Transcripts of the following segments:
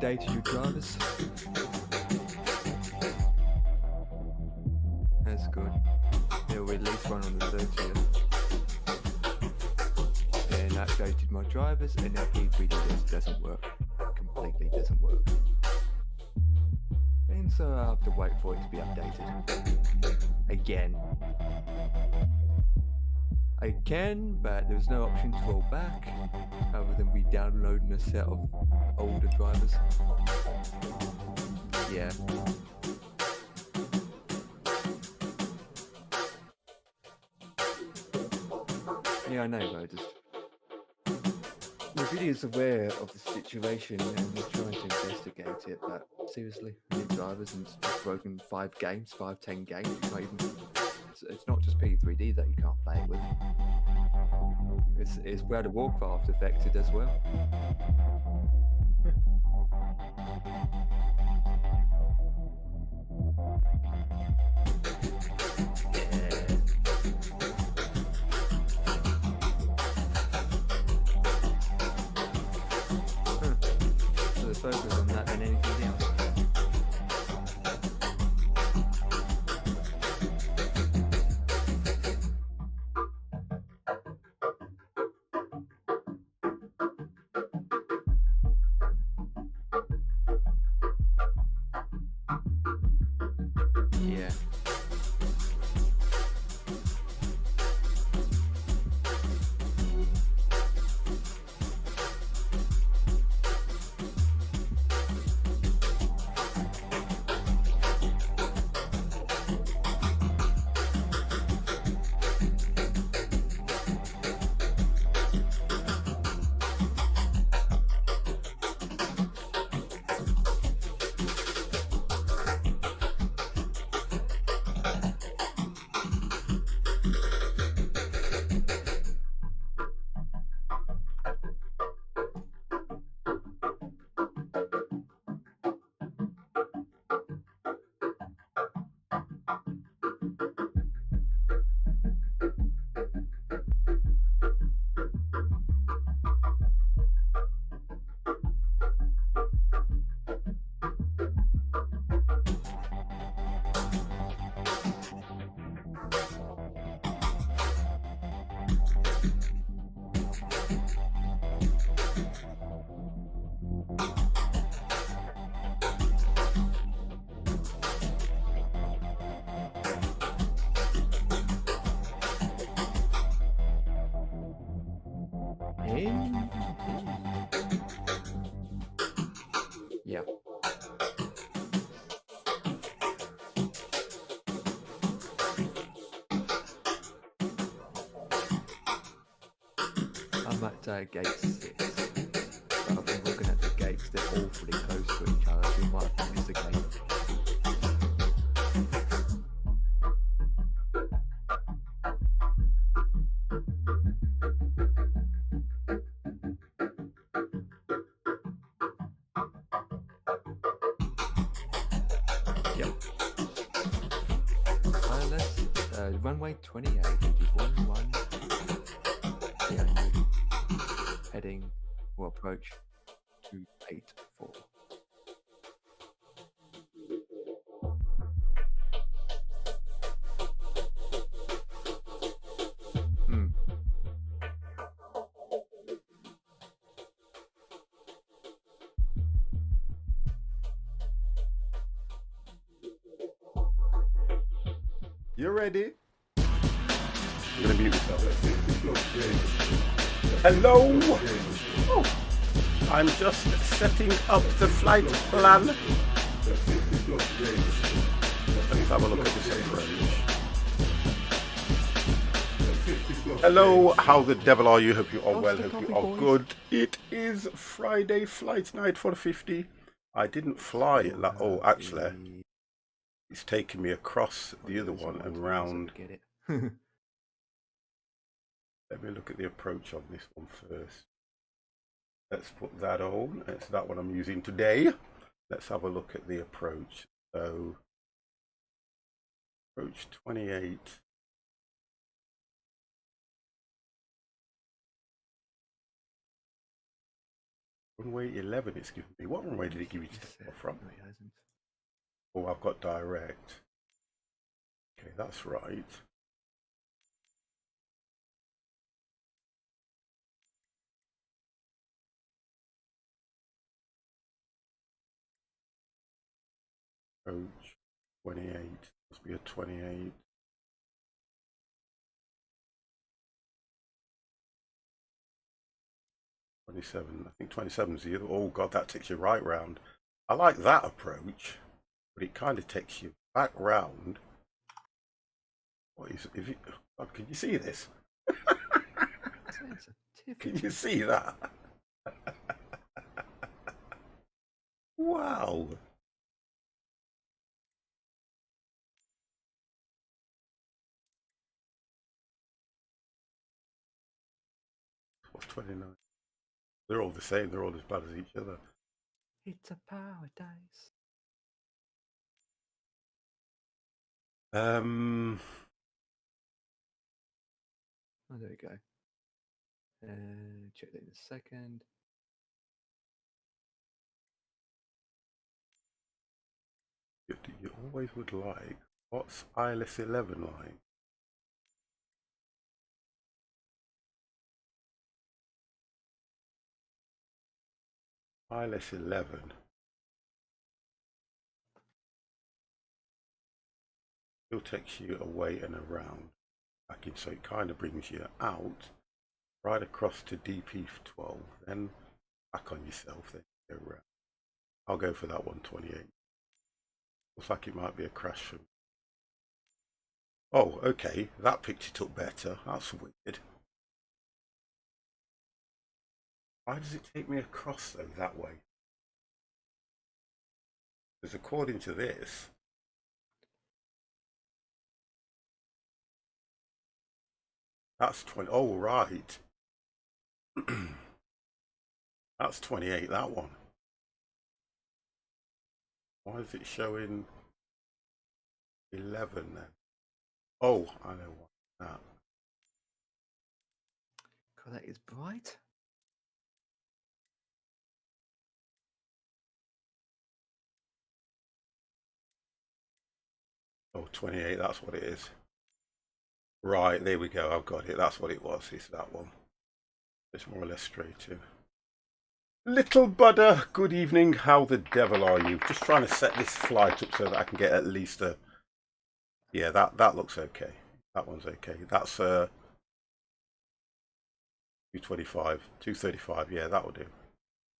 updated your drivers? That's good. They'll release one on the 30th. And I updated my drivers, and now P3D doesn't work. Completely doesn't work. And so I have to wait for it to be updated. Again. I can, but there's no option to roll back, other than re-downloading a set of older drivers. Yeah. Yeah, I know, but the video is aware of the situation and we're trying to investigate it, but seriously, new drivers and it's just broken 5 games, 10 games. You can't even, it's not just P3D that you can't play it with. It's World of Warcraft affected as well. So focus on that than anything else. Yeah. Yeah. I'm at gate 6. But I've been looking at the gates, they're awfully close to each other. We might have missed a gate. Yep. Runway 28, which is 1-1. Yeah, heading or approach 284. You ready? I'm gonna mute myself. Hello! Oh, I'm just setting up the flight plan. Let's have a look at this approach. Hello, how the devil are you? Hope you are well, hope you are good. It is Friday, flight night for the 50. I didn't fly oh, actually. It's taking me across the other one and round. Let me look at the approach on this one first. Let's put that on. It's that one I'm using today. Let's have a look at the approach. So, approach 28. Runway 11 it's given me. What runway did it give you to take off from? No, it hasn't. Oh, I've got direct. Okay, that's right. Approach 28. Must be a 28. I think 27 is the other. Oh god, that takes you right round. I like that approach, but it kind of takes you back round. What is it? Oh, can you see this? Can you see that? Wow. What's 29? They're all the same. They're all as bad as each other. It's a paradise. Um. Oh, there we go. Check that in a second. You always would like. What's ILS 11 like? ILS 11. Still takes you away and around. Back in, so it kind of brings you out, right across to DP12, then back on yourself, then go around. I'll go for that 128. Looks like it might be a crash from. Oh, okay, that picked it up better. That's weird. Why does it take me across though that way? Because according to this, that's 20. Oh, right. That's 28, that one. Why is it showing 11 then? Oh, I know what that. God, that is bright. Oh, 28, that's what it is. Right, there we go. I've got it. That's what it was. It's that one. It's more or less straight in. Little Budder, good evening. How the devil are you? Just trying to set this flight up so that I can get at least a. Yeah, that looks okay. That one's okay. That's 225, 235. Yeah, that will do.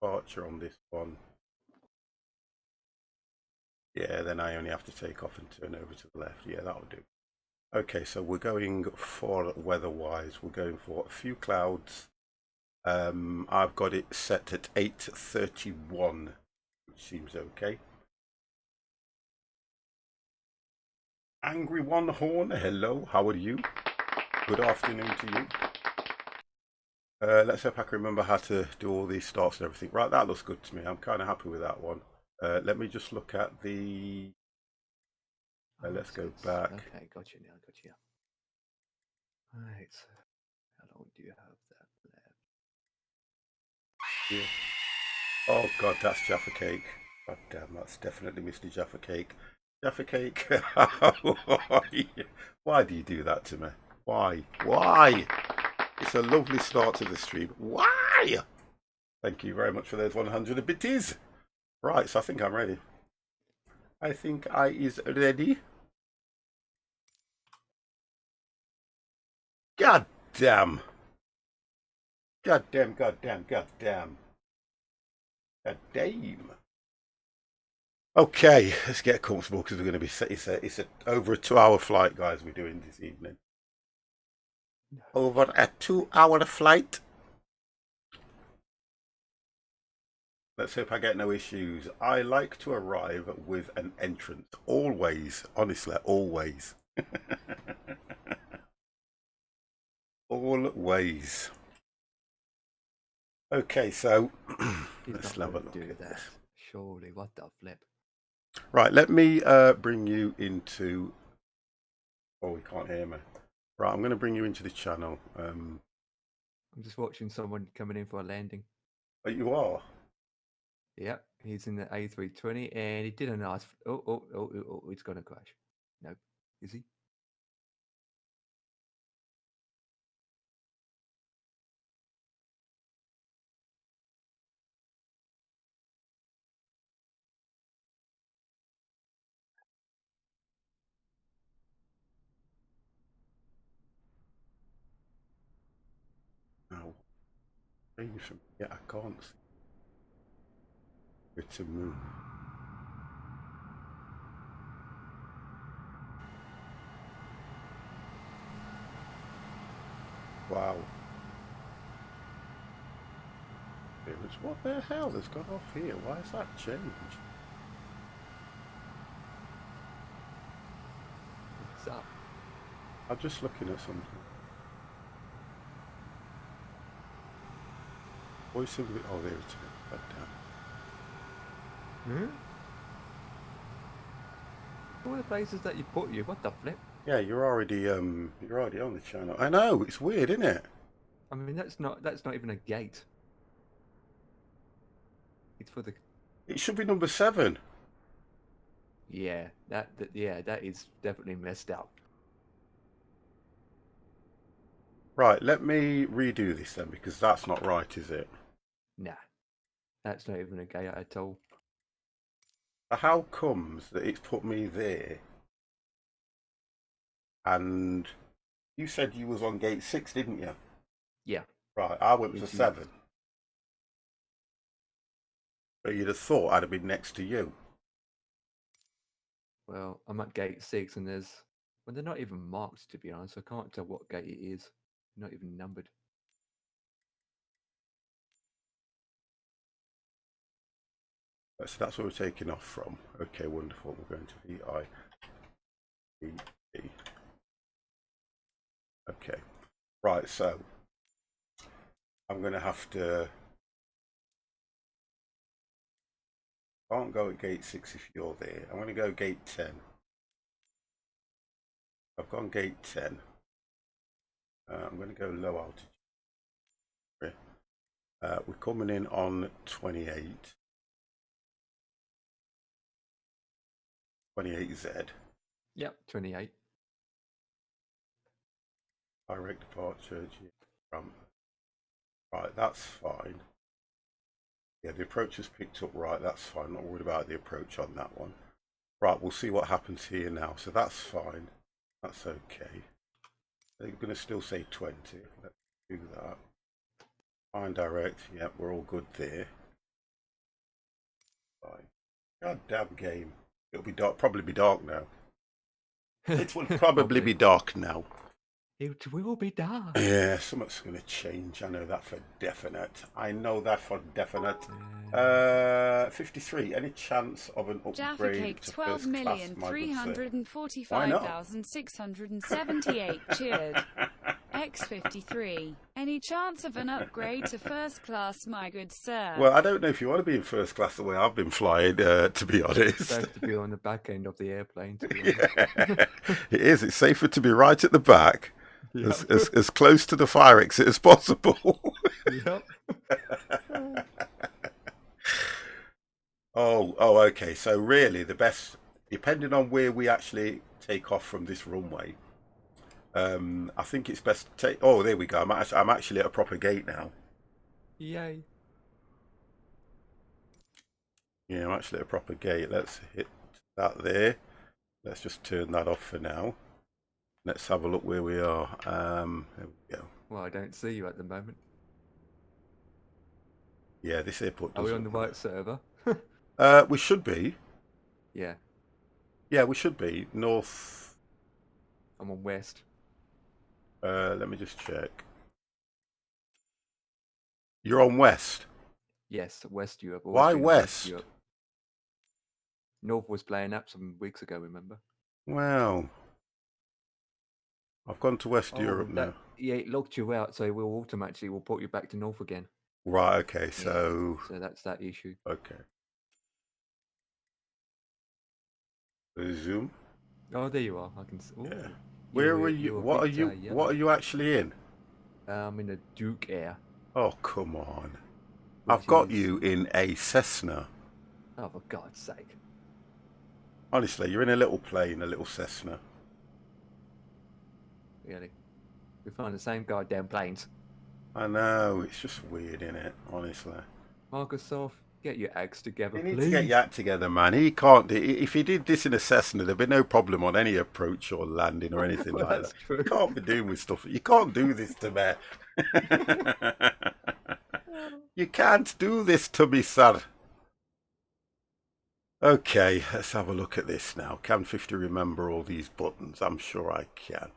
Departure on this one. Yeah, then I only have to take off and turn over to the left. Yeah, that will do. Okay, so we're going for weather-wise. We're going for a few clouds. I've got it set at 8:31, which seems okay. Angry One Horn, hello, how are you? Good afternoon to you. Let's hope I can remember how to do all these starts and everything. Right, that looks good to me. I'm kind of happy with that one. Let me just look at the. Let's go back. Okay, got you now. Got you. Right. How long do you have that left? Yeah. Oh God, that's Jaffa Cake. God damn, that's definitely Mr. Jaffa Cake. Jaffa Cake. Why do you do that to me? Why? Why? It's a lovely start to the stream. Why? Thank you very much for those 100 bitties. Right, so I think I'm ready. I think I is ready. God damn. God damn, god damn, god damn. God damn. Okay, let's get comfortable because we're going to be. It's over a 2-hour flight, guys. We're doing this evening. Over a 2-hour flight. Let's hope I get no issues. I like to arrive with an entrance. Always, honestly, always. Always. Okay, so let's have a look at this. Surely, what the flip? Right, let me bring you into. Oh, we can't hear me. Right, I'm going to bring you into the channel. I'm just watching someone coming in for a landing. Oh, you are? Yep, he's in the A320, and he did a nice. Oh, it's gonna crash. Nope, is he? No. Yeah, I can't see. It's a move. Wow. What the hell has gone off here? Why has that changed? What's up? I'm just looking at something. Voice of oh, there it is. Back down. Hmm? All the places that you put you. What the flip? Yeah, you're already on the channel. I know, it's weird, isn't it? I mean, that's not even a gate. It's for the. It should be number 7. Yeah, that is definitely messed up. Right, let me redo this then, because that's not right, is it? Nah, that's not even a gate at all. How comes that it's put me there? And you said you was on gate 6, didn't you? Yeah. Right, I went for 7. But you'd have thought I'd have been next to you. Well, I'm at gate 6, and they're not even marked, to be honest. I can't tell what gate it is. They're not even numbered. So that's where we're taking off from. Okay, wonderful. We're going to VI. Okay. Right, so I'm going to have to. I can't go at gate 6 if you're there. I'm going to go gate 10. I've gone gate 10. I'm going to go low altitude. We're coming in on 28. 28Z. Yep, 28. Direct departure. Ramp. Right, that's fine. Yeah, the approach is picked up right. That's fine. Not worried about the approach on that one. Right, we'll see what happens here now. So that's fine. That's okay. They're going to still say 20. Let's do that. Fine direct. Yep, we're all good there. Fine. God damn game. It'll be dark. Probably be dark now. It will probably be dark now. It will be dark. Yeah, something's going to change. I know that for definite. 53. Any chance of an upgrade to first class? 12,345,678 cheered. X53. Any chance of an upgrade to first class, my good sir? Well, I don't know if you want to be in first class the way I've been flying, to be honest. It's safe to be on the back end of the airplane, to be honest. Yeah, it is. It's safer to be right at the back, yep. as close to the fire exit as possible. Yep. Oh, okay. So really, the best, depending on where we actually take off from this runway, I think it's best to take. Oh, there we go. I'm actually at a proper gate now. Yay. Yeah, I'm actually at a proper gate. Let's hit that there. Let's just turn that off for now. Let's have a look where we are. There we go. Well, I don't see you at the moment. Yeah, this airport doesn't. Are we on the right server? We should be. Yeah. Yeah, we should be. North. I'm on west. Let me just check. You're on west? Yes, West Europe. Why west? Europe. North was playing up some weeks ago, remember? Wow. I've gone to West Europe now. Yeah, it locked you out, so we'll put you back to North again. Right, okay, so... Yeah, so that's that issue. Okay. Resume. Oh, there you are. I can see. Yeah. Where are you? What are you actually in? I'm in a Duke Air. Oh, come on. I've got you in a Cessna. Oh, for God's sake. Honestly, you're in a little plane, a little Cessna. Really? We find the same goddamn planes. I know, it's just weird, isn't it? Honestly. Microsoft, get your acts together, You need please. to get your act together, man. He can't. If he did this in a Cessna, there'd be no problem on any approach or landing or anything Well, like that's that. true. You can't be doing with stuff. You can't do this to me. You can't do this to me, sir. Okay, let's have a look at this now. Can 50 remember all these buttons? I'm sure I can.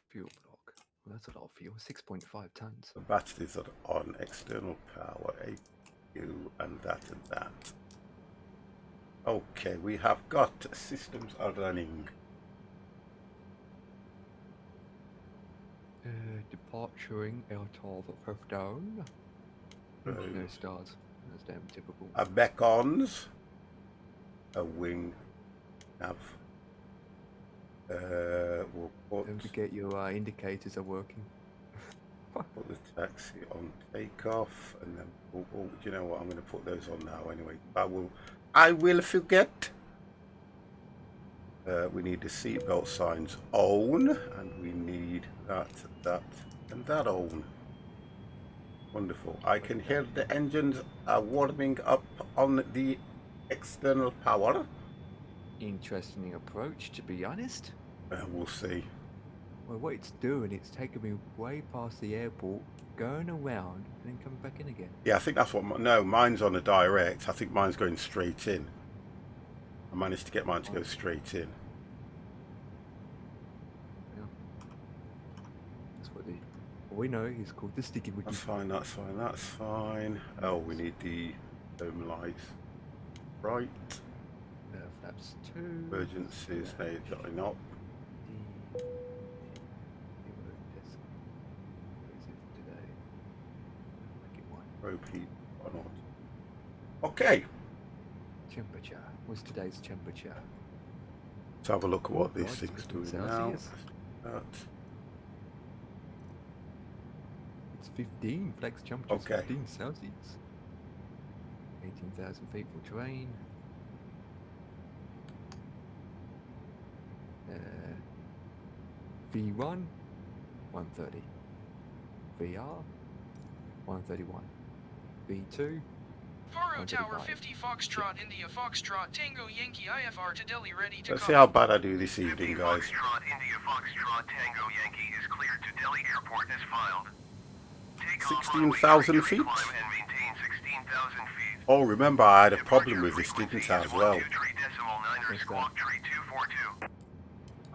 Fuel block. Well, that's a lot of fuel. 6.5 tons. The batteries are on, external power, AQ, and that and that. Okay, we have got systems are running. Departuring out of Earthdown. No stars. That's damn typical. A beacons, a wing, nav. We'll put, Don't forget your indicators are working. put the taxi on takeoff, and then do you know what? I'm going to put those on now anyway. I will forget. We need the seatbelt signs on, and we need that, and that on. Wonderful. I can hear the engines are warming up on the external power. Interesting approach, to be honest. We'll see. Well, what it's doing, it's taking me way past the airport, going around, and then coming back in again. Yeah, I think that's what. No, mine's on a direct. I think mine's going straight in. I managed to get mine to go straight in. Yeah. That's what we know is called the sticky wicket. That's fine, that's fine, that's fine. Oh, we need the dome lights. Right. Flaps 2. Emergencies, they're going up. Repeat or not. Okay. Temperature. What's today's temperature? Let's have a look at what Oh, this God, thing's it's doing 15 now. Celsius. That. It's 15. Flex temperature Okay. 15 Celsius. 18,000 feet for terrain. V1, 130. VR, 131. V2, Faro Tower 135. 50 Foxtrot India Foxtrot Tango Yankee IFR to Delhi ready to Let's copy. see how bad I do this evening, 50 guys. Foxtrot India Foxtrot Tango Yankee is cleared to Delhi Airport as filed. Take off 16,000 runway 33, feet? climb and maintain 16,000 feet. Oh, remember I had a problem with this, didn't I, as well? 123.9 squawk 3242.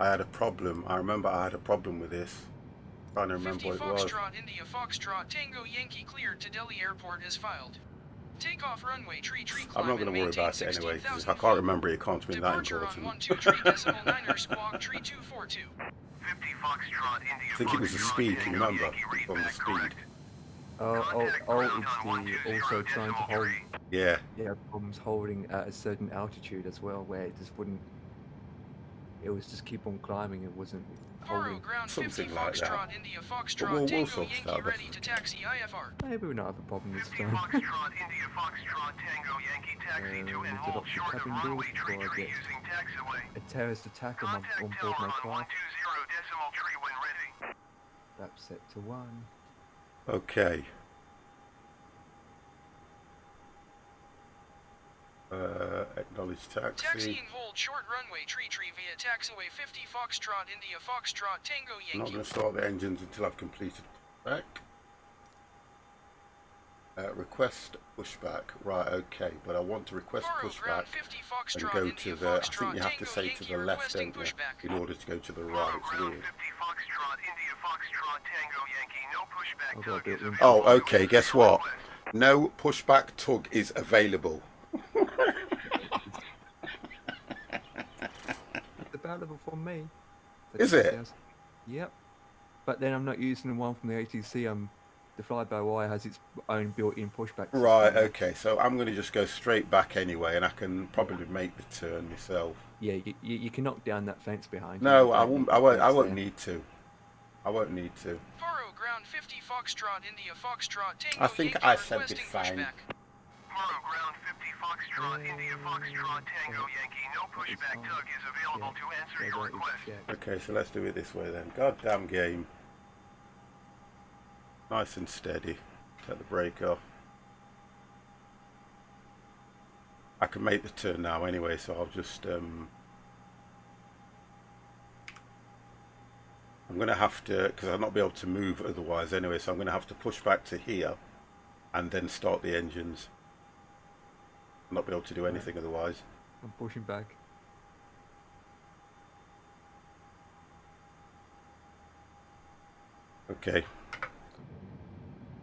I had a problem. I remember I had a problem with this. Trying to remember 50 what it was. Foxtrot India Foxtrot Tango Yankee cleared to Delhi Airport as filed. Take off runway tree climb I'm not going to and worry maintain about it anyway, because if I 16,000 can't feet. remember it, it can't be that Departure important. on 123.9 squawk 3242. 50 Foxtrot India I think it was the Foxtrot speed, you Tango remember? Yankee, read From the back speed. correct. it's Contact ground on the also trying to hold 120.3. Yeah. problems holding at a certain altitude as well, where it just wouldn't. It was just keep on climbing. It wasn't Faro holding. ground 50 Something like that. Foxtrot India But Foxtrot we'll Tango sort it Yankee out. ready to taxi IFR. Maybe we'll not have a problem this 50 time. Foxtrot India Foxtrot Tango Yankee taxi to and need to hold lock the short of cabin doors runway before I 33 get using taxiway. a terrorist attack on Contact board tower my on craft. 120.3 when ready. That's set to 1. Okay. Acknowledge taxi. Taxiing hold short runway tree via taxiway 50 Foxtrot India Foxtrot Tango I'm not Yankee. going to start the engines until I've completed pushback. Request pushback. Right, okay. But I want to request Faro pushback ground 50 and Foxtrot go India to the... I think Foxtrot you have to Tango say to Yankee the left, requesting don't you? pushback. In order to go to the right. Faro It's ground weird. 50 Foxtrot India Foxtrot Tango Yankee. No pushback I've got a tug bit is of info. available. Oh, okay. Guess what? No pushback tug is available. It's available for me. Is it? Yep. But then I'm not using the one from the ATC. The fly-by-wire has its own built-in pushback system. Right, okay. So I'm going to just go straight back anyway, and I can probably make the turn myself. Yeah, you can knock down that fence behind you. No, You I don't won't. need I the won't. I fence won't there. need to. I won't need to. Faro ground 50 Foxtrot India Foxtrot Tango I think Yankee I said requesting it fine. pushback. Faro ground 50 Foxtrot, India Foxtrot, Tango Yankee. No pushback tug is available to answer your request. Okay, so let's do it this way then. Goddamn game. Nice and steady. Take the brake off. I can make the turn now anyway, so I'll just I'm going to have to, because I'll not be able to move otherwise anyway, so I'm going to have to push back to here and then start the engines. I'll not be able to do anything otherwise. I'm pushing back. Okay.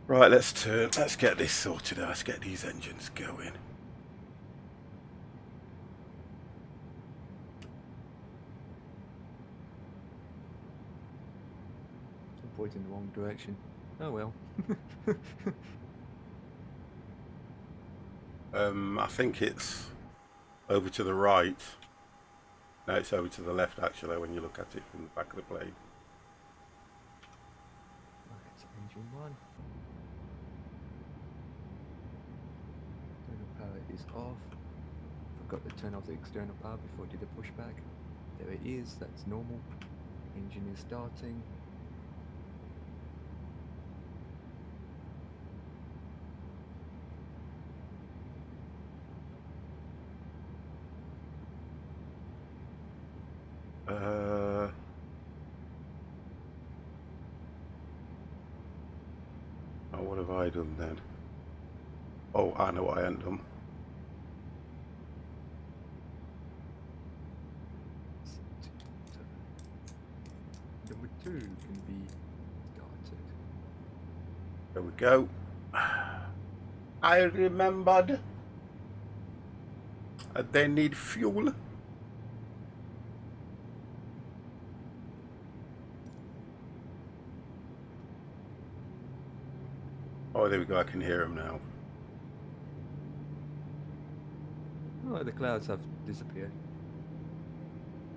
Right, let's turn. Let's get this sorted out. Let's get these engines going. I'm pointing in the wrong direction. Oh well. I think it's over to the right. No, it's over to the left actually when you look at it from the back of the plane. Right, engine 1. External power is off. Forgot to turn off the external power before I did the pushback. There it is, that's normal. Engine is starting. Oh, what have I done then? Oh, I know what I haven't done. Number 2 can be started. There we go. I remembered. They need fuel. Oh, there we go. I can hear him now. Oh, the clouds have disappeared.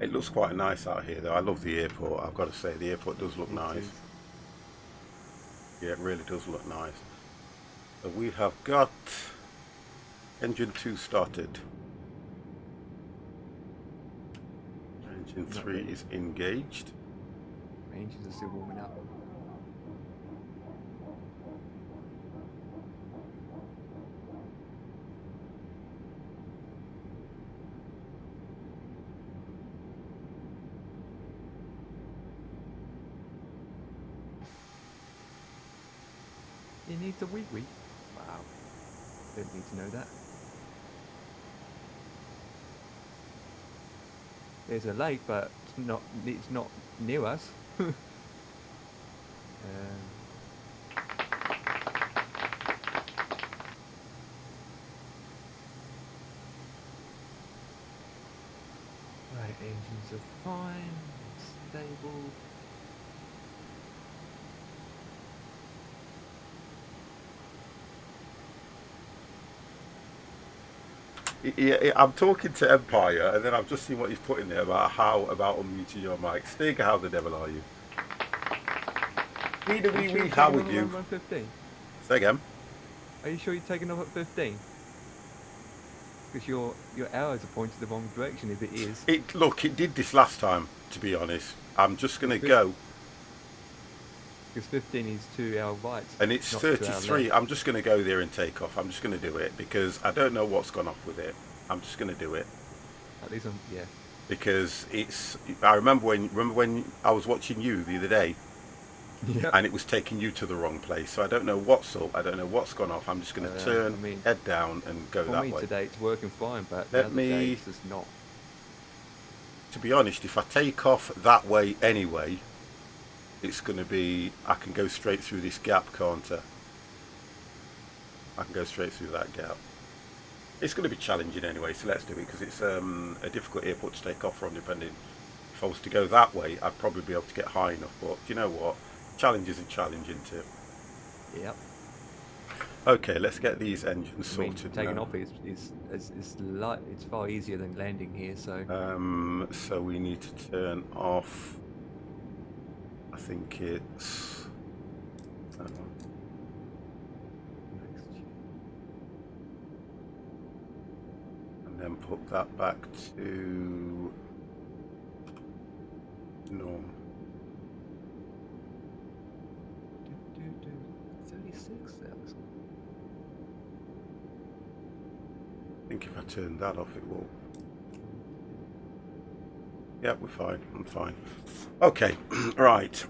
It looks quite nice out here, though. I love the airport. I've got to say, the airport does look nice. Is. Yeah, it really does look nice. So we have got engine 2 started. Engine 3 is engaged. My engines are still warming up. He needs a wee wee. Wow. Don't need to know that. There's a lake, but it's not near us. Right, engines are fine, stable. Yeah, I'm talking to Empire, and then I've just seen what he's put in there about about unmuting your mic. Stig, how the devil are you? How would you? 15? Say again. Are you sure you're taking off at 15? Because your arrows are pointed the wrong direction if it is. Look, it did this last time, to be honest. I'm just going to go. Because 15 is 2 hour right. And it's 33. I'm just going to go there and take off. I'm just going to do it because I don't know what's gone off with it. I'm just going to do it. At least yeah. Because I remember when I was watching you the other day. Yeah. And it was taking you to the wrong place. So I don't know what's up. I don't know what's gone off. I'm just going to turn, head down, and go that way. For me today, it's working fine, but Let me. Day, it's just not. To be honest, if I take off that way anyway, it's going to be. I can go straight through this gap, can't I? I can go straight through that gap. It's going to be challenging anyway, so let's do it because it's a difficult airport to take off from. Depending, if I was to go that way, I'd probably be able to get high enough. But do you know what? Challenge isn't challenging too. Yep. Okay, let's get these engines sorted. Taking off is light. It's far easier than landing here. So. So we need to turn off. I think it's that one. And then put that back to norm. 36 there. I think if I turn that off, it will. Yeah, we're fine. I'm fine. Okay, right.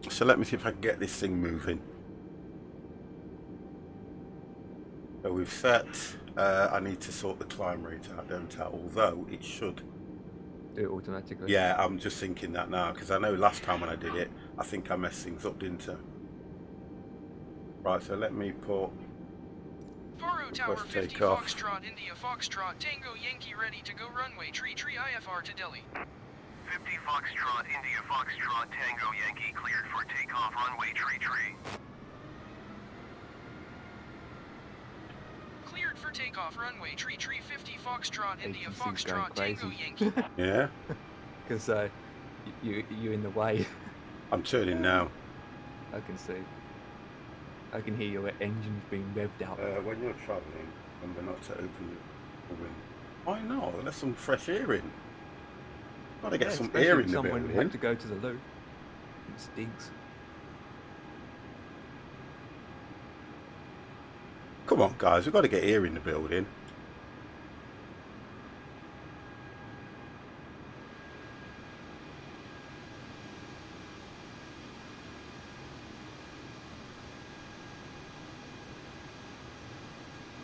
So let me see if I can get this thing moving. So we've set. I need to sort the climb rate out, don't I? Although it should. Do it automatically. Yeah, I'm just thinking that now because I know last time when I did it, I think I messed things up, didn't I? Right. So let me put. Faro Tower Let's 50 take off. Foxtrot India Foxtrot Tango Yankee ready to go runway tree IFR to Delhi. 50 Foxtrot, India Foxtrot, Tango Yankee, cleared for takeoff, runway tree. Cleared for takeoff runway tree 50 Foxtrot India Agency's Foxtrot going Tango crazy. Yankee. Yeah, Because you're in the way. I'm turning now. I can see. I can hear your engines being revved out. When you're travelling, remember not to open the window. Why not? Let some fresh air in. Gotta get some especially air if in the someone building. had to go to the loo. It stinks. Come on, guys, we've got to get air in the building.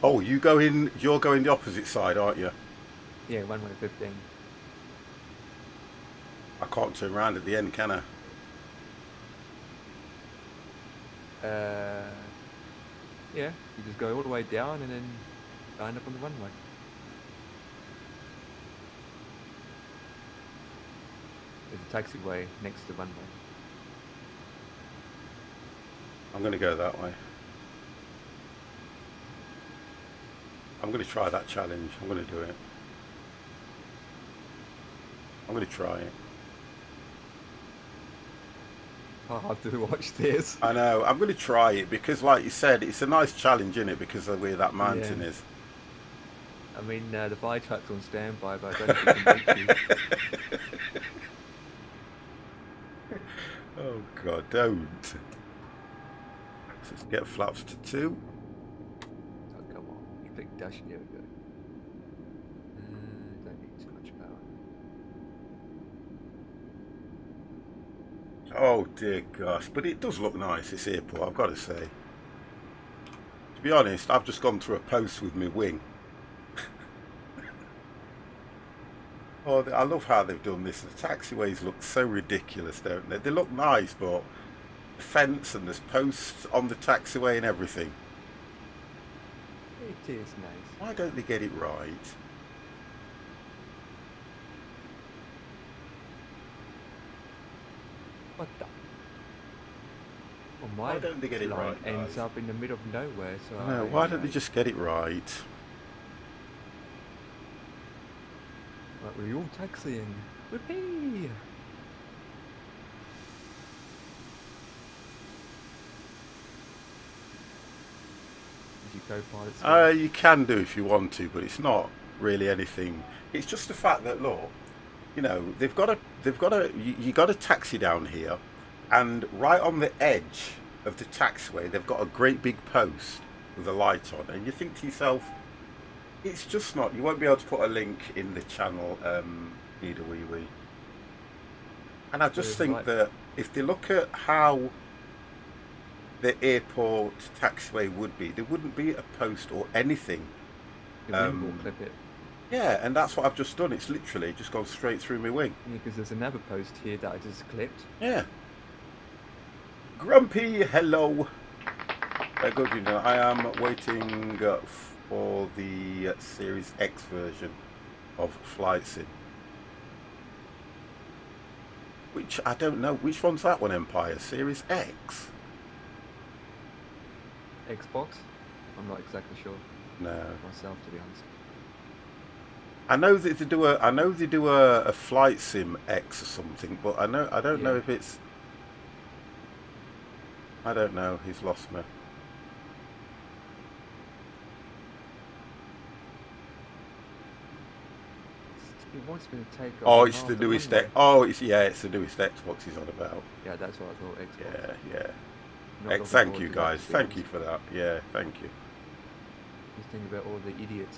Oh, you're going the opposite side, aren't you? Yeah, 115. I can't turn around at the end, can I? Yeah, you just go all the way down and then line up on the runway. There's a taxiway next to the runway. I'm going to go that way. I'm going to try that challenge. I'm going to do it. I'm going to try it. I'll have to watch this. I know. I'm going to try it because, like you said, it's a nice challenge, isn't it? Because of where that mountain is. I mean, the fire truck's on standby, but I don't think it can reach you. Oh God, don't. Let's get flaps to 2. Oh, come on. You click dash, there we go. Don't need too much power. Oh dear gosh, but it does look nice, this airport, I've got to say. To be honest, I've just gone through a post with my wing. Oh, I love how they've done this. The taxiways look so ridiculous, don't they? They look nice, but the fence and there's posts on the taxiway and everything. It is nice. Why don't they get it right? What the? Well, Why my don't they get it line right, ends guys? up in the middle of nowhere, so No, why don't they just get it right? Right, we're all taxiing. Whoopee! Did you co-pilot? You can do if you want to, but it's not really anything. It's just the fact that, look, you know, you got a taxi down here, and right on the edge of the taxiway, they've got a great big post with a light on, and you think to yourself, it's just not. You won't be able to put a link in the channel, either wee. And I just think that if they look at how the airport taxiway would be, there wouldn't be a post or anything. The wing will clip it. Yeah, and that's what I've just done. It's literally just gone straight through my wing. Yeah, because there's another post here that I just clipped. Yeah. Grumpy, hello. Good evening. I am waiting for the Series X version of Flight Sim. Which, I don't know. Which one's that one, Empire? Series X? Xbox? I'm not exactly sure No. myself, to be honest. I know that they do a Flight Sim X or something, but I don't know if it's I don't know. He's lost me. He wants me to take off. Oh, on it's half the newest runway. Oh, it's the newest Xbox he's on about. Yeah, that's what I thought. Xbox. Yeah. Not looking Thank forward you to guys. that, to be Thank you honest. for that. Yeah, thank you. Just think about all the idiots.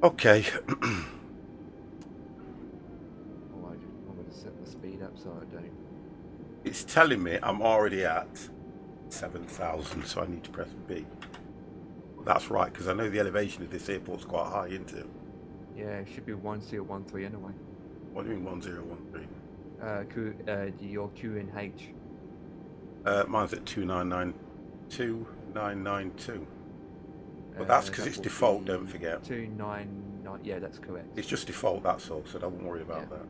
Okay. Oh, I'm going to set the speed up so I don't. It's telling me I'm already at 7,000, so I need to press B. That's right, because I know the elevation of this airport's quite high, isn't it? Yeah, it should be 1013 anyway. What do you mean 1013? Your Q and H. Mine's at 2992. But that's because it's will default, be don't forget. 299. Yeah, that's correct. It's just default, that's all, so don't worry about that.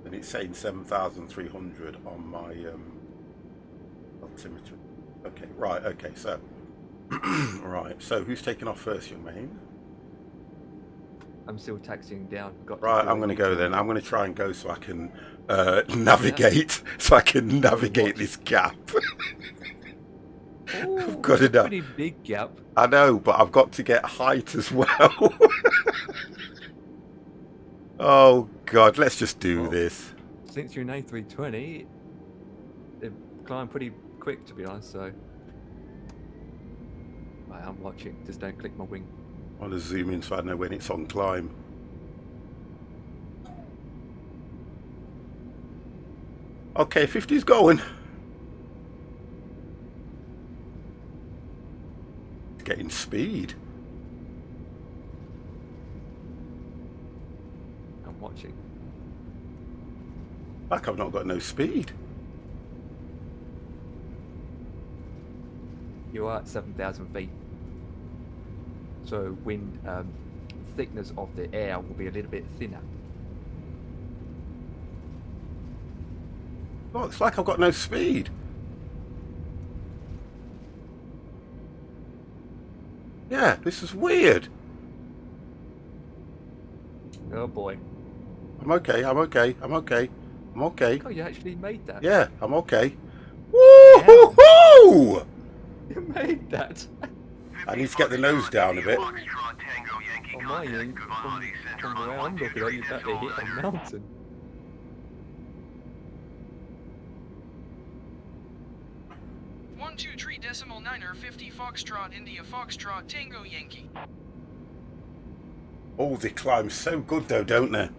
And it's saying 7,300 on my altimeter. Okay, right, okay, so. Right, so who's taking off first, young man? I'm still taxiing down. Right, I'm going to go then. I'm going to try and go so I can navigate, this gap. Ooh, I've got enough. Pretty big gap. I know, but I've got to get height as well. Oh God, let's just do this. Since you're an A320, they climb pretty quick, to be honest. So, right, I'm watching. Just don't click my wing. I want to zoom in so I know when it's on climb. Okay, 50's going. Getting speed. I'm watching. Like I've not got no speed. You are at 7,000 feet. So wind thickness of the air will be a little bit thinner. Oh, it's like I've got no speed. Yeah, this is weird. Oh boy. I'm okay. Oh, You actually made that. Yeah, I'm okay. Woo-hoo-hoo! You made that. I need to get the nose down a bit. On my end, from where I'm looking at, you're about to hit a mountain. One two three decimal niner 50 Foxtrot India Foxtrot Tango Yankee. Oh, they climb so good though, don't they?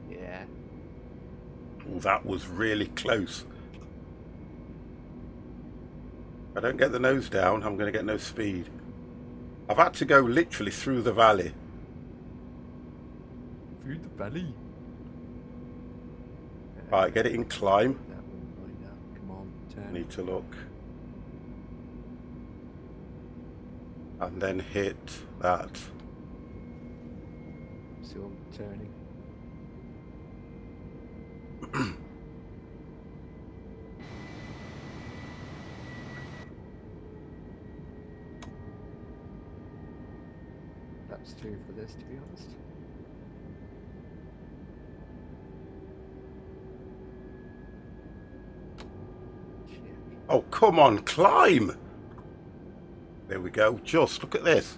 Yeah. Oh, that was really close. If I don't get the nose down, I'm going to get no speed. I've had to go literally through the valley. Through the valley. Right, get it in climb. That one right now. Come on, turn. Need to look. And then hit that. Still turning. That's 2 for this, to be honest. Shit. Oh, come on, climb! There we go. Just look at this.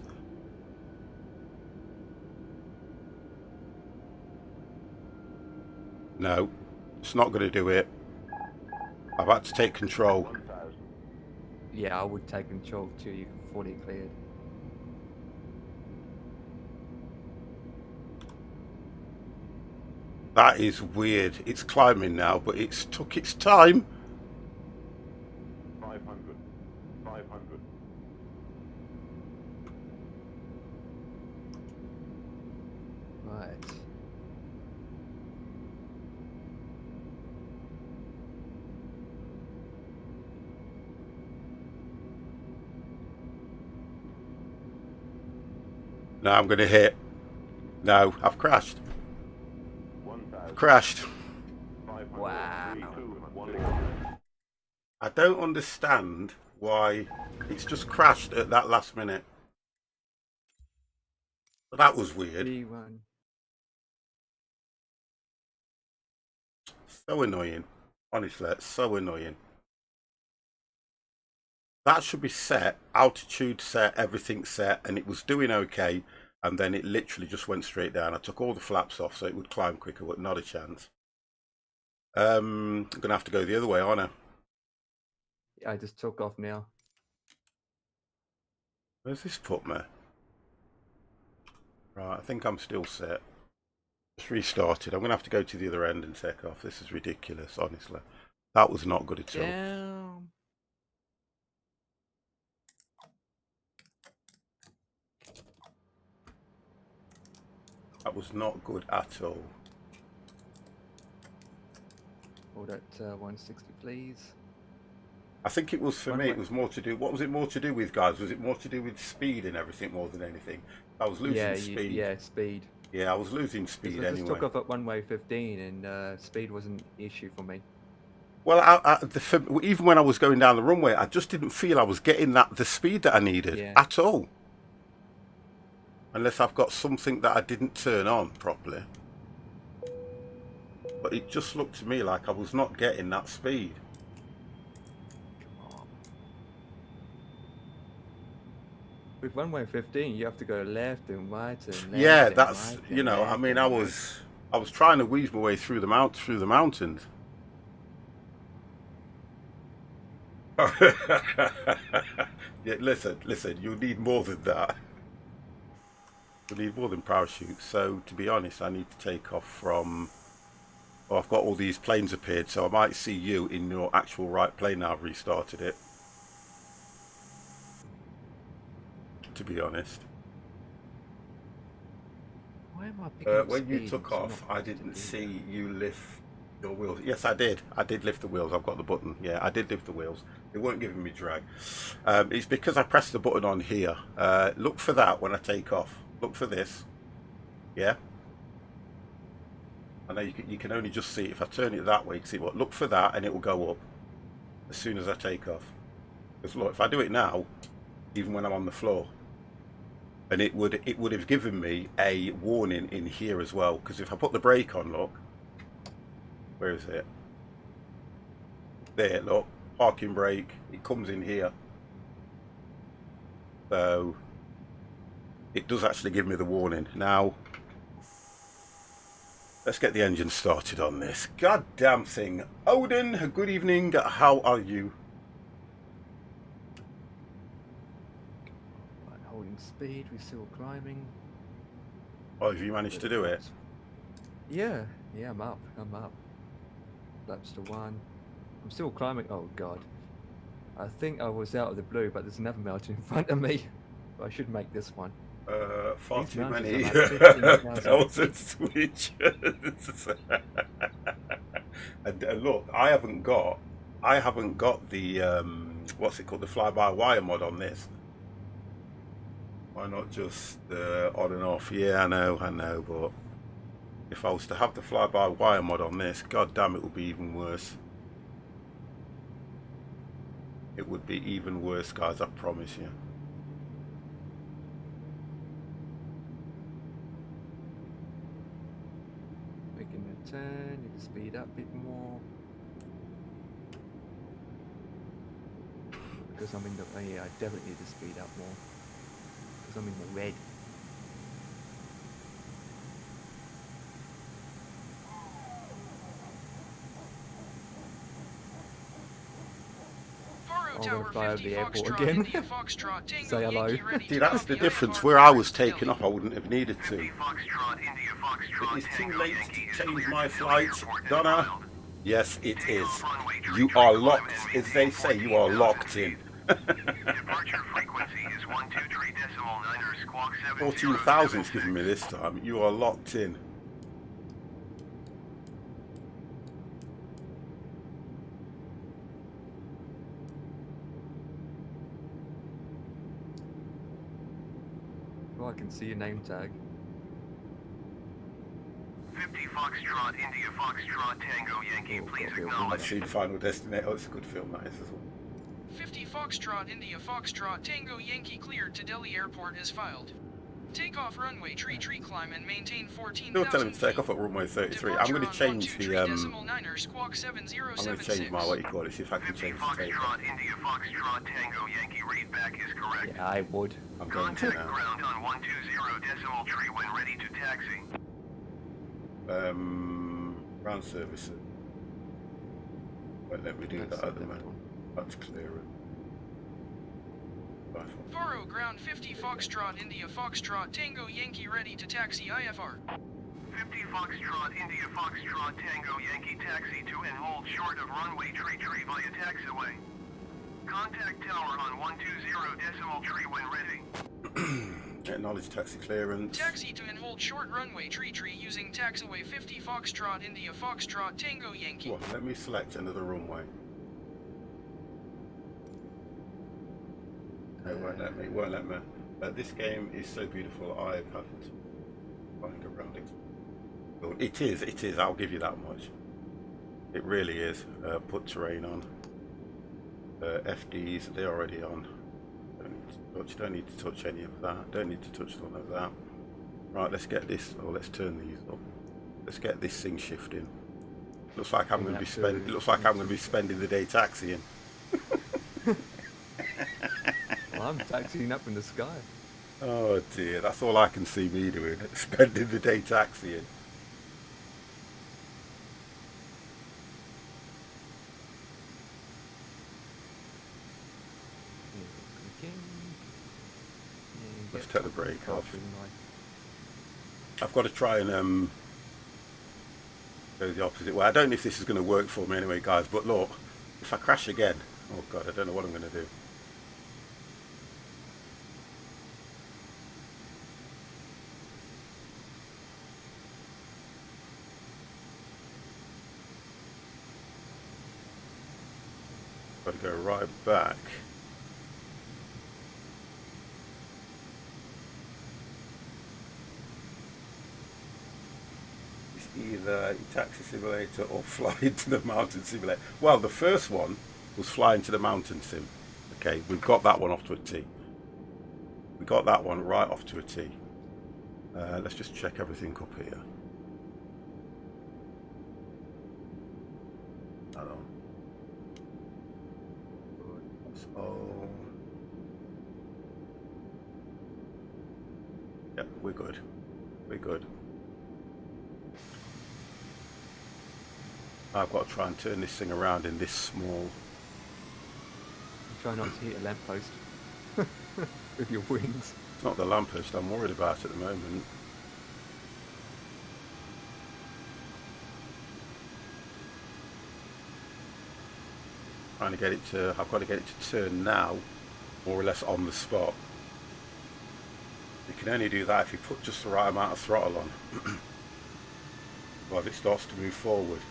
No, it's not going to do it. I've had to take control. Yeah, I would take control too. You can fully cleared. That is weird. It's climbing now, but it's took its time. 500. Right. Now I'm going to hit. No, I've crashed. I've crashed. Wow. I don't understand why it's just crashed at that last minute. But that was weird. B1. So annoying. Honestly, it's so annoying. That should be set, altitude set, everything set, and it was doing okay, and then it literally just went straight down. I took all the flaps off so it would climb quicker, but not a chance. I'm going to have to go the other way, aren't I? Yeah, I just took off now. Where's this put me? Right, I think I'm still set. Just restarted. I'm going to have to go to the other end and take off. This is ridiculous, honestly. That was not good at all. Down. That was not good at all. Hold at 160, please. I think it was for me. It was more to do. What was it more to do with, guys? Was it more to do with speed and everything more than anything? I was losing speed. Yeah, speed. Yeah, I was losing speed I just anyway. took off at one-way 15, and speed wasn't an issue for me. Well, even when I was going down the runway, I just didn't feel I was getting the speed that I needed at all. Unless I've got something that I didn't turn on properly. But it just looked to me like I was not getting that speed. Come on. With one-way 15, you have to go left and right and left. Yeah, and that's right you know. I mean, I and was trying to weave my way through the mountains. Yeah, listen. You need more than that. You need more than parachutes. So, to be honest, I need to take off from. Oh, I've got all these planes appeared, so I might see you in your actual right plane now. I've restarted it. To be honest. Why am I picking up when you speed? took It's off, not I didn't see you lift your wheels. Yes, I did. I did lift the wheels. I've got the button. Yeah, I did lift the wheels. They weren't giving me drag. It's because I pressed the button on here. Look for that when I take off. Look for this. Yeah. I know you can only just see it. If I turn it that way, you can see what. Look for that, and it will go up as soon as I take off. Because look, if I do it now, even when I'm on the floor, and it would have given me a warning in here as well. Because if I put the brake on, look, where is it? There, look, parking brake. It comes in here, so it does actually give me the warning. Now, let's get the engine started on this goddamn thing. Odin, good evening. How are you? Right, holding speed, we're still climbing. Oh, have you managed to do it? Yeah, I'm up. Laps to 1. I'm still climbing. Oh god. I think I was out of the blue, but there's another mountain in front of me. But I should make this one. Far These too mountains many are like 15,000 bells and feet. switches. And look, I haven't got the what's it called, the fly-by-wire mod on this. Why not just on and off? Yeah, I know, but if I was to have the fly-by-wire mod on this, god damn, it would be even worse. It would be even worse, guys, I promise you. Making a turn, need to speed up a bit more. Because I'm in the, yeah, I definitely need to speed up more. Because I'm in the red. Faro I'm gonna Tower fly over 50 the airport Foxtrot, again. India Foxtrot, Tango Say hello. Yankee ready See, to that's copy the difference. IFR Where I was Delhi. taking off, I wouldn't have needed to. 50 Foxtrot, India Foxtrot, It is too Tango late Yankee to is change cleared my to flight, Delhi Airport Donna. and filed. Yes, it is. Takeoff runway You 23 are climb locked, and as they say, you are locked in. Departure frequency is 123.9 squawk 14,000 it's giving me this time. You are locked in. Oh, I can see your name tag. 50 Foxtrot, India Foxtrot, Tango Yankee, Oh, please got a bit of I've acknowledge. seen Final Destination. Oh, it's a good film, that is as well. 50 Foxtrot, India Foxtrot, Tango Yankee cleared to Delhi Airport is filed. Take off runway tree climb and maintain 14,000 Still telling me to take feet. off at runway 33. I'm Departure going to on change the 12.9er squawk I'm 7076. going to change my what you call it. See if I can 50 change the tape. Foxtrot, India Foxtrot, Tango, Yankee, read back is correct. Yeah, I would. I'm going to Contact now. ground on 120 decimal tree when ready to taxi. Ground services. Won't let me do that at the moment. That's clearer. Faro ground 50 Foxtrot, India Foxtrot, Tango, Yankee ready to taxi IFR. 50 Foxtrot, India Foxtrot, Tango, Yankee, taxi to and hold short of runway tree via taxiway. Contact tower on 120 decimal tree when ready. Acknowledge taxi clearance. Taxi to and hold short runway tree using taxiway 50 Foxtrot, India Foxtrot, Tango, Yankee. Well, let me select another runway. It won't let me. This game is so beautiful. I've had to find around it. Well, it is. I'll give you that much. It really is. Put terrain on. FDs, they're already on. Don't need to touch any of that. Don't need to touch none of that. Right, let's get this. Or let's turn these up. Let's get this thing shifting. Looks like I'm going to be spending. Looks like I'm going to be spending the day taxiing. Well, I'm taxiing up in the sky. Oh dear, that's all I can see me doing. Spending the day taxiing. Let's take the brake off. I've got to try and go the opposite way. I don't know if this is going to work for me anyway, guys, but look, if I crash again, oh god, I don't know what I'm going to do. Got to go right back. It's either taxi simulator or fly into the mountain simulator. Well, the first one was fly into the mountain sim. Okay, we've got that one off to a T. We got that one right off to a T. Let's just check everything up here. Hold on. Oh, yeah, we're good. We're good. I've got to try and turn this thing around in this small. Try not to hit a lamppost with your wings. It's not the lamppost I'm worried about at the moment. Trying to get it to. I've got to get it to turn now, more or less on the spot. You can only do that if you put just the right amount of throttle on. Well, if it starts to move forward.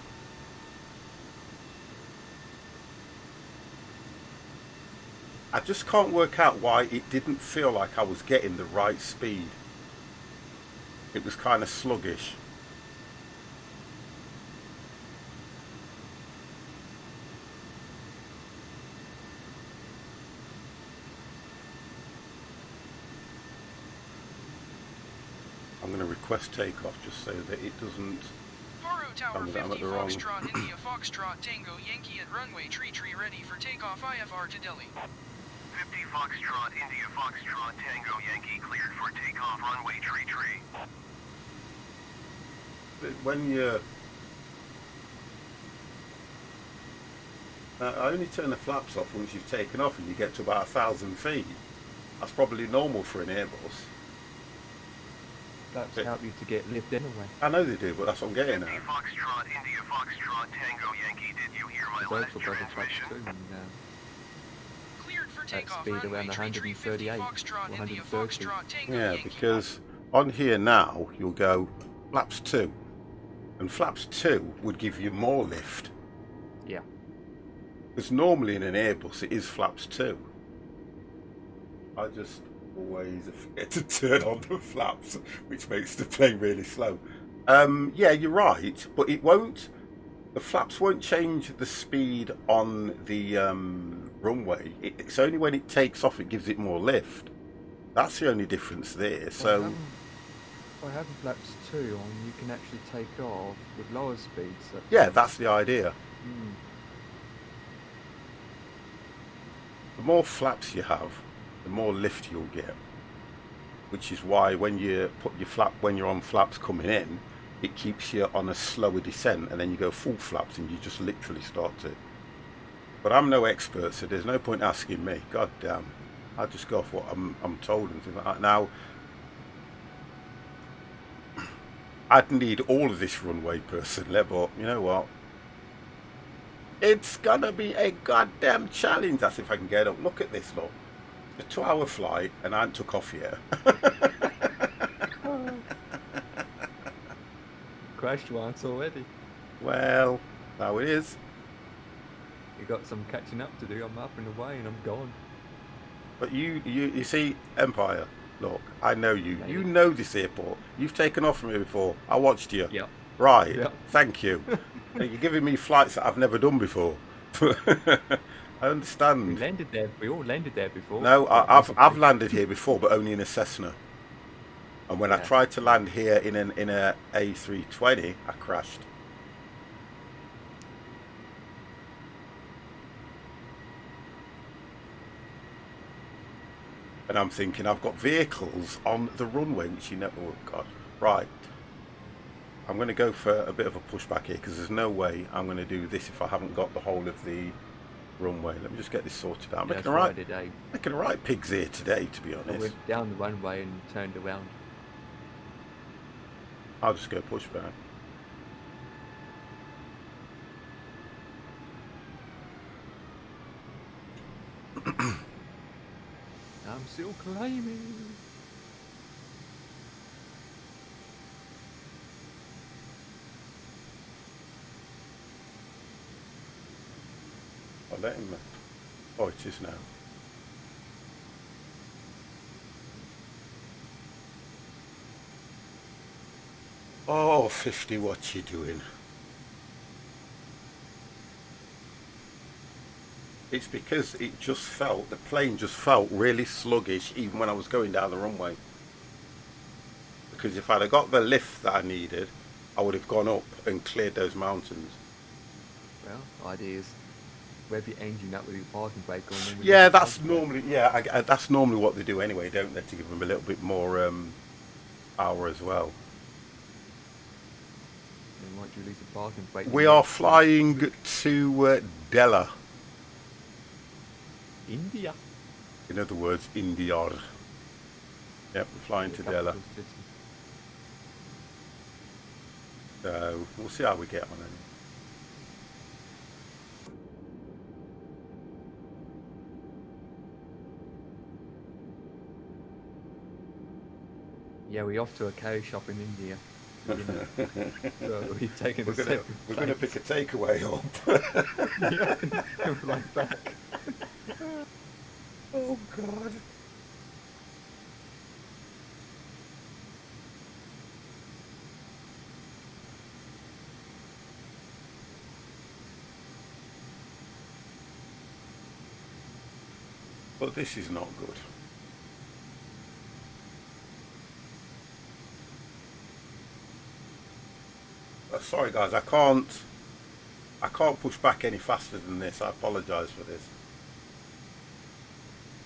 I just can't work out why it didn't feel like I was getting the right speed. It was kind of sluggish. I'm going to request takeoff just so that it doesn't. Faro Tower I'm 50 at the wrong. Foxtrot, India Foxtrot, Tango, Yankee at runway tree ready for takeoff IFR to Delhi. 50 Foxtrot, India Foxtrot, Tango, Yankee, cleared for takeoff runway tree. When you I only turn the flaps off once you've taken off and you get to about 1,000 feet. That's probably normal for an Airbus. Flaps help you to get lift anyway. I know they do, but that's what I'm getting 50 at. Foxtrot, India Foxtrot, Tango, Yankee, did you hear my There's last also brother flaps transmission? too, and Cleared for at takeoff speed runway around tree 50 138 or Foxtrot, India 130. Foxtrot, Tango, Yeah, Yankee. because on here now you'll go flaps 2, and flaps 2 would give you more lift. Yeah. Because normally in an Airbus it is flaps 2. I just always forget to turn on the flaps, which makes the plane really slow. Yeah, you're right, but it won't. The flaps won't change the speed on the runway. It's only when it takes off it gives it more lift. That's the only difference there. By So having flaps 2 on, you can actually take off with lower speeds. yeah, that's the idea. The more flaps you have, the more lift you'll get. Which is why when you put your flap, when you're on flaps coming in, it keeps you on a slower descent, and then you go full flaps and you just literally start to. But I'm no expert, so there's no point asking me. God damn, I just go off what I'm told and things like that. Now, I'd need all of this runway personally, but you know what? It's gonna be a goddamn challenge. That's if I can get up. Look at this, look. A 2-hour flight, and I haven't took off yet. Crashed once already. Well, now it is. You got some catching up to do. I'm up and away and I'm gone. But you see, Empire, look, I know you. You know this airport. You've taken off from here before. I watched you. Yep. Right. Yep. Thank you. You're giving me flights that I've never done before. I understand. We all landed there before. No, I've landed here before, but only in a Cessna. And when I tried to land here in a A320, I crashed. And I'm thinking, I've got vehicles on the runway, which you know, oh God, right. I'm going to go for a bit of a pushback here, because there's no way I'm going to do this if I haven't got the whole of the runway. Let me just get this sorted out. I'm making a right pigs here today, to be honest. I went down the runway and turned around. I'll just go pushback. I'm still climbing. I'll let him. Oh, it is now. Oh, 50, what you doing? It's because it just felt, the plane just felt really sluggish even when I was going down the runway. Because if I'd have got the lift that I needed, I would have gone up and cleared those mountains. Well, idea is rev your engine up with your parking brake on. Yeah, that's normally, that's normally what they do anyway, don't they? To give them a little bit more power as well. And once you release the parking brake, we are flying to Della. India. In other words, India. Yep, we're flying to Della. So we'll see how we get on anyway. Yeah, we're off to a carry shop in India. So we're going to pick a takeaway up. Yeah, and fly back. Oh God. But this is not good. Sorry guys, I can't push back any faster than this. I apologise for this.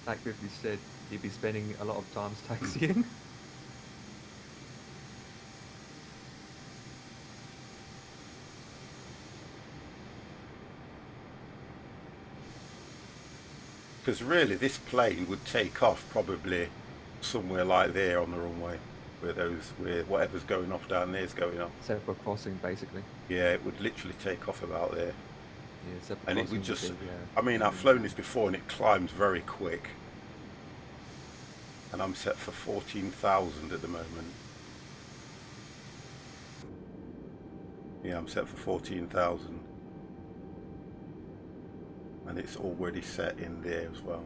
Like Griffith said, you'd be spending a lot of times taxiing. Because really this plane would take off probably somewhere like there on the runway, where whatever's going off down there is going off. Zebra crossing, basically. Yeah, it would literally take off about there. Yeah, zebra and crossing. It would just, be, I mean, I've flown this before and it climbs very quick. And I'm set for 14,000 at the moment. Yeah, I'm set for 14,000. And it's already set in there as well.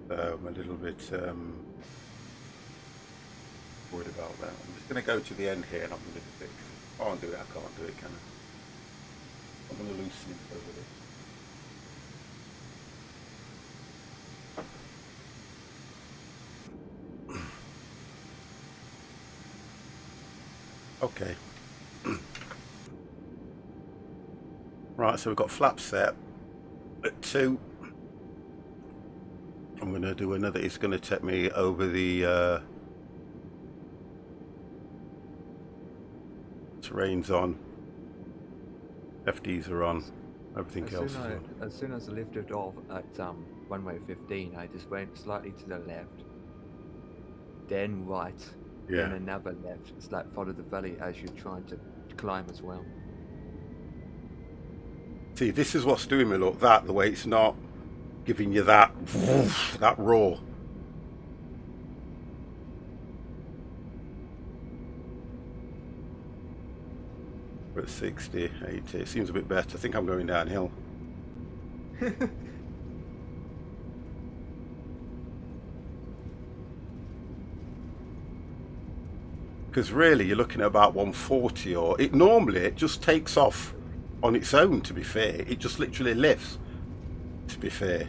So I'm a little bit worried about that. I'm just going to go to the end here and I'm going to fix it. I can't do it, can I? I'm going to lose sleep over this. Okay. Right, so we've got flap set at 2. I'm going to do another. It's going to take me over the terrain's on. FDs are on. Everything else is on. As soon as I lifted off at runway 15, I just went slightly to the left, then right, Yeah. then another left. It's like follow the valley as you're trying to climb as well. See, this is what's doing me look that the way it's not giving you that that roar. We're at 60, 80. It seems a bit better. I think I'm going downhill. Because really, you're looking at about 140, or it normally just takes off on its own. To be fair, it just literally lifts. To be fair.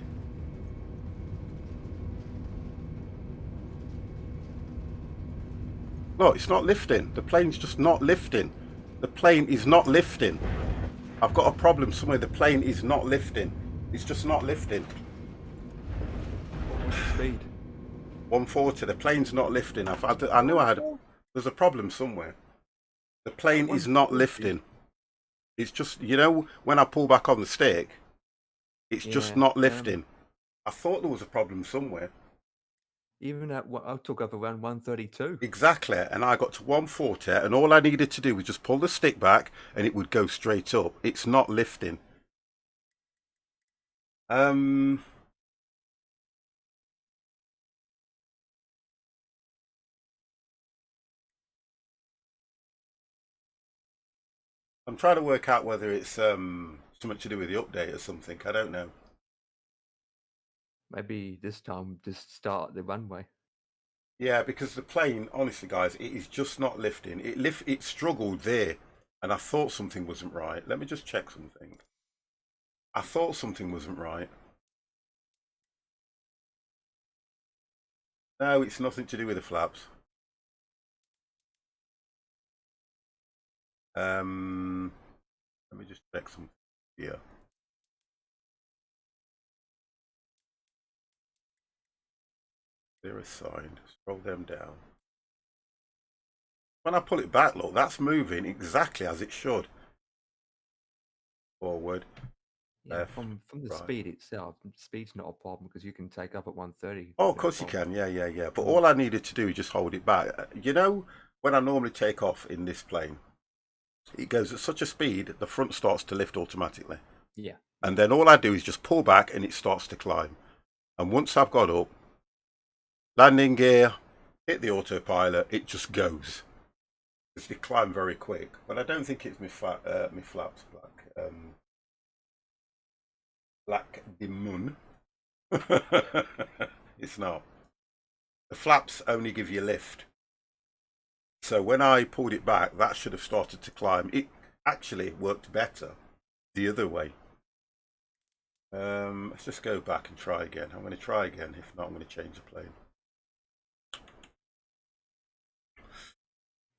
No, it's not lifting. The plane's just not lifting. The plane is not lifting. I've got a problem somewhere. The plane is not lifting. It's just not lifting. What's the speed? 140. The plane's not lifting. I knew I had. There's a problem somewhere. The plane is not lifting. It's just, you know, when I pull back on the stick, it's just not lifting. I thought there was a problem somewhere. Even at what I took up around 132. Exactly, and I got to 140, and all I needed to do was just pull the stick back, and it would go straight up. It's not lifting. I'm trying to work out whether it's something to do with the update or something. I don't know. Maybe this time just start the runway. Yeah, because the plane, honestly, guys, it is just not lifting. It struggled there, and I thought something wasn't right. Let me just check something. I thought something wasn't right. No, it's nothing to do with the flaps. Let me just check something here. They're assigned. Scroll them down. When I pull it back, look, that's moving exactly as it should. Forward. Yeah, left, from the right. speed itself, speed's not a problem because you can take up at 130. Oh, of course you can. Yeah. But all I needed to do is just hold it back. You know, when I normally take off in this plane, it goes at such a speed, the front starts to lift automatically. Yeah. And then all I do is just pull back and it starts to climb. And once I've got up, landing gear, hit the autopilot, it just goes. Because they climb very quick. But I don't think it's my flaps black. Black the moon. It's not. The flaps only give you lift. So when I pulled it back, that should have started to climb. It actually worked better the other way. Let's just go back and try again. I'm going to try again. If not, I'm going to change the plane.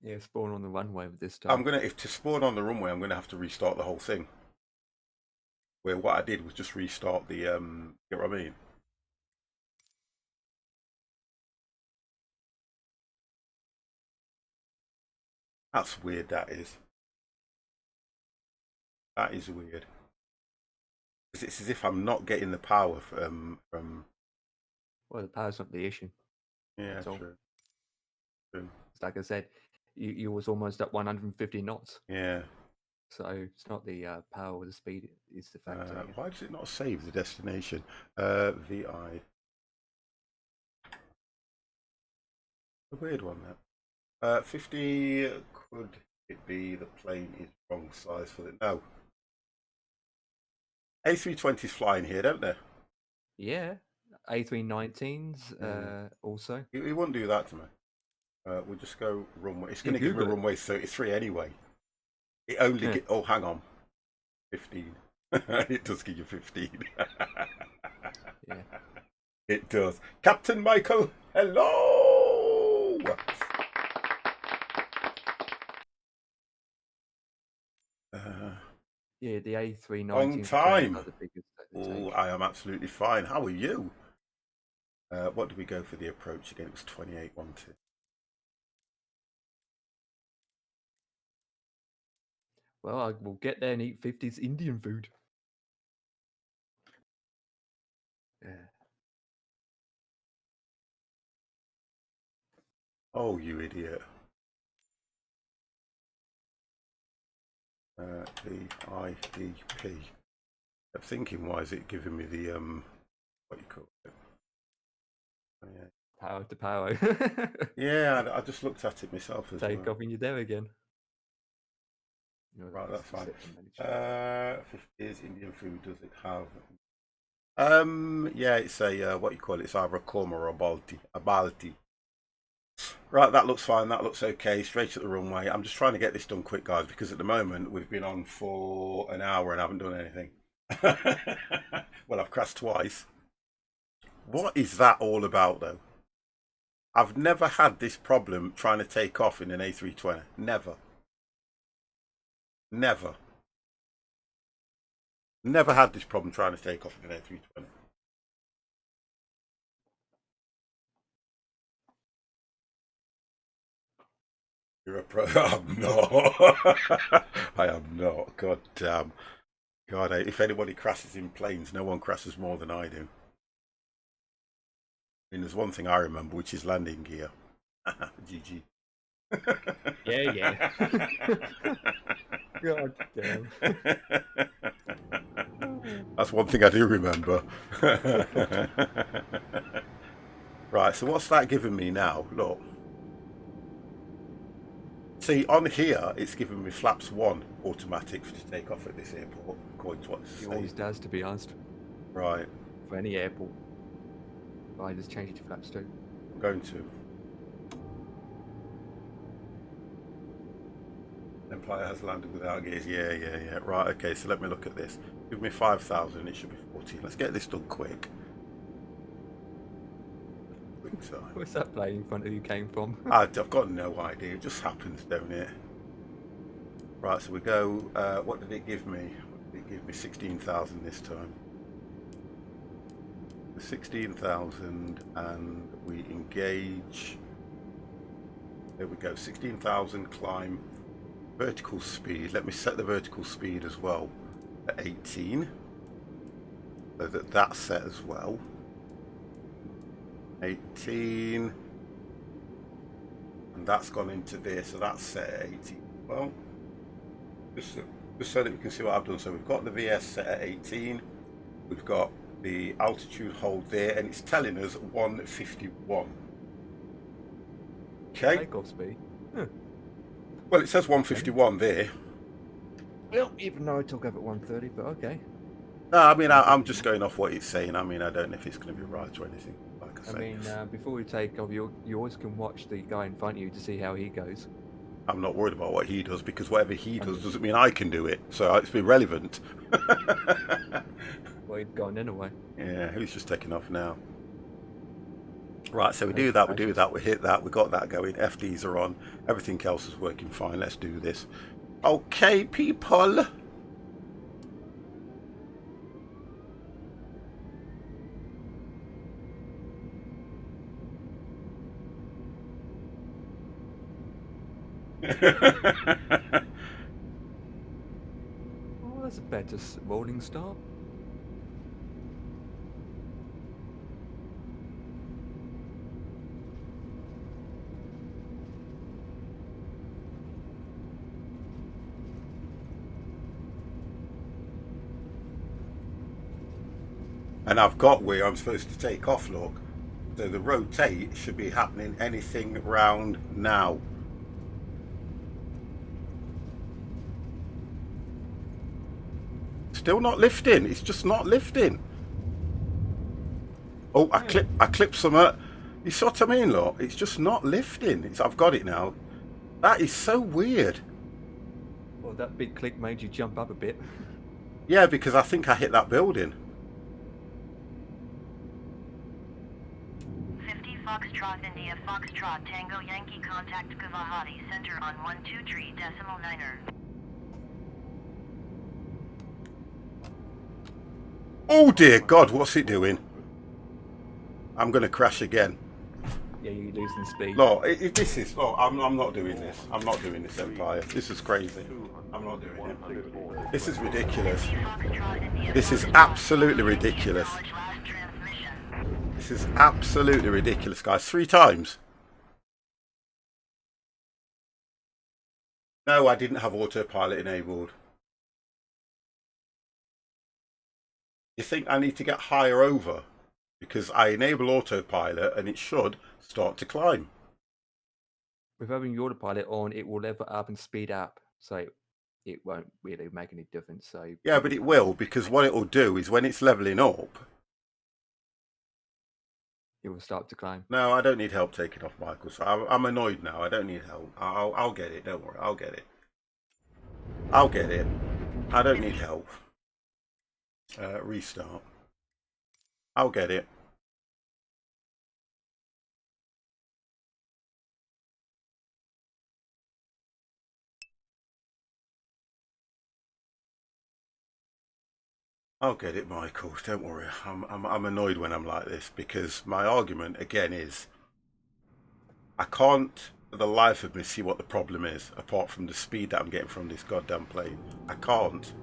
Yeah, spawn on the runway with this time. If to spawn on the runway, I'm going to have to restart the whole thing. Where what I did was just restart the, get what I mean? That's weird, that is. That is weird. It's as if I'm not getting the power from... Well, the power's not the issue. Yeah, true. Like I said, you was almost at 150 knots. Yeah. So it's not the power or the speed, it's the factor. Why does it not save the destination? VI. A weird one, that. 50, could it be the plane is wrong size for it? No. A320s flying here, don't they? Yeah. A319s also. It wouldn't do that to me. We'll just go runway. It's going to give me runway 33 anyway. It only oh, hang on. 15. It does give you 15. Yeah. It does. Captain Michael, hello! Yeah, the A319 Long time. are the biggest that they Oh, take. I am absolutely fine. How are you? What did we go for the approach again? It was 28 wanted. Well, I will get there and eat 50s Indian food. Yeah. Oh, you idiot. VIDP. I'm thinking, why is it giving me the, what you call it? Oh, yeah. Power to power. Yeah, I just looked at it myself as Take well. off and you're there again. Right, that's fine. Manage. 50s Indian food, does it have? Yeah, it's a, what you call it? It's either a korma or a balti. Right, that looks fine. That looks okay. Straight at the runway. I'm just trying to get this done quick, guys, because at the moment we've been on for an hour and haven't done anything. Well, I've crashed twice. What is that all about, though? I've never had this problem trying to take off in an A320. Never. Never. Never had this problem trying to take off in an A320. You're a pro. I'm not. I am not. God damn. God, if anybody crashes in planes, no one crashes more than I do. I mean, there's one thing I remember, which is landing gear. GG. Yeah. God damn. That's one thing I do remember. Right, so what's that giving me now? Look. See, on here, it's giving me flaps 1 automatic to take off at this airport, according to what it's It always does, to be honest. Right. For any airport. I just change it to flaps 2. I'm going to. Empire has landed without gears. Yeah. Right, okay, so let me look at this. Give me 5,000, it should be 14. Let's get this done quick. So. Where's that plane in front of you came from? I've got no idea. It just happens, don't it? Right, so we go. What did it give me? What did it give me? 16,000 this time. 16,000, and we engage. There we go. 16,000 climb. Vertical speed. Let me set the vertical speed as well at 18. So that's set as well. 18, and that's gone into there, so that's set at 18. Well, just so that we can see what I've done. So we've got the VS set at 18, we've got the altitude hold there, and it's telling us 151. Okay. Takeoff speed. Well, it says 151 there. Well, even though I took over at 130, but okay. No, I mean, I'm just going off what it's saying. I mean, I don't know if it's going to be right or anything. Like I say. I mean, before we take off, you always can watch the guy in front of you to see how he goes. I'm not worried about what he does, because whatever he does doesn't mean I can do it. So it's irrelevant. Well, he's gone anyway. Yeah, who's just taking off now? Right, so we do that, we hit that, we got that going. FDs are on. Everything else is working fine. Let's do this. Okay, people. Oh, that's a better rolling start. And I've got where I'm supposed to take off, look. So the rotate should be happening anything round now. Still not lifting. It's just not lifting. Oh, I clipped some. You see what I mean, look? It's just not lifting. I've got it now. That is so weird. Well, that big click made you jump up a bit. Yeah, because I think I hit that building. 50 Foxtrot India Foxtrot Tango Yankee contact Guwahati Center on 123.9er. Oh dear God, what's it doing? I'm going to crash again. Yeah, you're losing speed. No, this is. No, I'm not doing this. I'm not doing this, Empire. This is crazy. I'm not doing it. This is ridiculous. This is absolutely ridiculous. This is absolutely ridiculous, guys. 3 times. No, I didn't have autopilot enabled. You think I need to get higher over? Because I enable autopilot and it should start to climb. With having your autopilot on, it will level up and speed up, so it won't really make any difference. So yeah, but it will, because what it will do is when it's leveling up, it will start to climb. No, I don't need help taking off Michael. So I'm annoyed now. I don't need help. I'll get it. Don't worry. I'll get it. I'll get it. I don't need help. Restart. I'll get it. I'll get it, Michael. Don't worry. I'm annoyed when I'm like this because my argument again is I can't for the life of me see what the problem is apart from the speed that I'm getting from this goddamn plane. I can't.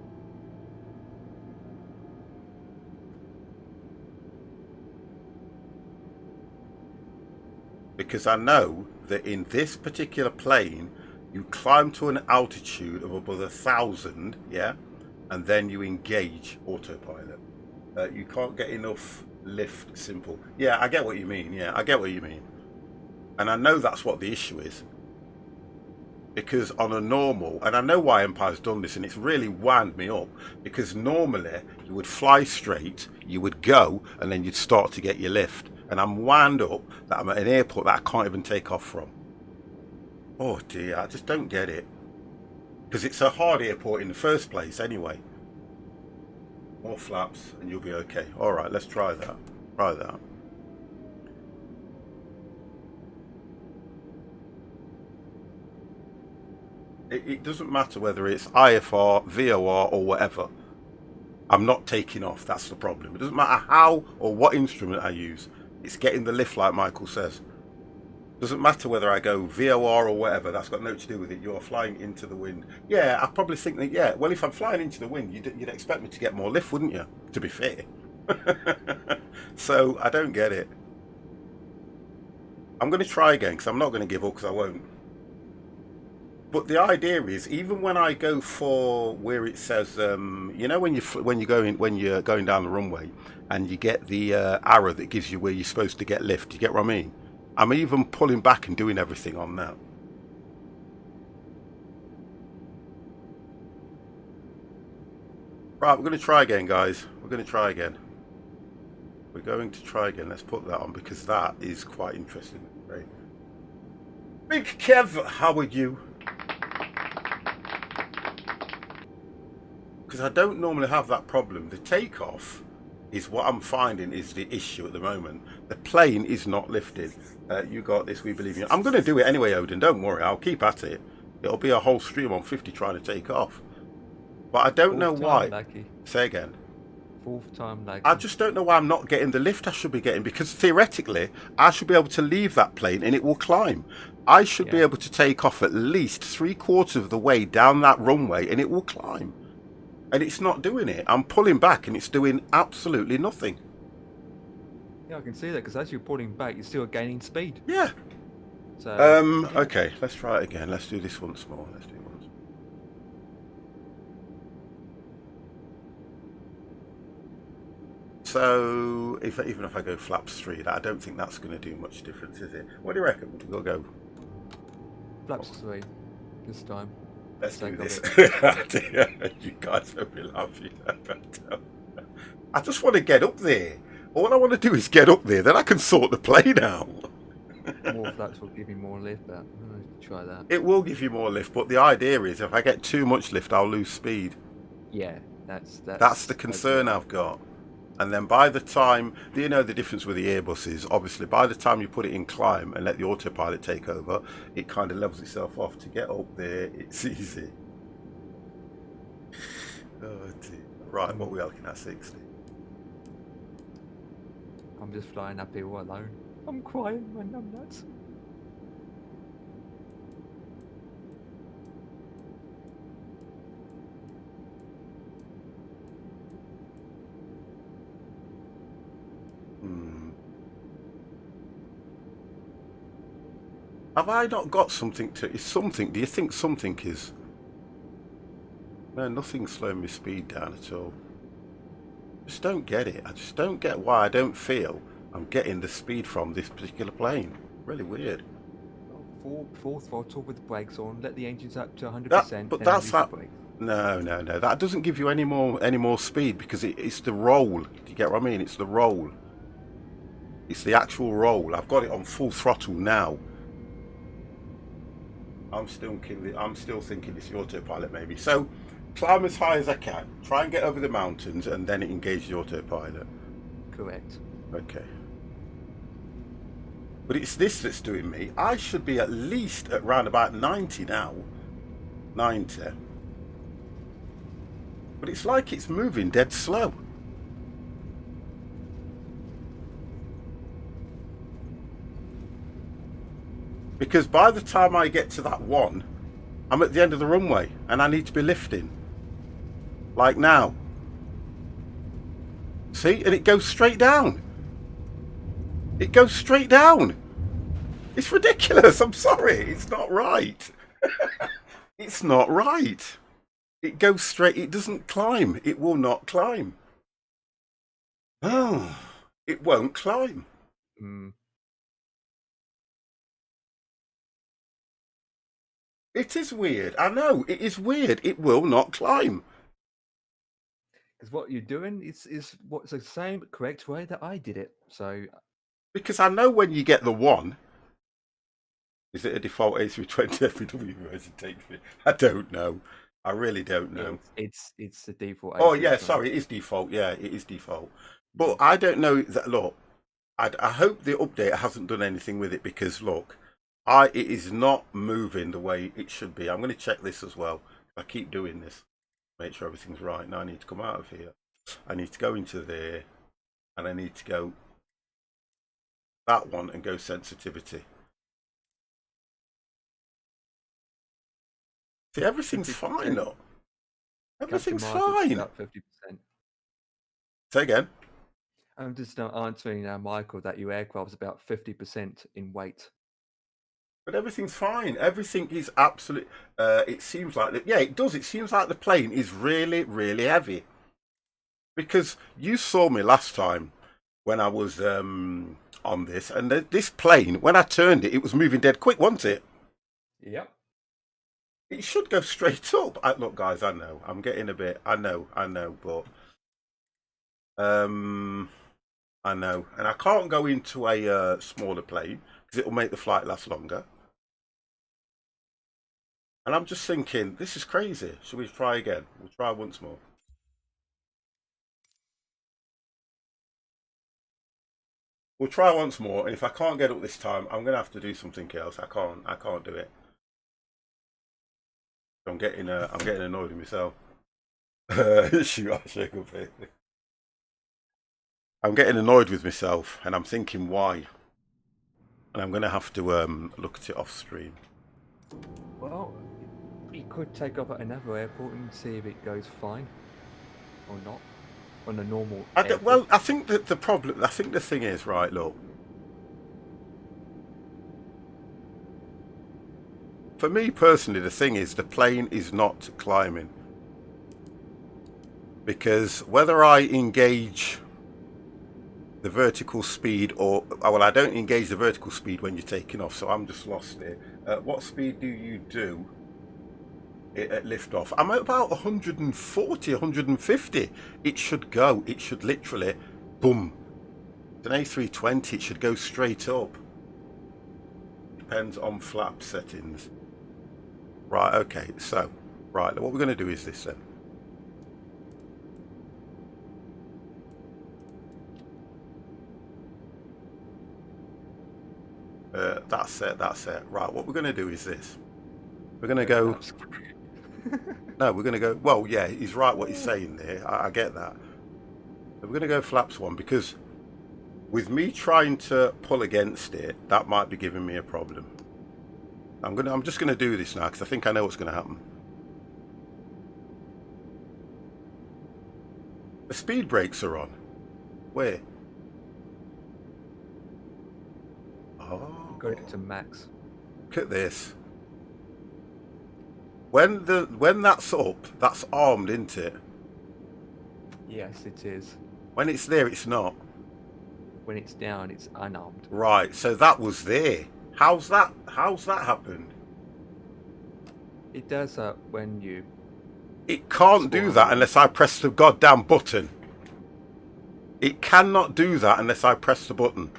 Because I know that in this particular plane you climb to an altitude of above 1,000, yeah, and then you engage autopilot. You can't get enough lift simple. Yeah, I get what you mean. Yeah, I get what you mean. And I know that's what the issue is. Because on a normal, and I know why Empire's done this, and it's really wound me up, because normally you would fly straight, you would go, and then you'd start to get your lift. And I'm wound up that I'm at an airport that I can't even take off from. Oh dear, I just don't get it. Because it's a hard airport in the first place anyway. More flaps and you'll be okay. Alright, let's try that. Try that. It doesn't matter whether it's IFR, VOR or whatever. I'm not taking off, that's the problem. It doesn't matter how or what instrument I use. It's getting the lift like Michael says. Doesn't matter whether I go VOR or whatever, that's got nothing to do with it. You're flying into the wind. Yeah, I probably think that, yeah, well, if I'm flying into the wind, you'd expect me to get more lift, wouldn't you? To be fair. So, I don't get it. I'm going to try again, because I'm not going to give up, because I won't. But the idea is, even when I go for where it says, you know, when you're going down the runway, and you get the arrow that gives you where you're supposed to get lift, you get what I mean? I'm even pulling back and doing everything on that. Right, we're going to try again, guys. We're going to try again. We're going to try again. Let's put that on because that is quite interesting. Right. Big Kev, how are you? Because I don't normally have that problem. The takeoff is what I'm finding is the issue at the moment. The plane is not lifted. You got this, we believe in you. I'm going to do it anyway, Odin. Don't worry. I'll keep at it. It'll be a whole stream on 50 trying to take off. But I don't know why. Lucky. Say again. 4th time lucky. I just don't know why I'm not getting the lift I should be getting. Because theoretically, I should be able to leave that plane and it will climb. I should be able to take off at least 3/4 of the way down that runway and it will climb. And it's not doing it. I'm pulling back and it's doing absolutely nothing. Yeah, I can see that because as you're pulling back, you're still gaining speed. Yeah. So, okay, let's try it again. Let's do this once more. Let's do it once more. So, even if I go flaps 3, I don't think that's going to do much difference, is it? What do you reckon? We'll go. Flaps 3 this time. Let's do this. You guys will be laughing. I just want to get up there. All I want to do is get up there, then I can sort the plane out. More flaps will give you more lift, but I'm going to try that. It will give you more lift, but the idea is if I get too much lift, I'll lose speed. Yeah, That's the concern I've got. And then by the time, you know the difference with the Airbuses, obviously by the time you put it in climb and let the autopilot take over, it kind of levels itself off. To get up there, it's easy. Oh dear. Right, what are we looking at, 60? I'm just flying up here all alone. I'm crying when I'm nuts. Have I not got something to... Is something... Do you think something is... No, nothing's slowing my speed down at all. Just don't get it. I just don't get why I don't feel I'm getting the speed from this particular plane. Really weird. Full throttle with the brakes on. Let the engines up to 100%. But then that's use that... the brakes. No. That doesn't give you any more speed because it's the roll. Do you get what I mean? It's the roll. It's the actual roll. I've got it on full throttle now. I'm still thinking it's the autopilot maybe. So climb as high as I can. Try and get over the mountains and then engage the autopilot. Correct. Okay. But it's this that's doing me. I should be at least at round about 90 now. 90. But it's like it's moving dead slow. Because by the time I get to that one, I'm at the end of the runway and I need to be lifting. Like now. See? And it goes straight down. It goes straight down. It's ridiculous. I'm sorry. It's not right. It's not right. It goes straight. It doesn't climb. It will not climb. Oh, it won't climb. It is weird. I know. It is weird. It will not climb. Because what you're doing is what's the same correct way that I did it. So. Because I know when you get the one. Is it a default A320 FPW version? Takes me. I don't know. I really don't know. It's the default. Oh yeah, sorry, it is default. Yeah, it is default. But I don't know that. Look, I hope the update hasn't done anything with it because look, it is not moving the way it should be. I'm going to check this as well. I keep doing this, make sure everything's right. Now I need to come out of here. I need to go into there, and I need to go that one and go sensitivity. See, everything's 50%. Fine, look. Everything's fine. About 50%. Say again. I'm just answering Michael that your aircraft's about 50% in weight. But everything's fine. Everything is absolute. It seems like yeah, it does. It seems like the plane is really, really heavy. Because you saw me last time when I was on this, and this plane, when I turned it, it was moving dead quick, wasn't it? Yep. It should go straight up. Look, guys, I know. I'm getting a bit. I know, but I know, and I can't go into a smaller plane because it will make the flight last longer. And I'm just thinking, this is crazy. Should we try again? We'll try once more. We'll try once more, and if I can't get up this time, I'm gonna have to do something else. I can't do it. I'm getting annoyed with myself. I'm getting annoyed with myself, and I'm thinking why. And I'm gonna have to look at it off stream. Well, you could take off at another airport and see if it goes fine or not on a normal. Well, I think that the problem. I think the thing is, right, look. For me personally, the thing is the plane is not climbing. Because whether I engage the vertical speed or... Well, I don't engage the vertical speed when you're taking off, so I'm just lost here. What speed do you do at liftoff? I'm at about 140, 150. It should go. It should literally... Boom. It's an A320. It should go straight up. Depends on flap settings. Right, okay, so, right, what we're going to do is this then. That's it. That's it. Right. What we're going to do is this. We're going to go. No, we're going to go. Well, yeah, he's right what he's saying there. I get that. But we're going to go flaps 1 because with me trying to pull against it, that might be giving me a problem. I'm just going to do this now because I think I know what's going to happen. The speed brakes are on. Where? Oh, Got it to max. look at this. When that's up, that's armed, isn't it? Yes, it is. When it's there, it's not. When it's down, it's unarmed. Right. So that was there. How's that happened? It does that when you. It can't do that unless I press the goddamn button. It cannot do that unless I press the button.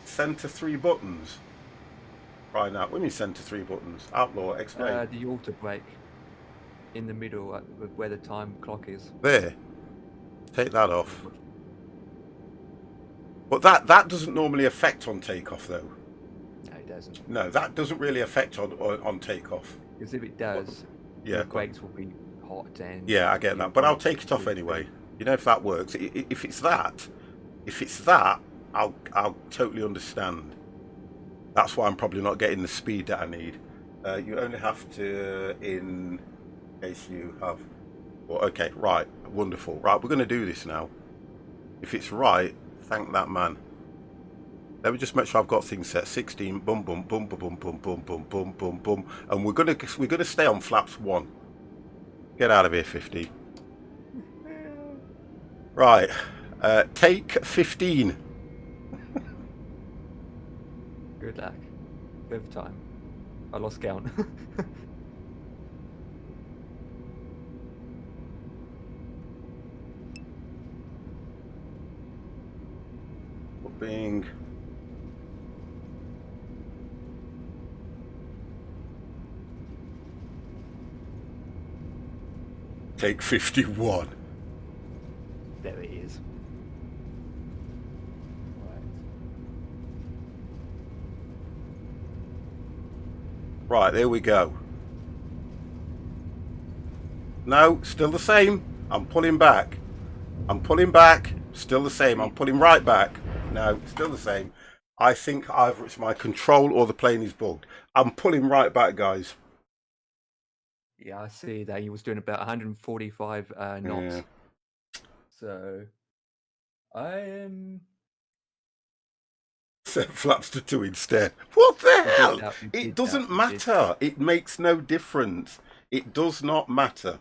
Center 3 buttons. Right now, what do you mean center 3 buttons? Outlaw, explain. The auto brake in the middle where the time clock is. There. Take that off. But that doesn't normally affect on takeoff though. No, it doesn't. No, that doesn't really affect on takeoff. Because if it does, Yeah. the brakes will be hot and. Yeah, I get that. But I'll take it off anyway. You know, if that works. If it's that, I'll totally understand. That's why I'm probably not getting the speed that I need. You only have to, in case you have. Well, okay, right, wonderful. Right, we're going to do this now. If it's right, thank that man. Let me just make sure I've got things set. 16, boom, boom, boom, boom, boom, boom, boom, boom, boom, boom, boom, and we're gonna stay on flaps 1. Get out of here, 50. Right, take 15. Good luck. 5th time. I lost count. Being take 51. There it is. Right, there we go. No, still the same. I'm pulling back. I'm pulling back. Still the same. I'm pulling right back. No, still the same. I think either it's my control or the plane is bugged. I'm pulling right back, guys. Yeah, I see that he was doing about 145 knots. Yeah. So I am. Set flaps to 2 instead. What the hell? You It did doesn't that, you did matter. It makes no difference. It does not matter.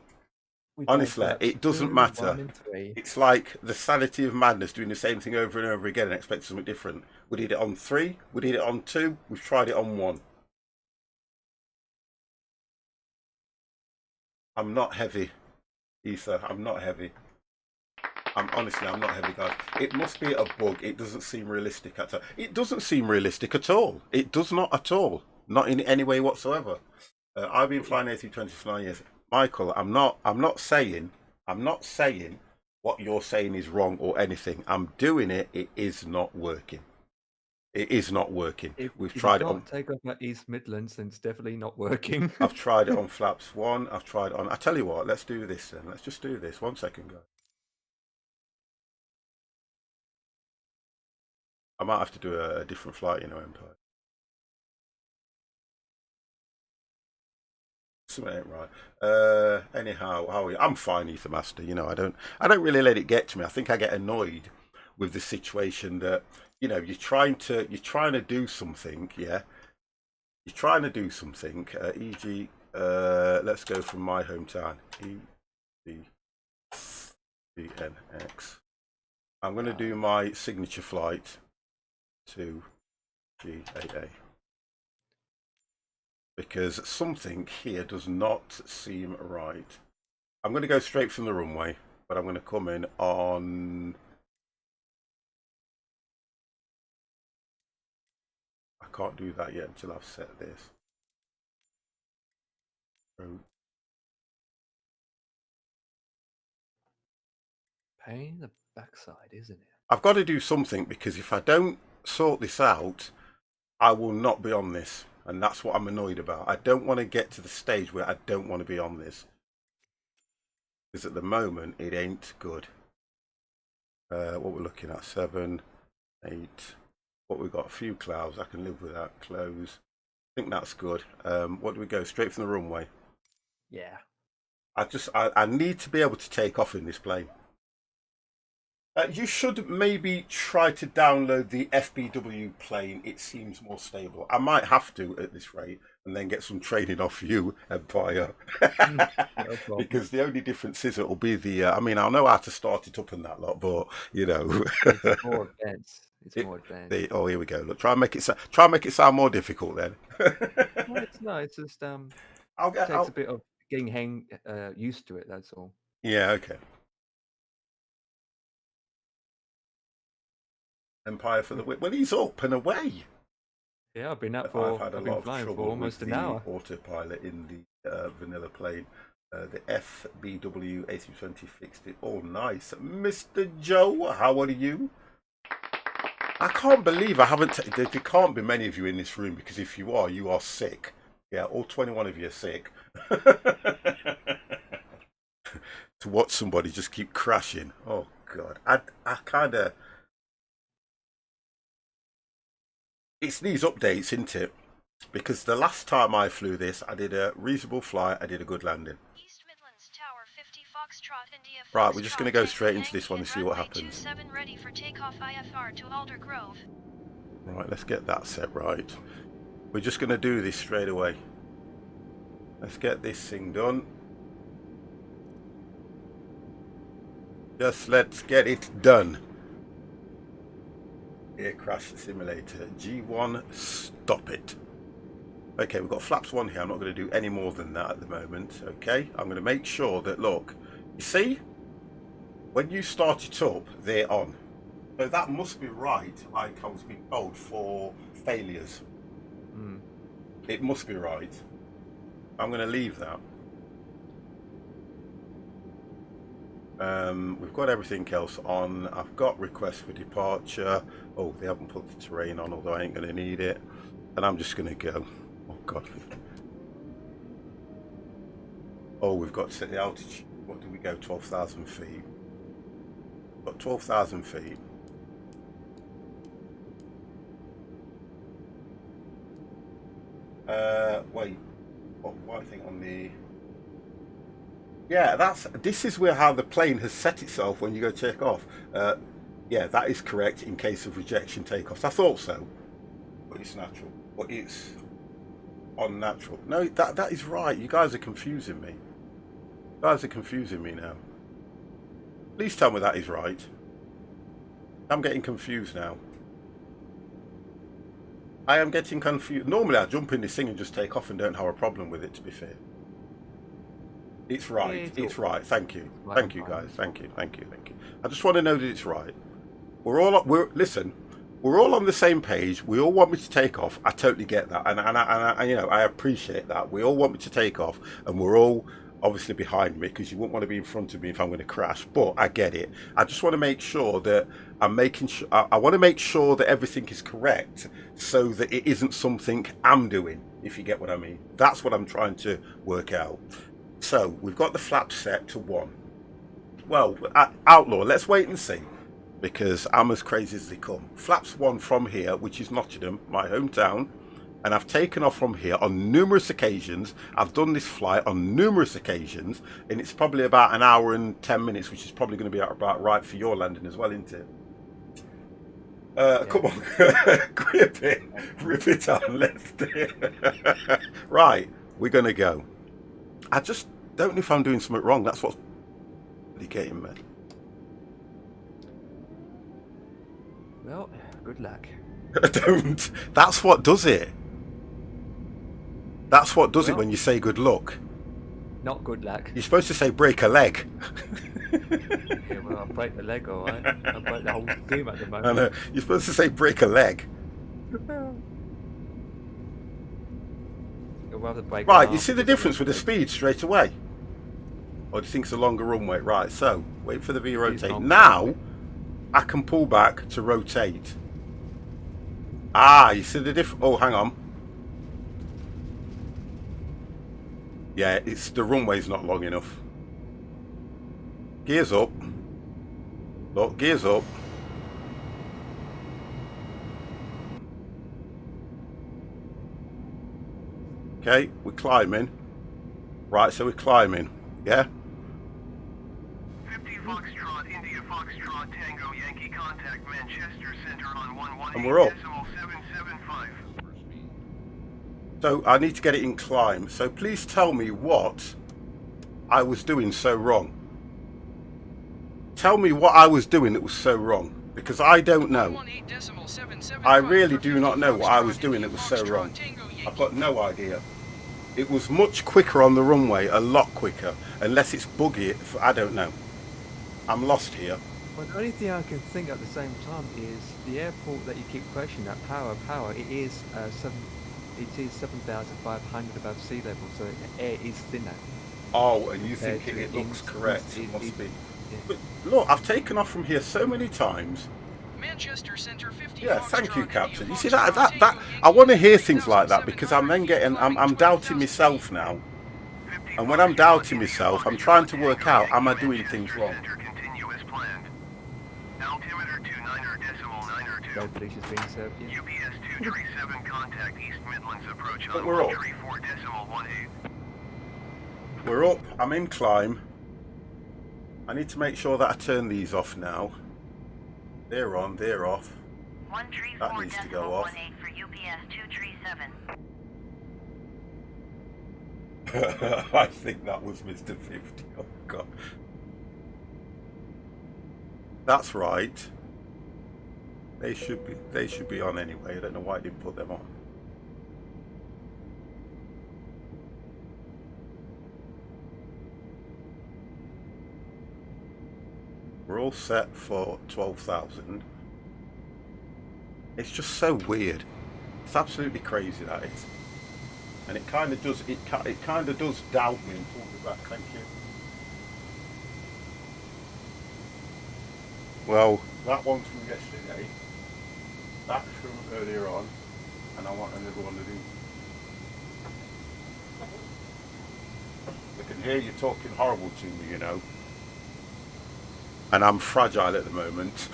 We done Honestly, flaps it doesn't 2, matter. 1 and 3. It's like the sanity of madness doing the same thing over and over again and expecting something different. We did it on 3, we did it on 2, we've tried it on 1. I'm not heavy, Ether. I'm not heavy. I'm not heavy, guys. It must be a bug. It doesn't seem realistic at all. It doesn't seem realistic at all. It does not at all. Not in any way whatsoever. I've been flying A320 for 9 years. Michael, I'm not saying what you're saying is wrong or anything. I'm doing it. It is not working. It is not working. We've tried it on. Take off at East Midlands, and it's definitely not working. I've tried it on flaps 1. I've tried it on. I tell you what. Let's do this then. Let's just do this. 1 second, guys. I might have to do a different flight, you know, Empire. Something ain't right. Anyhow, how are you? I'm fine, Ether Master. You know, I don't really let it get to me. I think I get annoyed with the situation that, you know, you're trying to do something, yeah. You're trying to do something. E.g., let's go from my hometown. E-B-N-X. I'm going to do my signature flight to GAA. Because something here does not seem right. I'm going to go straight from the runway, but I'm going to come in on... I can't do that yet until I've set this. So Pain in the backside, isn't it? I've got to do something, because if I don't sort this out, I will not be on this. And that's what I'm annoyed about. I don't want to get to the stage where I don't want to be on this. Because at the moment, it ain't good. What we're looking at, 7, 8. What we've got, a few clouds. I can live with that. Close. I think that's good. What do we go? Straight from the runway. Yeah. I need to be able to take off in this plane. You should maybe try to download the FBW plane. It seems more stable. I might have to at this rate, and then get some training off you, Empire. No Because the only difference is it'll be the. I mean, I'll know how to start it up and that lot, but you know. It's more advanced. It's more advanced. Oh, here we go. Look, try and make it sound more difficult then. No, it's not. It's just it takes I'll, a bit of getting used to it. That's all. yeah, okay. Empire for the win. Well, he's up and away. Yeah, I've been I've had a I've lot been of flying for trouble almost with an the hour. autopilot in the vanilla plane. The FBW 1820 fixed it. Oh, nice. Mr. Joe, how are you? I can't believe I haven't... There can't be many of you in this room, because if you are sick. Yeah, all 21 of you are sick. To watch somebody just keep crashing. Oh, God. I kind of... It's these updates, isn't it? Because the last time I flew this, I did a reasonable flight, I did a good landing. East Midlands Tower 50 Foxtrot India Right, we're just going to go Foxtrot straight into Yankee this one and and see what runway happens. 27 ready for takeoff IFR to Alder Grove. Right, let's get that set right. We're just going to do this straight away. Let's get this thing done. Just let's get it done. Air crash simulator. G1, stop it. Okay, we've got flaps 1 here. I'm not going to do any more than that at the moment. Okay, I'm going to make sure that, look, you see, when you start it up, they're on. So that must be right, like I was being told, for failures. It must be right. I'm going to leave that. We've got everything else on. I've got requests for departure. Oh, they haven't put the terrain on, although I ain't going to need it. And I'm just going to go. Oh, God. Oh, we've got to set the altitude. What do we go? 12,000 feet. Got 12,000 feet. Wait. What I think on the... Yeah, this is where how the plane has set itself when you go take off. Yeah, that is correct in case of rejection takeoffs. I thought so, but it's natural. But it's unnatural. No, that is right. You guys are confusing me. You guys are confusing me now. Please tell me that is right. I'm getting confused now. I am getting confused. Normally I jump in this thing and just take off and don't have a problem with it, to be fair. It's right. Yeah, it's right. Thank you. Right, Thank you, guys. Thank you. Thank you. Thank you. I just want to know that it's right. Listen. We're all on the same page. We all want me to take off. I totally get that, and you know, I appreciate that. We all want me to take off, and we're all obviously behind me because you wouldn't want to be in front of me if I'm going to crash. But I get it. I just want to make sure that I'm making sure. I want to make sure that everything is correct, so that it isn't something I'm doing. If you get what I mean, that's what I'm trying to work out. So we've got the flap set to 1. Well, Outlaw, let's wait and see, because I'm as crazy as they come. Flaps 1 from here, which is Nottingham, my hometown, and I've taken off from here on numerous occasions. I've done this flight on numerous occasions, and it's probably about an hour and 10 minutes, which is probably going to be about right for your landing as well, isn't it? Yeah. Come on, grip it, rip it on, let's do it. Right, we're going to go. I just don't know if I'm doing something wrong. That's what's getting me. Well, good luck. Don't. That's what does it. That's what does it when you say good luck. Not good luck. You're supposed to say break a leg. Yeah, well, I'll break the leg, all right. I'll break the whole team at the moment. I know. You're supposed to say break a leg. You'll rather break Right, an you arm see the because difference of with the speed straight away? Or do you think it's a longer runway? Right, so wait for the V rotate. long. Now I can pull back to rotate. Ah, you see the diff? Oh, hang on. Yeah, it's the runway's not long enough. Gears up. Look, gears up. Okay, we're climbing. Right, so we're climbing. Yeah? 50 Foxtrot, India Foxtrot, Tango, Yankee, contact Manchester Center on 118.775. And we're up. So I need to get it in climb. So please tell me what I was doing so wrong. Tell me what I was doing that was so wrong. Because I don't know. I really do not know what I was doing that was so wrong. I've got no idea. It was much quicker on the runway, a lot quicker. Unless it's buggy, I don't know. I'm lost here. Well, the only thing I can think at the same time is the airport that you keep questioning, that power, it is 7,500 above sea level, so the air is thinner. Oh, and you think it looks correct? It must be. Yeah. But look, I've taken off from here so many times. Manchester Center 50. Yeah, thank you, Captain. You see that I want to hear things like that because I'm then getting I'm doubting myself now. And when I'm doubting myself, I'm trying to work out, am I doing things wrong? No Felicia's being served yet. UPS 237 contact East Midlands approach But on we're up. 134.18. We're up. I'm in climb. I need to make sure that I turn these off now. They're on, they're off. That needs to go off. For UPS 237. I think that was Mr. 50. Oh God. That's right. They should be on anyway. I don't know why I didn't put them on. We're all set for 12,000. It's just so weird. It's absolutely crazy, that is. And it kind of does. It kind of does doubt me and pull me back. Thank you. Well, that one's from yesterday. That's from earlier on, and I want another one to do. I can hear you talking horrible to me, you know. And I'm fragile at the moment.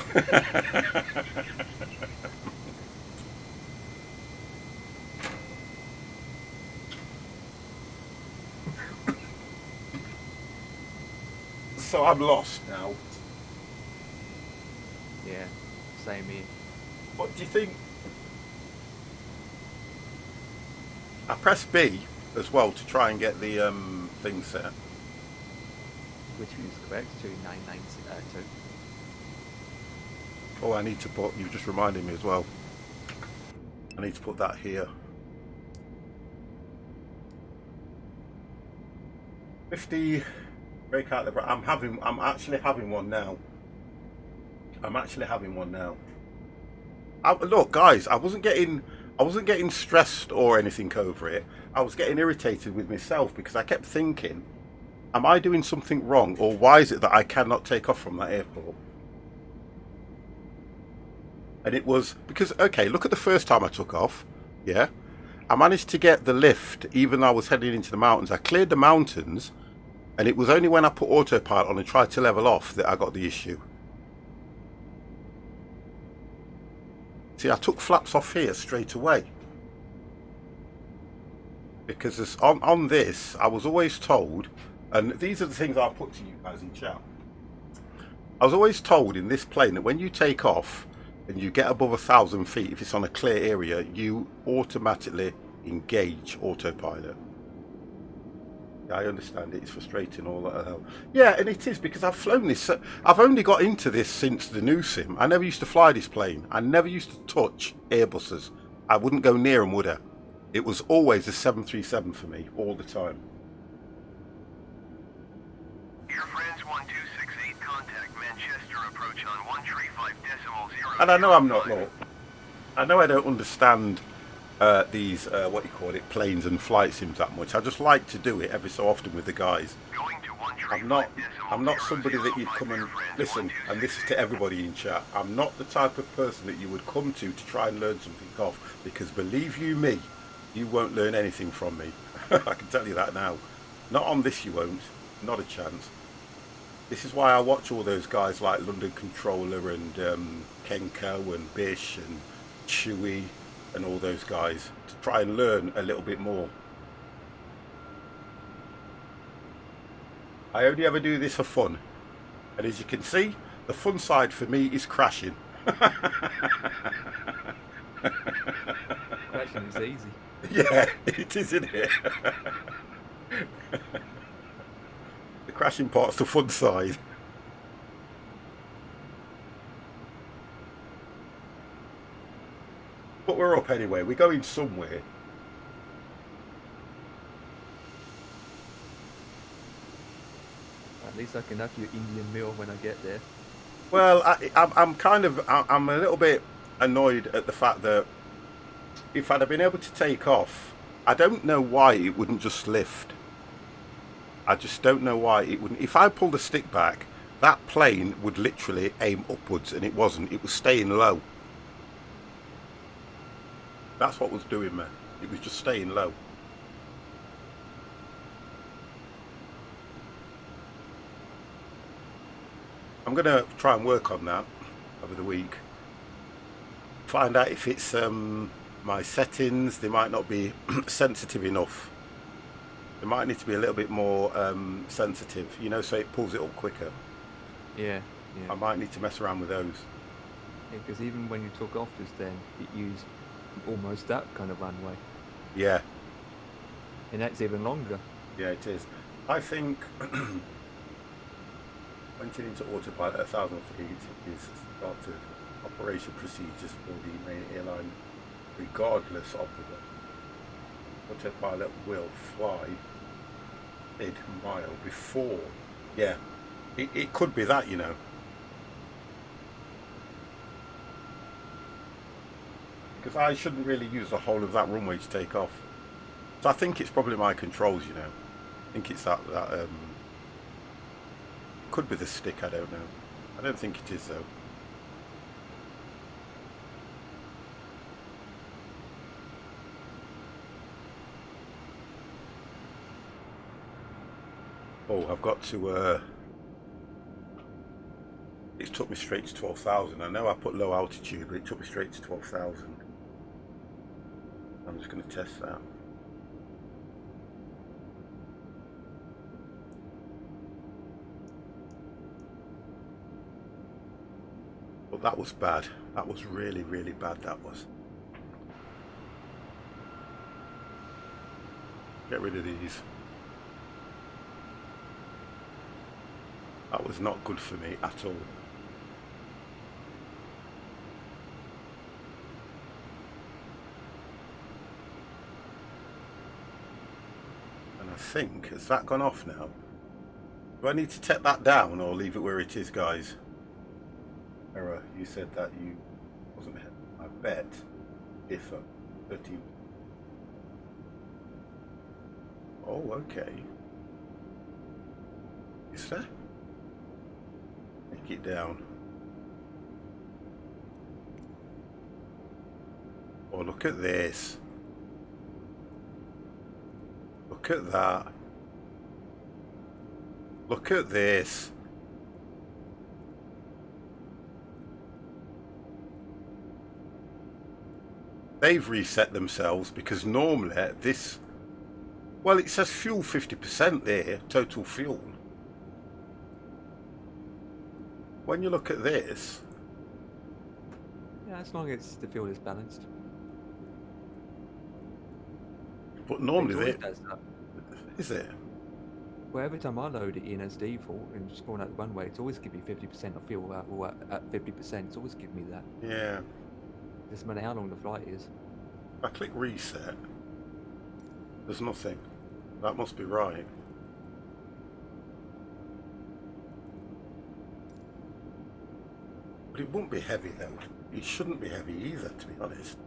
So I'm lost now. Yeah, same here. What do you think? I pressed B as well to try and get the thing set. Which is correct, 2992. Oh, I need to put, you just reminded me as well. I need to put that here. 50, break out the, I'm actually having one now. Look, guys, I wasn't getting stressed or anything over it. I was getting irritated with myself because I kept thinking, am I doing something wrong, or why is it that I cannot take off from that airport? And it was because, okay, look at the first time I took off. Yeah, I managed to get the lift even though I was heading into the mountains. I cleared the mountains, and it was only when I put autopilot on and tried to level off that I got the issue. See, I took flaps off here straight away. Because on this, I was always told, and these are the things I'll put to you guys in chat. I was always told in this plane that when you take off and you get above 1,000 feet, if it's on a clear area, you automatically engage autopilot. I understand it. It's frustrating, all that hell. Yeah, and it is, because I've flown this. I've only got into this since the new sim. I never used to fly this plane. I never used to touch Airbuses. I wouldn't go near them, would I? It was always a 737 for me, all the time. Air France 1268, contact Manchester approach on 135.0. And I know I'm not, look. I know I don't understand these, what you call it, planes and flight sims that much. I just like to do it every so often with the guys. Going to I'm not somebody that you'd come and listen, and this is to everybody in chat. I'm not the type of person that you would come to try and learn something off, because believe you me, you won't learn anything from me. I can tell you that now. Not on this, you won't. Not a chance. This is why I watch all those guys like London Controller and Kenko and Bish and Chewy and all those guys, to try and learn a little bit more. I only ever do this for fun, and as you can see, the fun side for me is crashing. Crashing is easy. Yeah, it is, isn't it? The crashing part's the fun side. But we're up anyway, we're going somewhere. At least I can have your Indian meal when I get there. Well, I'm a little bit annoyed at the fact that if I'd have been able to take off, I don't know why it wouldn't just lift. I just don't know why it wouldn't. If I pulled the stick back, that plane would literally aim upwards, and it wasn't. It was staying low. That's what was doing me. It was just staying low. I'm going to try and work on that over the week. Find out if it's my settings. They might not be sensitive enough. They might need to be a little bit more sensitive, you know, so it pulls it up quicker. Yeah, yeah. I might need to mess around with those. Yeah, because even when you took off just then, it used almost that kind of runway. Yeah. And that's even longer. Yeah, it is. I think went into autopilot 1,000 feet is started operation procedures for the main airline, regardless of the weather. Autopilot will fly mid-mile before. Yeah, it could be that, you know. Because I shouldn't really use the whole of that runway to take off. So I think it's probably my controls, you know. I think it's that could be the stick, I don't know. I don't think it is though. Oh, I've got to it took me straight to 12,000. I know I put low altitude, but it took me straight to 12,000. I'm just going to test that. But that was bad. That was really, really bad, that was. Get rid of these. That was not good for me at all. And I think, has that gone off now? Do I need to take that down or leave it where it is, guys? Error, you said that you wasn't hit. I bet if 13. Oh, okay. Is there? Take it down. Oh, look at this. Look at that. Look at this. They've reset themselves because normally this, well, it says fuel 50% there, total fuel. When you look at this, Yeah, as long as the fuel is balanced. but normally It always they, does that. is it? Well, every time I load it in as default and just going out the runway, it's always give me 50% of fuel out, or at 50%. It's always give me that. Yeah. Doesn't matter how long the flight is. If I click reset, there's nothing. That must be right. But it won't be heavy though. It shouldn't be heavy either, to be honest.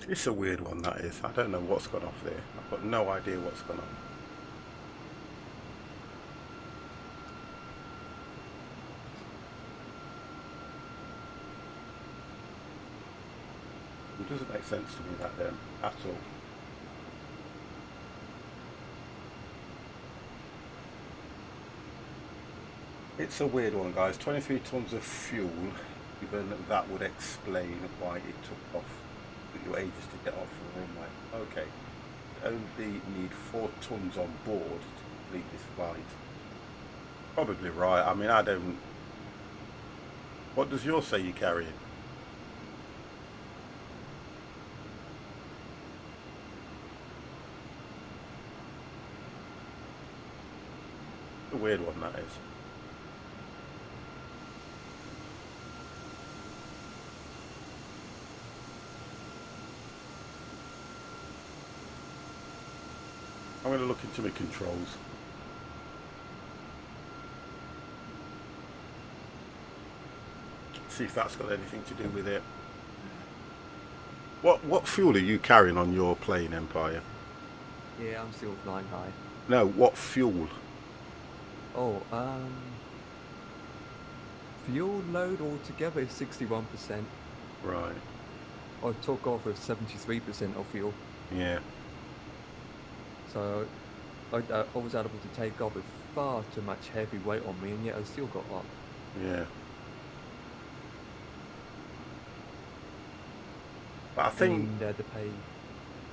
It's a weird one, that is. I don't know what's gone off there. I've got no idea what's gone on. It doesn't make sense to me, that then, at all. It's a weird one, guys. 23 tons of fuel, even that would explain why it took off. It took you ages to get off the runway. Okay, only need 4 tons on board to complete this flight. Probably right. I mean, I don't... What does yours say you're carrying? A weird one, that is. I'm going to look into my controls. See if that's got anything to do with it. What fuel are you carrying on your plane, Empire? Yeah, I'm still flying high. No, what fuel? Oh, fuel load altogether is 61%. Right. I took off with 73% of fuel. Yeah. So I was able to take off with far too much heavy weight on me, and yet I still got up. Yeah. But I think And, the pay.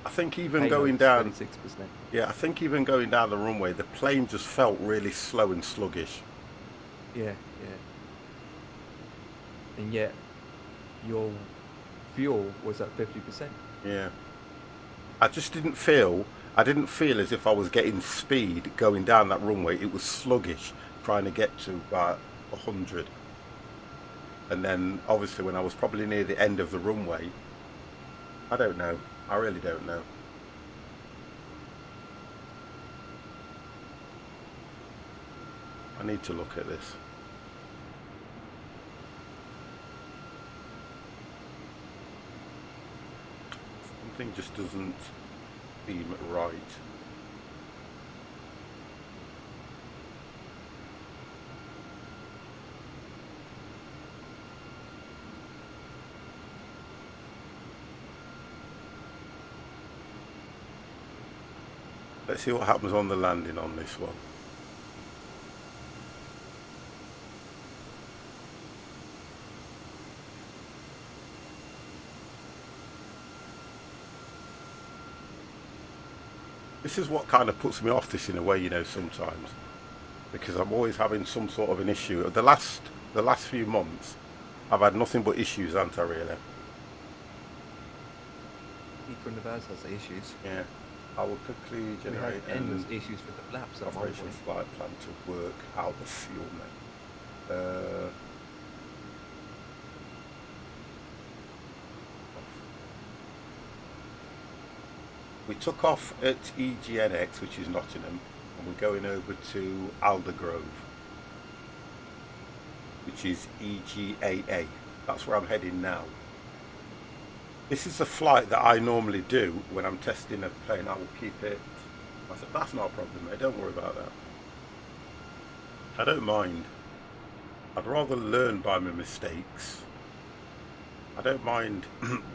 I think even payload's going down, 36%. yeah, I think even going down the runway, the plane just felt really slow and sluggish. Yeah, yeah. And yet your fuel was at 50%. Yeah. I just didn't feel. I didn't feel as if I was getting speed going down that runway. It was sluggish, trying to get to about 100. And then, obviously, when I was probably near the end of the runway, I don't know. I really don't know. I need to look at this. Something just doesn't seem right. Let's see what happens on the landing on this one. This is what kind of puts me off this in a way, you know, sometimes, because I'm always having some sort of an issue. The last few months, I've had nothing but issues, haven't I, really? Each one of us has issues. Yeah. I will quickly We generate had endless issues with the flaps at one operation point. flight plan to work out the fuel, mate. We took off at EGNX, which is Nottingham, and we're going over to Aldergrove, which is EGAA. That's where I'm heading now. This is the flight that I normally do when I'm testing a plane. I will keep it. I said, that's not a problem, mate. Don't worry about that. I don't mind. I'd rather learn by my mistakes. I don't mind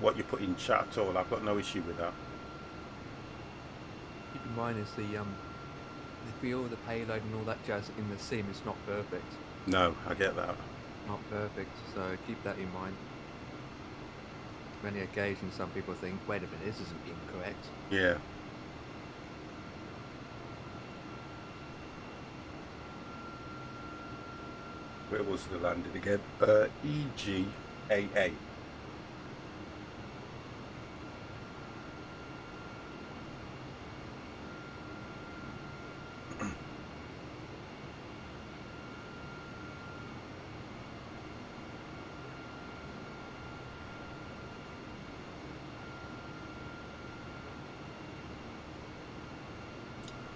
what you put in chat at all. I've got no issue with that. Keep in mind is the fuel, the payload and all that jazz in the sim is not perfect. No, I get that. Not perfect, so keep that in mind. Many occasions some people think, wait a minute, this isn't incorrect. Yeah. Where was the landing again? EGAA.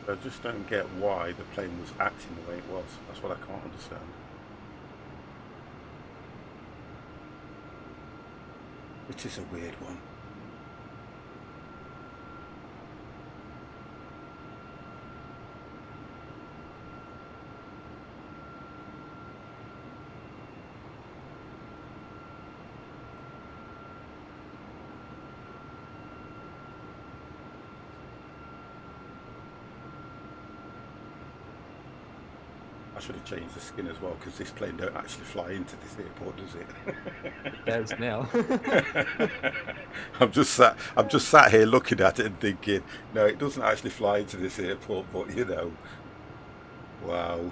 I just don't get why the plane was acting the way it was. That's what I can't understand. Which is a weird one. I should have changed the skin as well, because this plane don't actually fly into this airport, does it? It does now. I'm just sat here looking at it and thinking, no, it doesn't actually fly into this airport, but you know, wow.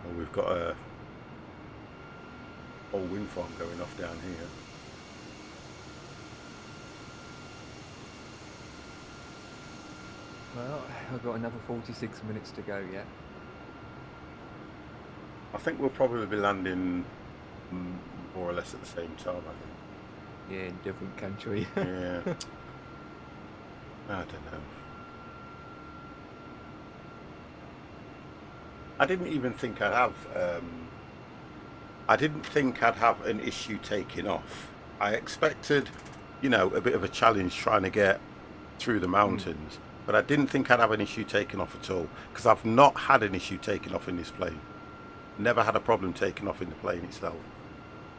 Oh, we've got a whole wind farm going off down here. Well, I've got another 46 minutes to go yet. I think we'll probably be landing more or less at the same time, I think. Yeah, in different country. Yeah. I don't know. I didn't even think I'd have an issue taking off. I expected, you know, a bit of a challenge trying to get through the mountains, but I didn't think I'd have an issue taking off at all, because I've not had an issue taking off in this plane. Never had a problem taking off in the plane itself.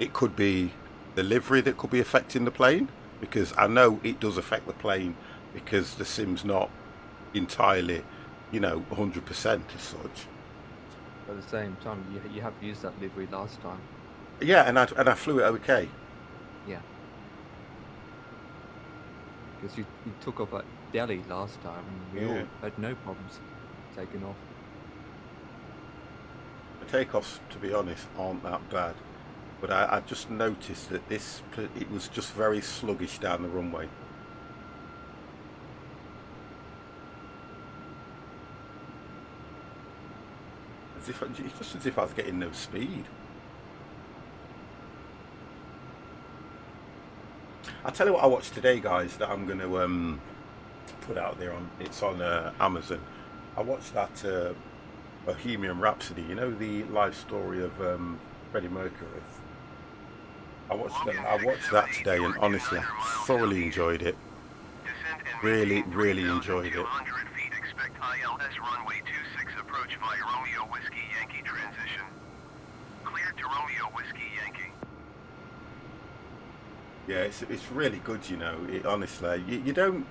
It could be the livery that could be affecting the plane, because I know it does affect the plane because the sim's not entirely, you know, 100% as such. At the same time, you have used that livery last time. Yeah, and I flew it okay. Yeah. Because you took off at Delhi last time, and we all had no problems taking off. The takeoffs, to be honest, aren't that bad. But I just noticed that it was just very sluggish down the runway. It's just as if I was getting no speed. I'll tell you what I watched today, guys, that I'm going to put out there. It's on Amazon. I watched that Bohemian Rhapsody, you know, the life story of Freddie Mercury. I watched that today, and honestly, I thoroughly enjoyed it. Really enjoyed it. 200 feet, expect ILS runway 26 approach via Romeo Whiskey Yankee transition. Cleared to Romeo Whiskey Yankee. Yeah, it's really good, you know. Honestly, you don't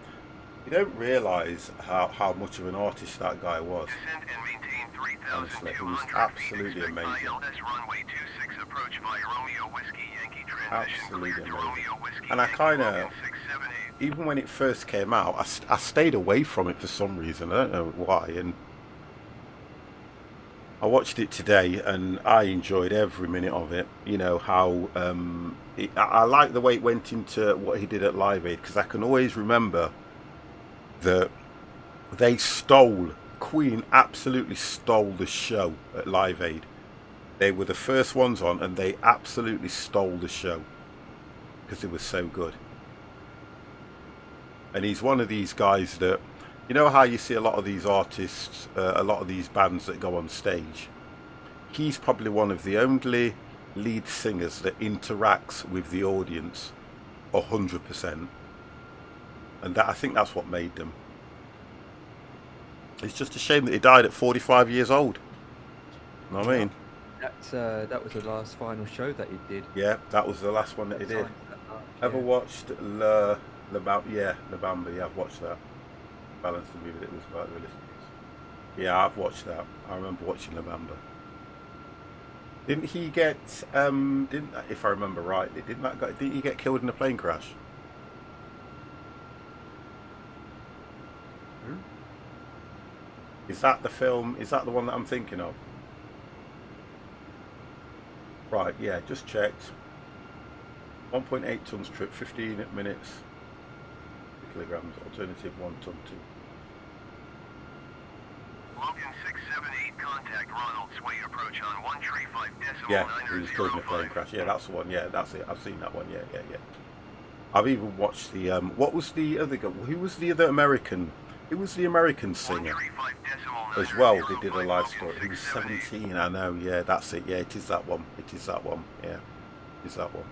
realise how much of an artist that guy was. Descend and maintain 3,200 Honestly, he was absolutely feet, amazing. ILS runway 26 approach via Romeo Whiskey Yankee transition. Absolutely Cleared to amazing. Romeo Whiskey And I Yankee, kind Logan of, 678. even when it first came out, I stayed away from it for some reason. I don't know why. And I watched it today, and I enjoyed every minute of it. You know how I like the way it went into what he did at Live Aid, because I can always remember that Queen absolutely stole the show at Live Aid. They were the first ones on, and they absolutely stole the show because it was so good. And he's one of these guys that, you know how you see a lot of these artists, a lot of these bands that go on stage. He's probably one of the only lead singers that interacts with the audience 100%. And I think that's what made them. It's just a shame that he died at 45 years old. You know what I mean? That was the last final show that he did. Yeah, that was the last one that he did. Ever watched La Bamba? Yeah, La Bamba. Yeah, I've watched that. Balance the movie that was about the listeners. Yeah, I've watched that. I remember watching La Bamba. Didn't he get? If I remember right, didn't he get killed in a plane crash? Is that the film? Is that the one that I'm thinking of? Right, yeah, just checked. 1.8 tons trip, 15 minutes, kilograms, alternative 1 ton 2. Logan 678, contact Ronald Sway approach on 135.9. Yeah, he was killed in a plane crash. Yeah, that's the one. Yeah, that's it. I've seen that one. Yeah. I've even watched the, what was the other guy? Who was the other American? Who was the American singer? As well, they did a live story. He was 17, I know, yeah, that's it. Yeah, it is that one. Yeah, it is that one.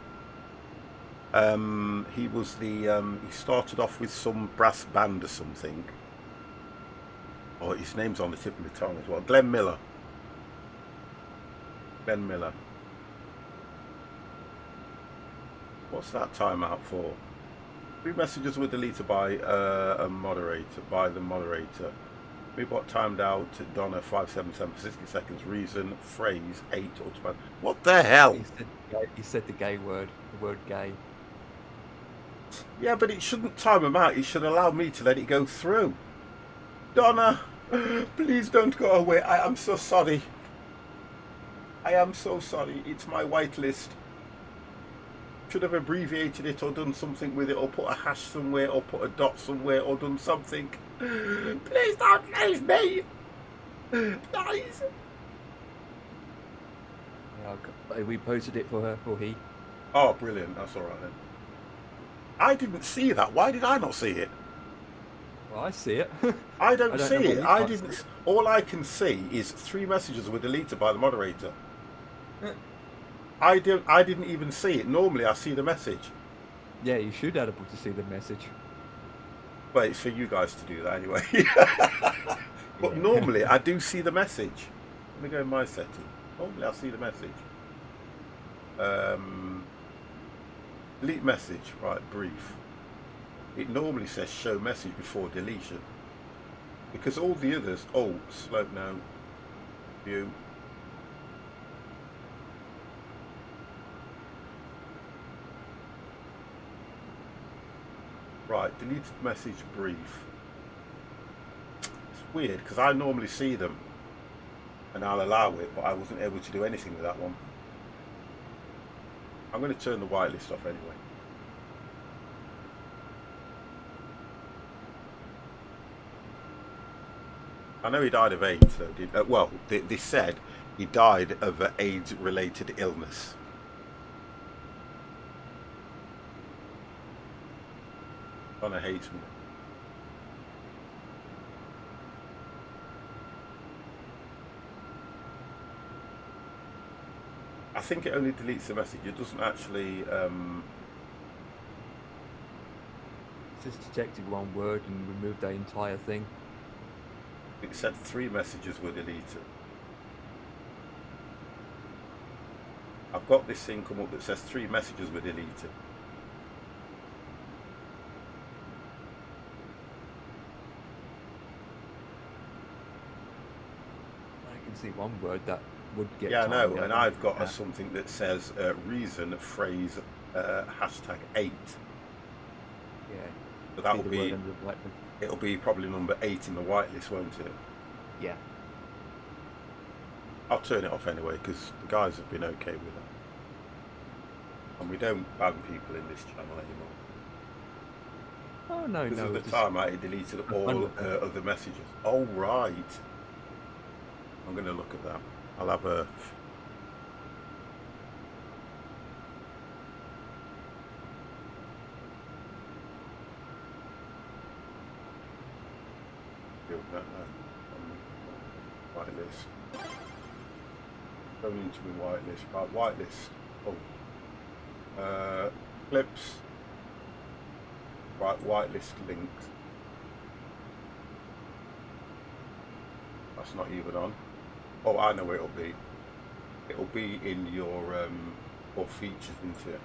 He was the, he started off with some brass band or something. Oh, his name's on the tip of my tongue as well. Glenn Miller. What's that timeout for? 3 messages were deleted by the moderator. Vbot timed out to Donna 577 for 60 seconds. Reason, phrase, 8 automatic. What the hell? He said the gay word, the word gay. Yeah, but it shouldn't time him out. It should allow me to let it go through. Donna, please don't go away. I am so sorry. I am so sorry. It's my whitelist. Should have abbreviated it or done something with it, or put a hash somewhere, or put a dot somewhere, or done something. Please don't leave me. Please. Yeah, we posted it for her, or he. Oh, brilliant. That's all right then. I didn't see that. Why did I not see it? Well, I see it. I don't see know why it. you I can't didn't. see it. All I can see is 3 messages were deleted by the moderator. I didn't even see it. Normally, I see the message. Yeah, you should be able to see the message. Well, it's for you guys to do that anyway. But normally, I do see the message. Let me go in my setting. Normally, I see the message. Delete message. Right, brief. It normally says show message before deletion. Because all the others... Oh, slope now. View. Right, deleted message brief. It's weird because I normally see them and I'll allow it, but I wasn't able to do anything with that one. I'm going to turn the whitelist off anyway. I know he died of AIDS though. Well, they said he died of an AIDS-related illness. Donna hates me. I think it only deletes the message. It doesn't actually. It's just detected one word and removed the entire thing. It said 3 messages were deleted. I've got this thing come up that says 3 messages were deleted. I can see one word that would get. Yeah, I know, timed and out. I've got something that says reason, phrase, hashtag 8. Yeah. But that will the be. word under the white one. It'll be probably number 8 in the whitelist, won't it? Yeah. I'll turn it off anyway because the guys have been okay with it. And we don't ban people in this channel anymore. Oh no, Because no. of the just- time I deleted all of the messages. Oh, right. I'm going to look at that. I'll have a... Whitelist. Going into my whitelist. Right, whitelist. Oh. Clips. Right, whitelist links. That's not even on. Oh, I know where it'll be. It'll be in your features, isn't it?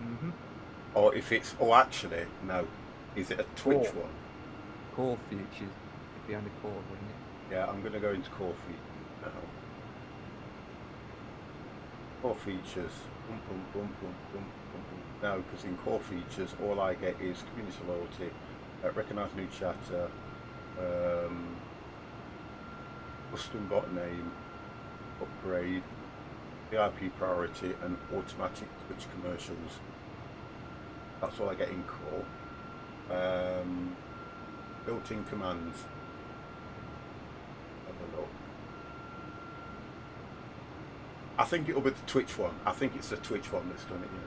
Mhm. Or if it's... Oh, actually, no. Is it a Twitch Core. one? Core features. It'd be under core, wouldn't it? Yeah, I'm going to go into core features now. Core features. Boom, boom, boom, boom, boom, boom, boom. No, because in core features, all I get is community loyalty, recognise new chatter, custom bot name, upgrade, VIP priority, and automatic Twitch commercials. That's all I get in core. Built-in commands. Have a look. I think it'll be the Twitch one. I think it's the Twitch one that's done it, yeah.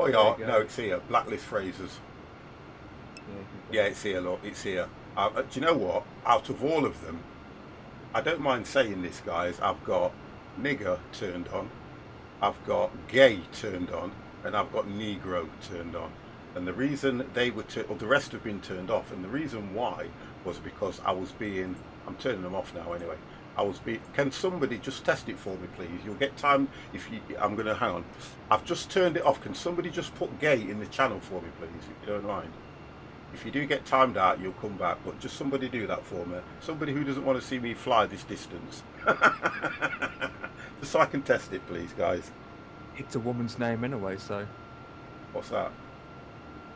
Oh yeah, no, it's here. Blacklist phrases. Yeah, it's here, look, it's here. Do you know what? Out of all of them, I don't mind saying this, guys, I've got nigger turned on, I've got gay turned on, and I've got negro turned on. And the reason they were, or the rest have been turned off, and the reason why was because I was being, I'm turning them off now anyway, Can somebody just test it for me, please? You'll get time if you. I'm gonna hang on. I've just turned it off. Can somebody just put gay in the channel for me, please? If you don't mind. If you do get timed out, you'll come back. But just somebody do that for me. Somebody who doesn't want to see me fly this distance. Just so I can test it, please, guys. It's a woman's name anyway, so What's that?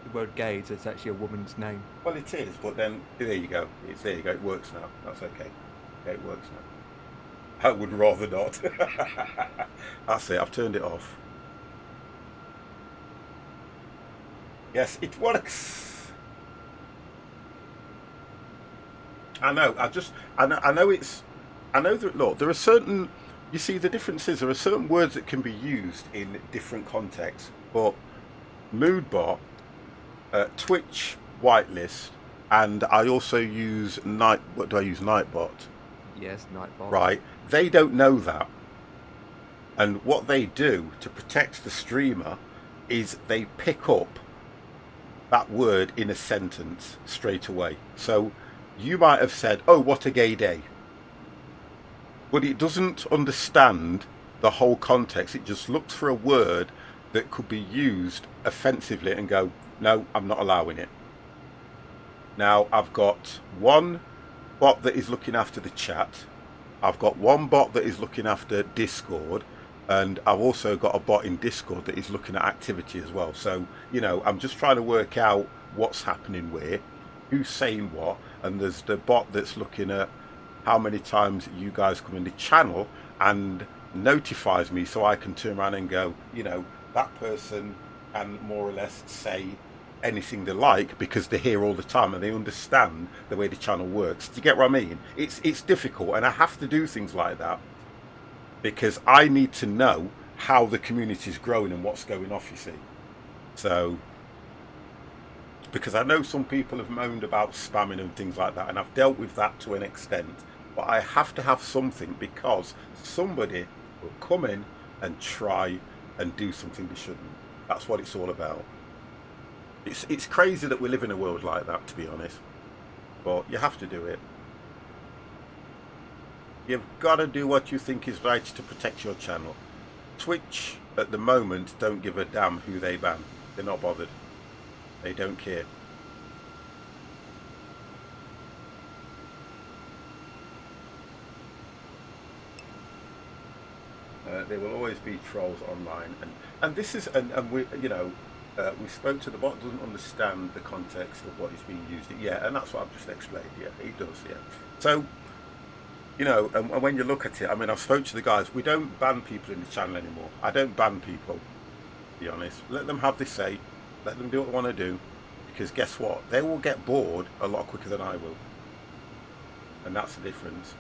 the word gay is actually a woman's name. Well, it is, but then there you go. There you go. It works now. That's okay. Okay, it works now. I would rather not. That's it. I've turned it off. Yes, it works. I know. I know it's. I know that. Look, there are certain. You see, the difference is there are certain words that can be used in different contexts, but Moodbot, Twitch whitelist, and I also use What do I use? Nightbot. Yes, Nightbot. Right. They don't know that, and what they do to protect the streamer is they pick up that word in a sentence straight away. So you might have said, "Oh, what a gay day," but it doesn't understand the whole context. It just looks for a word that could be used offensively and go, no, I'm not allowing it. Now, I've got one bot that is looking after the chat. I've got one bot that is looking after Discord. And I've also got a bot in Discord that is looking at activity as well. So, you know, I'm just trying to work out what's happening where, who's saying what. And there's the bot that's looking at how many times you guys come in the channel and notifies me so I can turn around and go, you know, that person can more or less say anything they like because they're here all the time and they understand the way the channel works. Do you get what I mean? It's difficult, and I have to do things like that because I need to know how the community is growing and what's going off, you see. So, because I know some people have moaned about spamming and things like that, and I've dealt with that to an extent, but I have to have something because somebody will come in and try and do something they shouldn't. That's what it's all about. It's crazy that we live in a world like that, to be honest, but you have to do it. You've got to do what you think is right to protect your channel. Twitch at the moment don't give a damn who they ban. They're not bothered. They don't care. There will always be trolls online, and this is and we, you know, we spoke to the bot, doesn't understand the context of what is being used. Yeah, and that's what I've just explained. Yeah, he does. Yeah. So, you know, and when you look at it, I mean, I've spoke to the guys. We don't ban people in the channel anymore. I don't ban people, to be honest. Let them have their say. Let them do what they want to do, because guess what? They will get bored a lot quicker than I will, and that's the difference.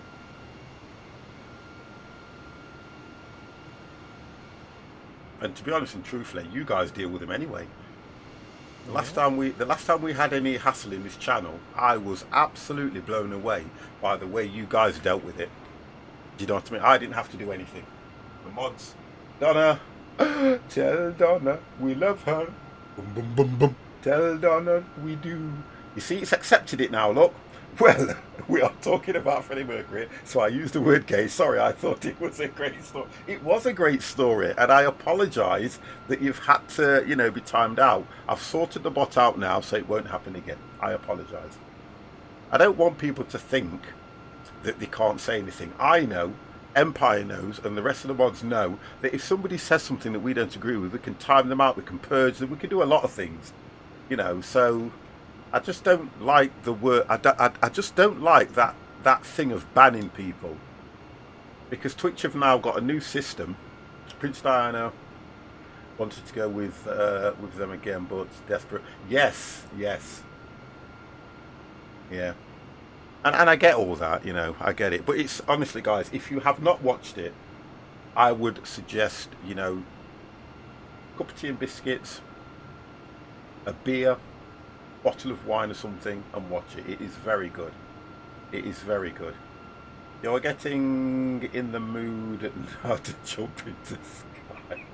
And to be honest and truthfully, you guys deal with them anyway. The last time we had any hassle in this channel, I was absolutely blown away by the way you guys dealt with it. Do you know what I mean? I didn't have to do anything. The mods, Donna, tell Donna we love her. Boom, boom, boom, boom. Tell Donna we do. You see, it's accepted it now. Look. Well, we are talking about Freddie Mercury, so I used the word gay. Sorry, I thought it was a great story. It was a great story, and I apologise that you've had to, you know, be timed out. I've sorted the bot out now, so it won't happen again. I apologise. I don't want people to think that they can't say anything. I know, Empire knows, and the rest of the mods know that if somebody says something that we don't agree with, we can time them out, we can purge them, we can do a lot of things, you know, so... I just don't like the word. I just don't like that thing of banning people, because Twitch have now got a new system. Prince Diana wanted to go with them again, but desperate. Yes, yeah, and I get all that, you know, I get it. But it's honestly, guys, if you have not watched it, I would suggest, you know, a cup of tea and biscuits, a beer, bottle of wine or something, and watch it. It is very good. It is very good. You're getting in the mood and how to jump into the sky.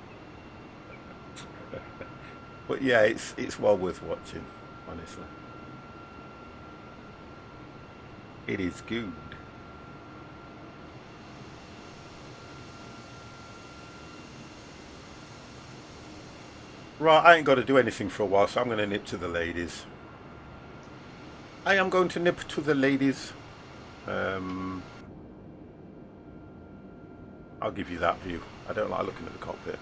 But yeah, it's well worth watching, honestly. It is good. Right, I ain't got to do anything for a while, so I'm going to nip to the ladies. I am going to nip to the ladies. I'll give you that view. I don't like looking at the cockpit.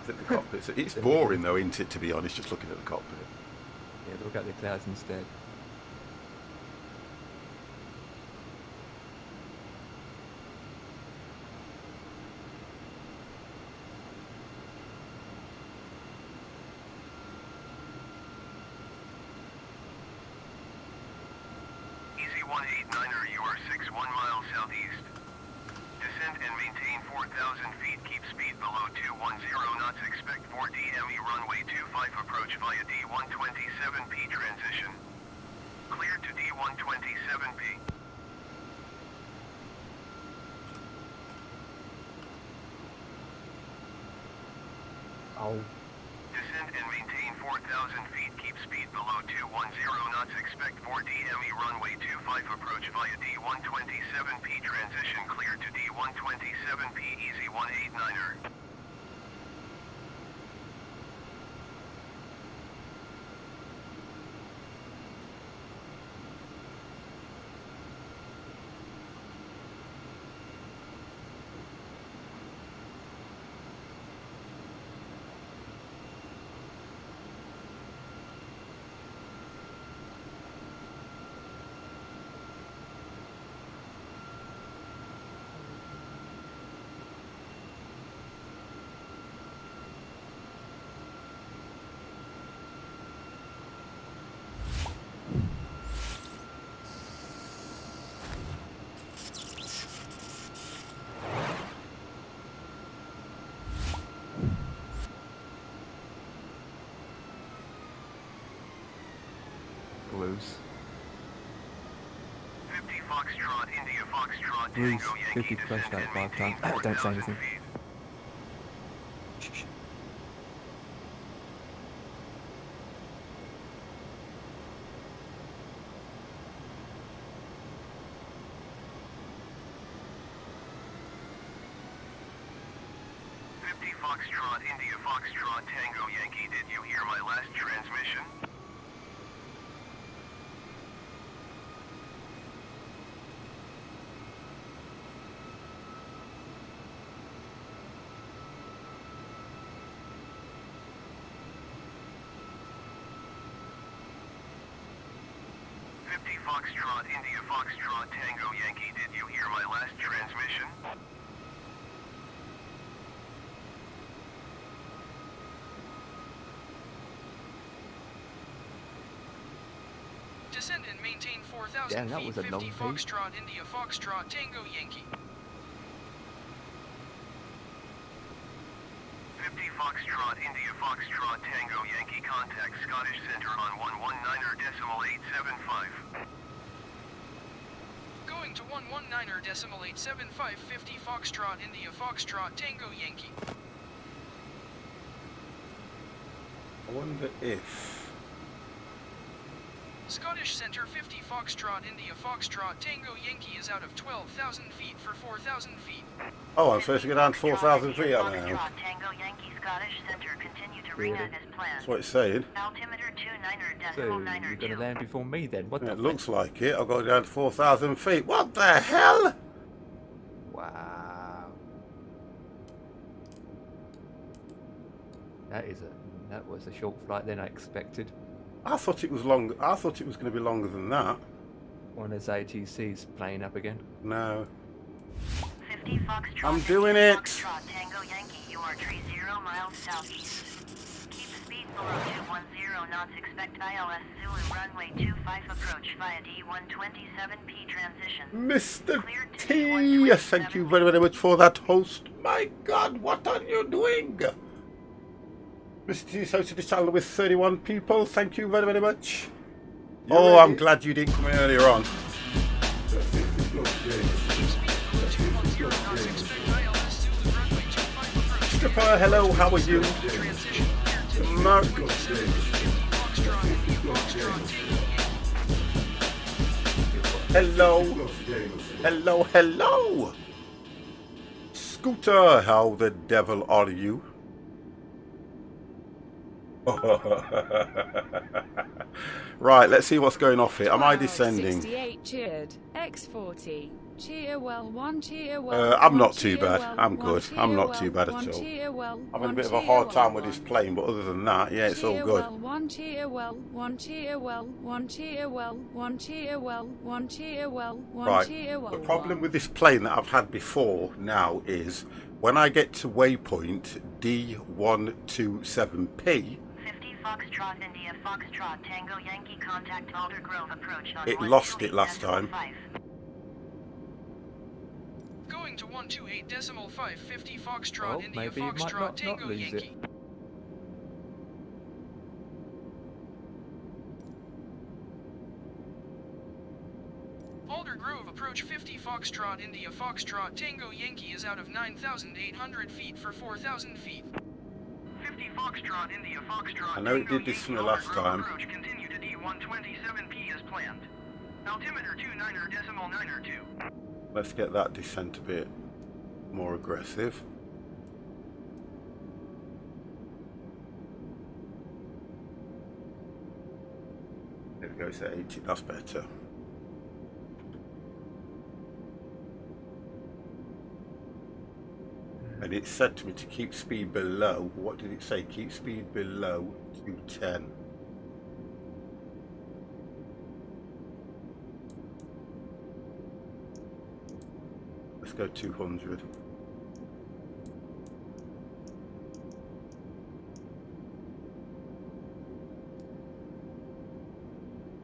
I think the cockpit's... It's boring though, isn't it, to be honest, just looking at the cockpit. Yeah, look at the clouds instead. Easy 189er, you are 61 miles southeast. Descend and maintain 4,000 feet. Keep speed below 210 knots. Expect 4 DME runway 25 approach via D127P transition. Cleared to D127P. Oh, Descend and maintain 4,000 feet. Keep speed below 210 knots. Expect 4 DME runway 25 approach via D127P transition. Cleared to D127P. Easy 189er. Bruce. 50 Foxtrot, India Foxtrot, Bruce, Tango 50 Yankee, press descend that and 5 maintain times. Don't say 4,000 anything. feet. Shh. 50 Foxtrot, India Foxtrot, Tango Yankee, did you hear my last transmission? Foxtrot, India Foxtrot, Tango Yankee, did you hear my last transmission? Descend and maintain 4,000 Damn, that feet. was a 50 long peak. Foxtrot, India Foxtrot, Tango Yankee. 50 Foxtrot, India Foxtrot, Tango Yankee, contact Scottish Center on 119.875. Going to 119.875. 50 Foxtrot, India Foxtrot, Tango Yankee. I wonder if... Scottish Center 50 Foxtrot, India Foxtrot, Tango Yankee is out of 12,000 feet for 4,000 feet. Oh, I'm supposed to go down to 4,000 feet out now. Tango Yankee Scottish Center, continue to ring Really? out as planned. That's what it's saying. Altimeter 29er So, decimal 9er you're going to 2. land before me then? What Yeah, the it fuck? looks like it. I've got to go down to 4,000 feet. What the hell? Wow. That was a short flight than I expected. I thought it was long. I thought it was going to be longer than that. One of those ATCs playing up again. No. 50 Foxtrot. I'm doing India it. Foxtrot, Tango Yankee, you are 30 miles southeast. Keep speed below 210 knots. Expect ILS Zulu runway 25 approach via D127P transition. Mr. Cleared to T, D127P. thank you very, very much for that host. My God, what are you doing? Mr. T hosted the channel with 31 people. Thank you very, very much. Oh, I'm glad you didn't come in earlier on. Keep speed below 210 knots. Expect ILS Zulu runway 25 approach. Stripper, hello, how are you? Transition cleared to Mark. 50 Foxtrot, India Foxtrot, Tango Yankee. Hello. Hello, hello. Scooter, how the devil are you? Right, let's see what's going off here. Am I 12, descending? 68 cheered. X40. Cheer well, 1 cheer well. I'm 1 not too cheer bad. well, I'm 1 good. I'm cheer not well, too bad at 1 all. cheer well, Having a 1 bit of a cheer hard well, time with this 1 plane, but other than that, yeah, it's all cheer good. well, 1 cheer well, 1 cheer well, 1 cheer well, 1 cheer well, 1 cheer well, 1 Right. cheer well. The problem with this plane that I've had before now is when I get to waypoint D127P, 50 Foxtrot India Foxtrot Tango Yankee contact Alder Grove approach on it lost it last time. 128.5. Going to 128.5, 50 Foxtrot Well, India maybe you might Foxtrot not Tango lose it. Yankee. Alder Grove approach 50 Foxtrot India Foxtrot Tango Yankee is out of 9,800 feet for 4,000 feet. 50 Foxtrot, India Foxtrot. I know it Tango did this to me Yankee, last Alder Grove time. Approach, continue to D127P as planned. Altimeter 29.92. Let's get that descent a bit more aggressive. There we go, it's at 80, that's better. And it said to me to keep speed below, what did it say? Keep speed below 210. Let's go 200.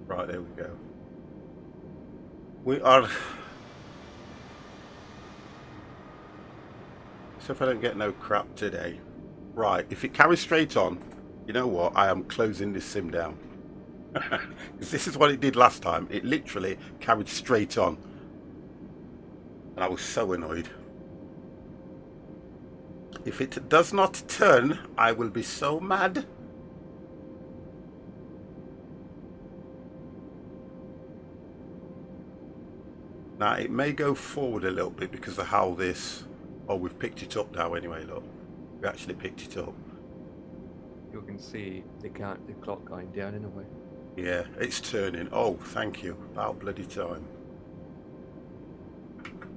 Right, there we go. We are... So if I don't get no crap today. Right, if it carries straight on, you know what? I am closing this sim down. Because this is what it did last time. It literally carried straight on. And I was so annoyed. If it does not turn, I will be so mad. Now, it may go forward a little bit because of how this... Oh, we've picked it up now anyway, look. We actually picked it up. You can see the clock going down in a way. Yeah, it's turning. Oh, thank you. About bloody time.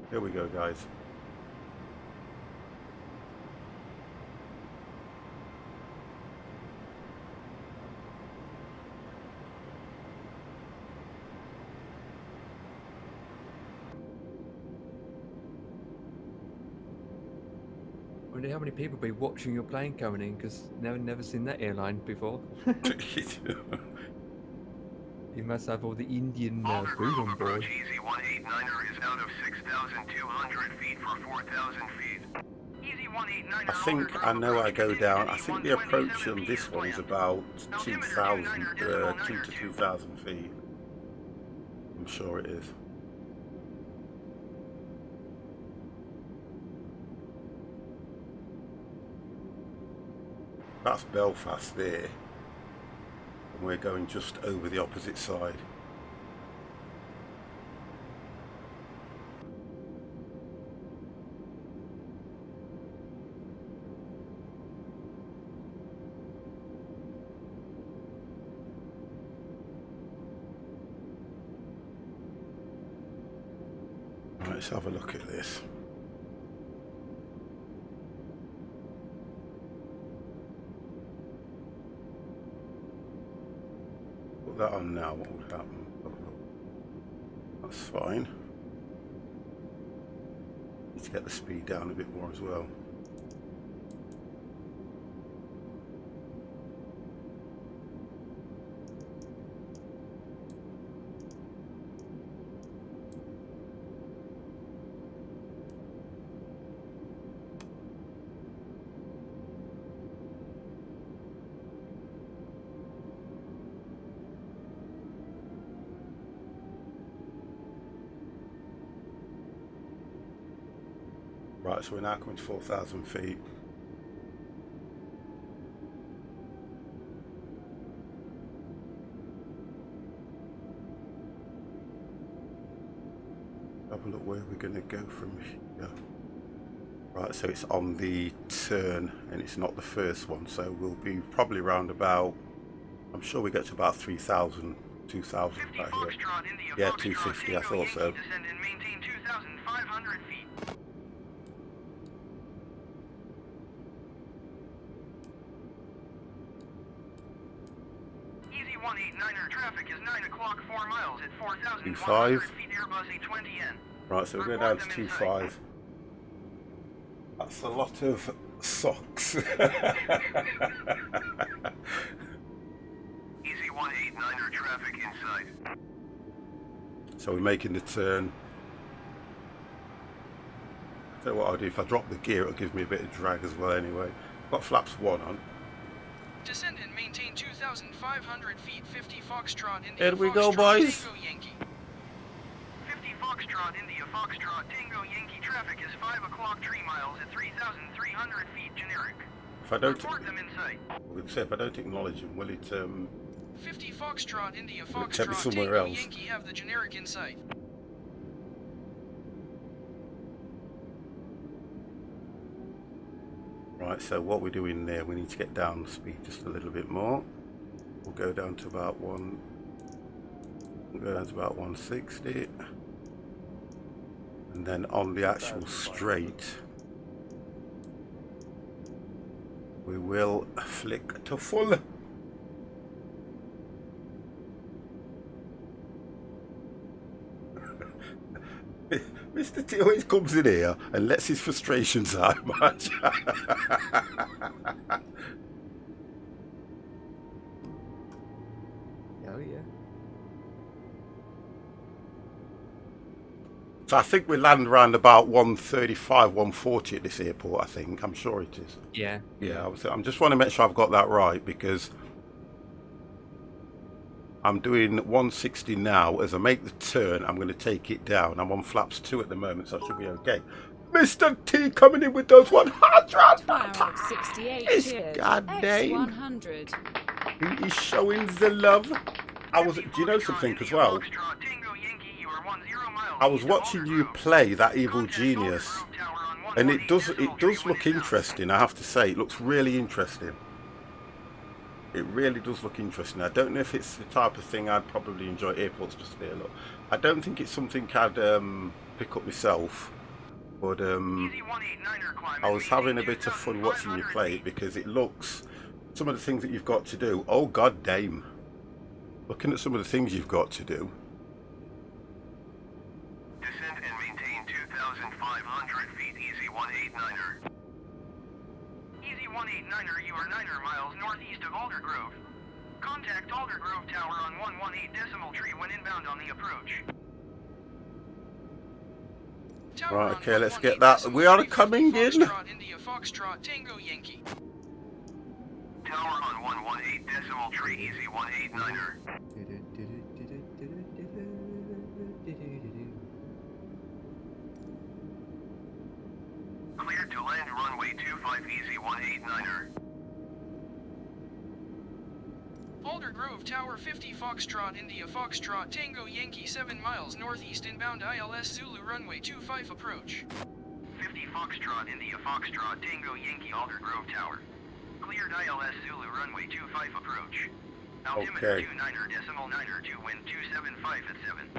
Here we go, guys. I wonder how many people be watching your plane coming in, because never seen that airline before. You must have all the Indian Alder food Grove on board. approach, Easy 189er is out of 6,200 feet for 4,000 feet. Easy 189er. I think I know I go down. I think the approach on this one is about 2,000, 2 to 2,000 feet. I'm sure it is. That's Belfast there. And we're going just over the opposite side. Right, let's have a look at this. Put that on now, what would happen? That's fine. Need to get the speed down a bit more as well. Right, so we're now coming to 4,000 feet. Have a look where we're going to go from here. Right, so it's on the turn and it's not the first one, so we'll be probably round about, I'm sure we get to about 3,000, 2,000 right here. Yeah, 250, I thought so. Descend and maintain 2,500 feet. Easy 189er traffic is 9 o'clock 4 miles at 4,100 feet Airbus A20N. Right, so we're going down to 2.5. That's a lot of socks. Easy 189er traffic inside. So we're making the turn. So what I'll do, if I drop the gear, it'll give me a bit of drag as well anyway. Got flaps 1 on. Descend and maintain 2,500 feet, 50 Foxtrot, India. Here we go, boys. Tango Yankee. 50 Foxtrot, India Foxtrot, Tango Yankee traffic is 5 o'clock 3 miles at 3,300 feet generic. If I don't, Report them in sight. if I don't acknowledge him, will it 50 Foxtrot, India Will it take me Foxtrot, somewhere Tango else? Yankee have the generic in sight. Right, so what we're doing there, we need to get down the speed just a little bit more. We'll go down to about 160. And then on the actual straight, we will flick to full. Mr. T always comes in here and lets his frustrations out much. Oh yeah. So I think we land around about 135, 140 at this airport, I think. I'm sure it is. Yeah. Yeah, I'm just want to make sure I've got that right, because I'm doing 160 now. As I make the turn, I'm going to take it down. I'm on flaps 2 at the moment, so I should be okay. Mr. T coming in with those 100. Cloud 68 It's cheers. goddamn. X100. He is showing the love. Do you know something as well? I was watching you play that Evil Genius, and it does look interesting. I have to say, it looks really interesting. It really does look interesting. I don't know if it's the type of thing I'd probably enjoy airports just there. Look, I don't think it's something I'd pick up myself, but I was having a bit of fun watching you play it, because it looks, some of the things that you've got to do. Oh god damn! Looking at some of the things you've got to do. Descend and maintain 2,500 feet, easy 189er. Easy 189er, you are 9 miles northeast of Aldergrove. Contact Aldergrove Tower on 118 decimal tree when inbound on the approach. Tower Right, on okay, let's 118 get that. decimal We are tree, 50 coming in. Foxtrot, India Foxtrot, Tango Yankee. Tower on 118 decimal tree, easy 189er. Cleared to land runway 25, easy 189er. Aldergrove Tower 50 Foxtrot, India Foxtrot, Tango Yankee 7 miles northeast inbound ILS Zulu runway 25 approach. 50 Foxtrot, India Foxtrot, Tango Yankee Aldergrove Tower. Cleared ILS Zulu runway 25 approach. Altimeter Okay. 29er decimal 9er to wind 275 at 7.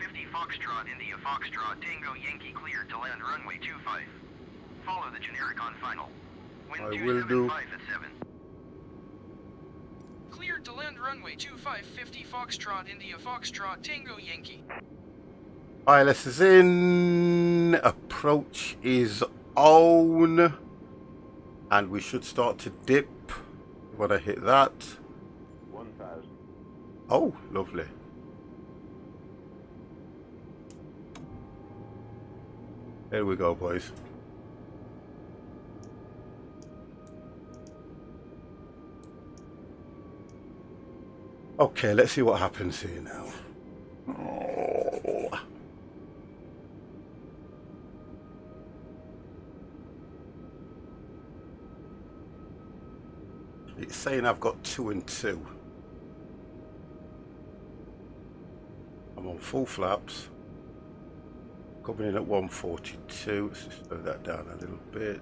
50 Foxtrot, India Foxtrot, Tango Yankee cleared to land runway 25. Follow the generic on final. Wind I will do. 275 at 7. Cleared to land runway 25, 50 Foxtrot, India Foxtrot, Tango Yankee. ILS is in. Approach is on. And we should start to dip when I hit that. 1,000. Oh, lovely. There we go, boys. Okay, let's see what happens here now. Oh. It's saying I've got 2 and 2. I'm on full flaps. Coming in at 142. Let's just slow that down a little bit.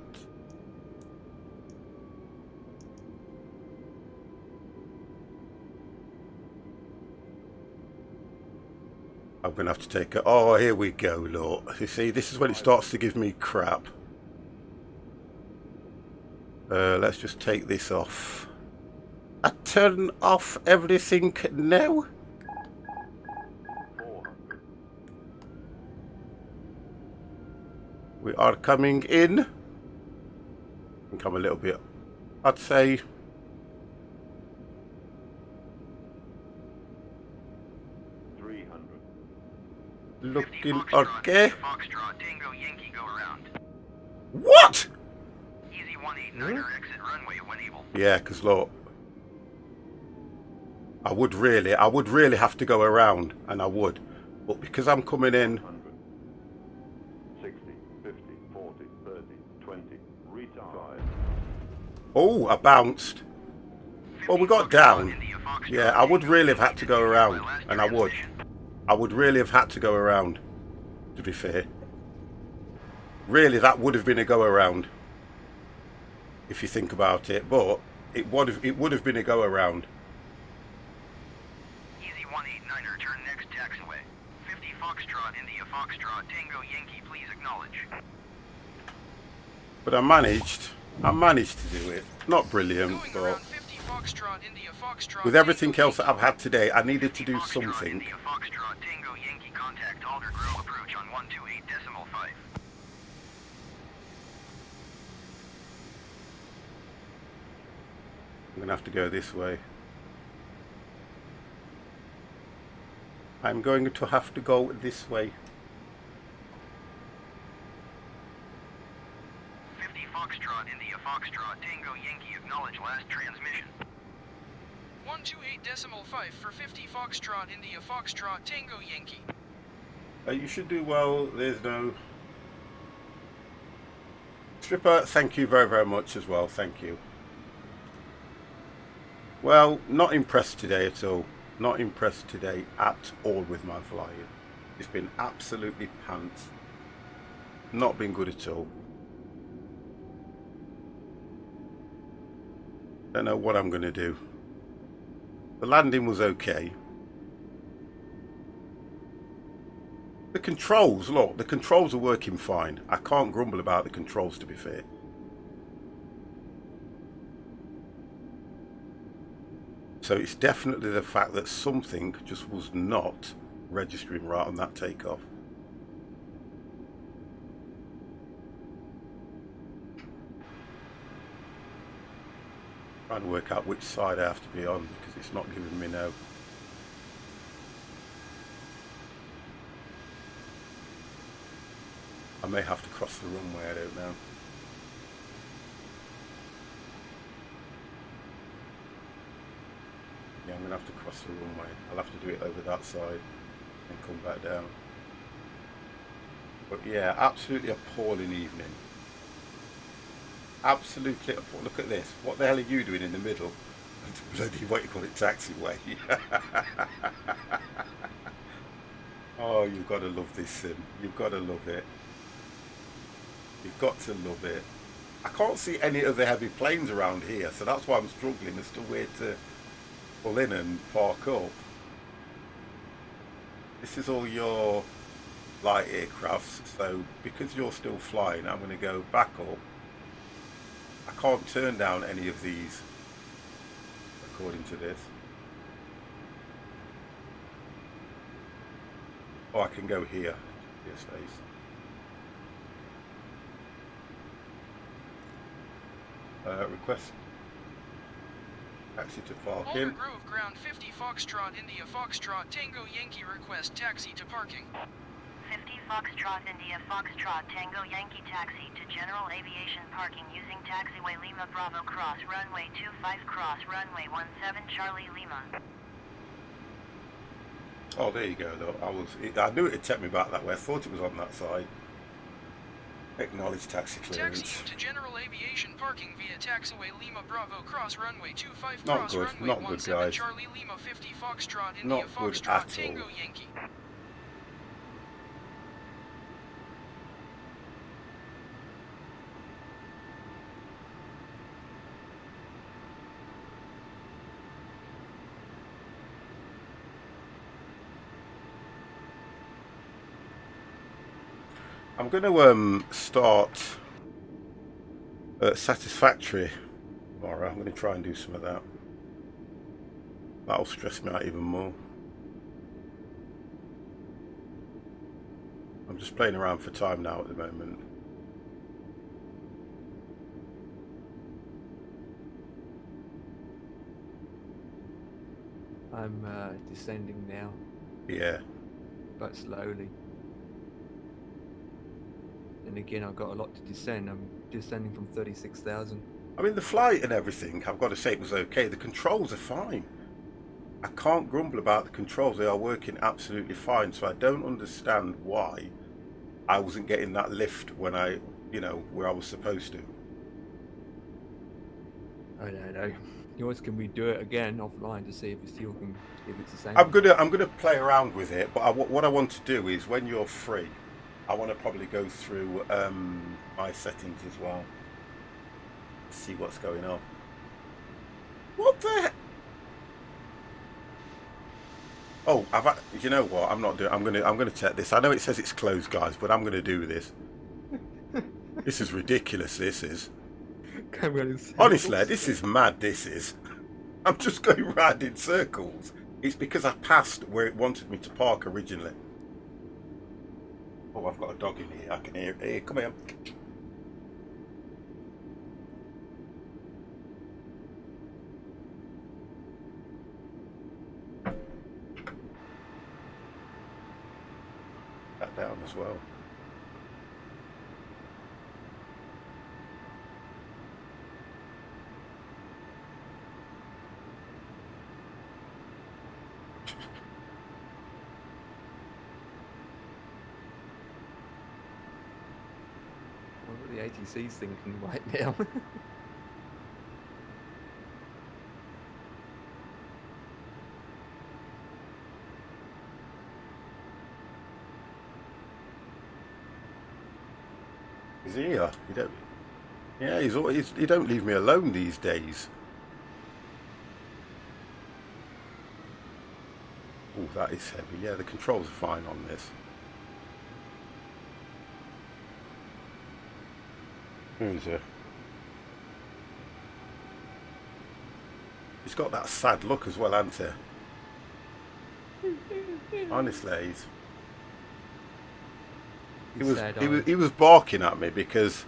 I'm going to have to take it. Oh, here we go, look. You see, this is when it starts to give me crap. Let's just take this off. I turn off everything now. We are coming in. I think I'm a little bit, I'd say. Looking okay. Foxtrot, Tango, Yankee, go around. What? Easy 189er, exit runway when able. Yeah, because look, I would really have to go around, and I would, but because I'm coming in. 60, 50, 40, 30, 20, retard. Oh, I bounced. Oh, we got down. Yeah, I would really have had to go around, and I would. I would really have had to go around, to be fair. Really, that would have been a go around, if you think about it. But it would have been a go around. Easy 189er, turn next taxiway. 50 Foxtrot, India Foxtrot, Tango, Yankee, please acknowledge. But I managed to do it. Not brilliant, Going but around 50 Foxtrot, India Foxtrot, with everything Tango, else that I've had today, I needed to do Foxtrot, something. India Foxtrot, Tango, Yankee, contact Alder Grove approach on 128.5. I'm gonna have to go this way. I'm going to have to go this way. 50 Foxtrot, India Foxtrot, Tango, Yankee, acknowledge last transmission. 128.5 for 50 Foxtrot, India Foxtrot, Tango, Yankee. You should do well. There's no Stripper. Thank you very, very much as well. Thank you. Well, not impressed today at all. Not impressed today at all with my flying. It's been absolutely pants. Not been good at all. Don't know what I'm going to do. The landing was okay. The controls, look, the controls are working fine. I can't grumble about the controls, to be fair. So it's definitely the fact that something just was not registering right on that takeoff. Trying to work out which side I have to be on because it's not giving me no. I may have to cross the runway, I don't know. Yeah, I'm going to have to cross the runway. I'll have to do it over that side and come back down. But yeah, absolutely appalling evening. Absolutely appalling. Look at this. What the hell are you doing in the middle? Bloody, what you call it, taxiway. Oh, you've got to love this sim. You've got to love it. You've got to love it. I can't see any other heavy planes around here, so that's why I'm struggling as to where to pull in and park up. This is all your light aircrafts, so because you're still flying, I'm going to go back up. I can't turn down any of these, according to this. Oh, I can go here. Yes, space. Request taxi to parking. Alder Grove ground 50 Foxtrot, India Foxtrot, Tango, Yankee, request taxi to parking. 50 Foxtrot, India Foxtrot, Tango, Yankee, taxi to general aviation parking using taxiway Lima Bravo cross runway 25 cross runway 17 Charlie Lima. Oh, there you go. Though I knew it'd take me back that way. I thought it was on that side. Acknowledge taxi clearance. Taxi to general aviation parking via taxiway Lima Bravo cross runway 25 Not cross good, runway not good, 17 guys. Charlie Lima 50 Foxtrot, India Not good Foxtrot, at Tango, all. Yankee. I'm going to start Satisfactory tomorrow. I'm going to try and do some of that. That'll stress me out even more. I'm just playing around for time now at the moment. I'm descending now, Yeah. but slowly. And again, I've got a lot to descend. I'm descending from 36,000. I mean, the flight and everything, I've got to say it was okay. The controls are fine. I can't grumble about the controls. They are working absolutely fine. So I don't understand why I wasn't getting that lift when I, you know, where I was supposed to. I don't know. Yours, can we do it again offline to see if it's still can, if it's the same? I'm gonna play around with it, but what I want to do is when you're free, I want to probably go through my settings as well, see what's going on. What the? Oh, you know what? I'm not doing. I'm gonna check this. I know it says it's closed, guys, but I'm gonna do this. This is ridiculous. This is. Honestly, this is mad. This is. I'm just going round in circles. It's because I passed where it wanted me to park originally. Oh, I've got a dog in here. I can hear it. Here, come here. That down as well. What are the ATC's thinking right now? He's here. He don't. Yeah, he's always. He don't leave me alone these days. Oh, that is heavy. Yeah, the controls are fine on this. Who's it? He's got that sad look as well, hasn't he? Honestly, he was barking at me because,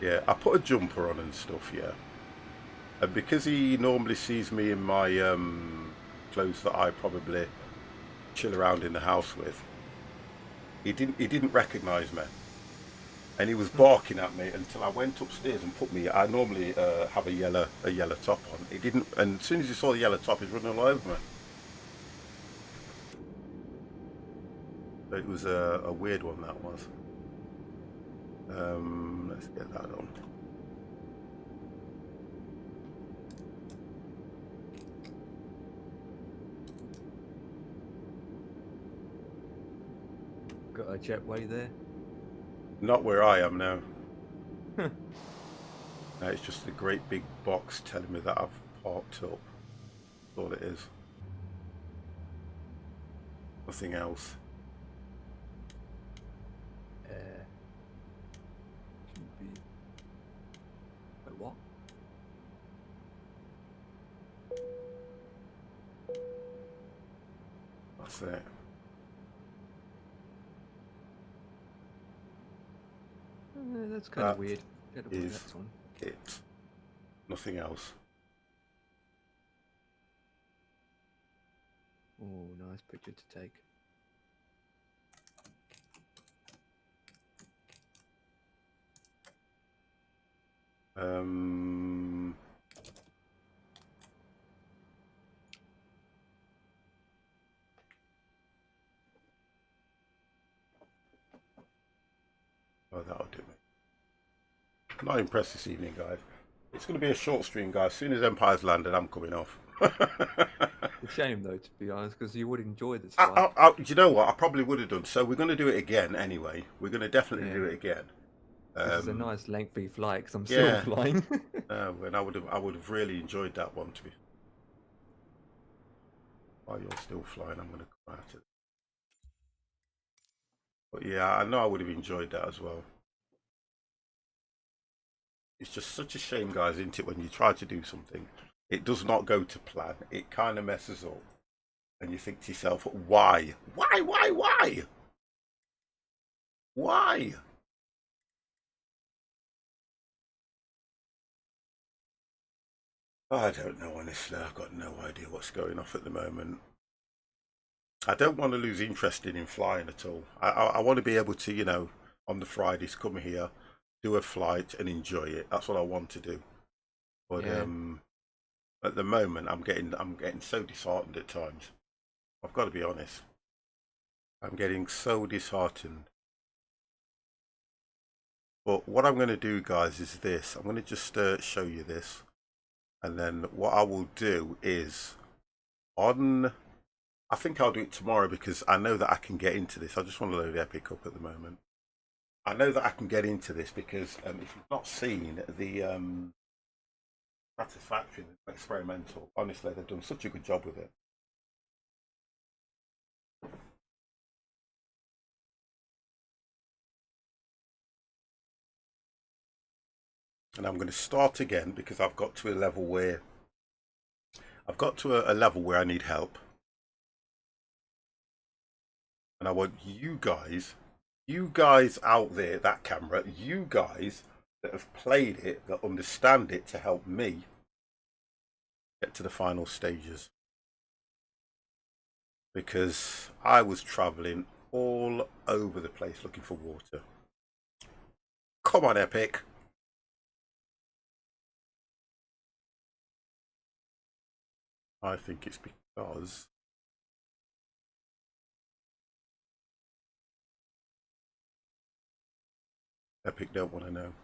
yeah, I put a jumper on and stuff, yeah, and because he normally sees me in my clothes that I probably chill around in the house with, he didn't recognise me. And he was barking at me until I went upstairs and put me. I normally have a yellow top on. He didn't, and as soon as he saw the yellow top, he's running all over me. So it was a weird one, that was. Let's get that on. Got a jetway there. Not where I am now. No, it's just a great big box telling me that I've parked up. That's all it is. Nothing else. Should be. Wait, what? That's it. That's kind of weird. Is it. Nothing else. Oh, nice picture to take. Oh, that'll do me. Not impressed this evening, guys. It's going to be a short stream, guys. As soon as Empire's landed, I'm coming off. It's a shame, though, to be honest, because you would enjoy this flight. Do you know what? I probably would have done. So we're going to do it again anyway. We're going to definitely do it again. This is a nice lengthy flight because I'm still flying. And I would have really enjoyed that one. To be. While you're still flying, I'm going to come out of it. But yeah, I know I would have enjoyed that as well. It's just such a shame, guys, isn't it, when you try to do something, it does not go to plan. It kind of messes up. And you think to yourself, why? Why? Why? I don't know, honestly. I've got no idea what's going off at the moment. I don't want to lose interest in flying at all. I want to be able to, you know, on the Fridays come here, do a flight and enjoy it. That's what I want to do. But Yeah. at the moment, I'm getting so disheartened at times. I've got to be honest. I'm getting so disheartened. But what I'm going to do, guys, is this. I'm going to just show you this. And then what I will do is I think I'll do it tomorrow because I know that I can get into this. I just want to load Epic up at the moment. I know that I can get into this because if you've not seen the Satisfaction experimental, honestly, they've done such a good job with it. And I'm going to start again because I've got to a level where I need help. And I want you guys out there, that camera, you guys that have played it, that understand it, to help me get to the final stages. Because I was traveling all over the place looking for water. Come on, Epic. I think it's because Epic don't want to know.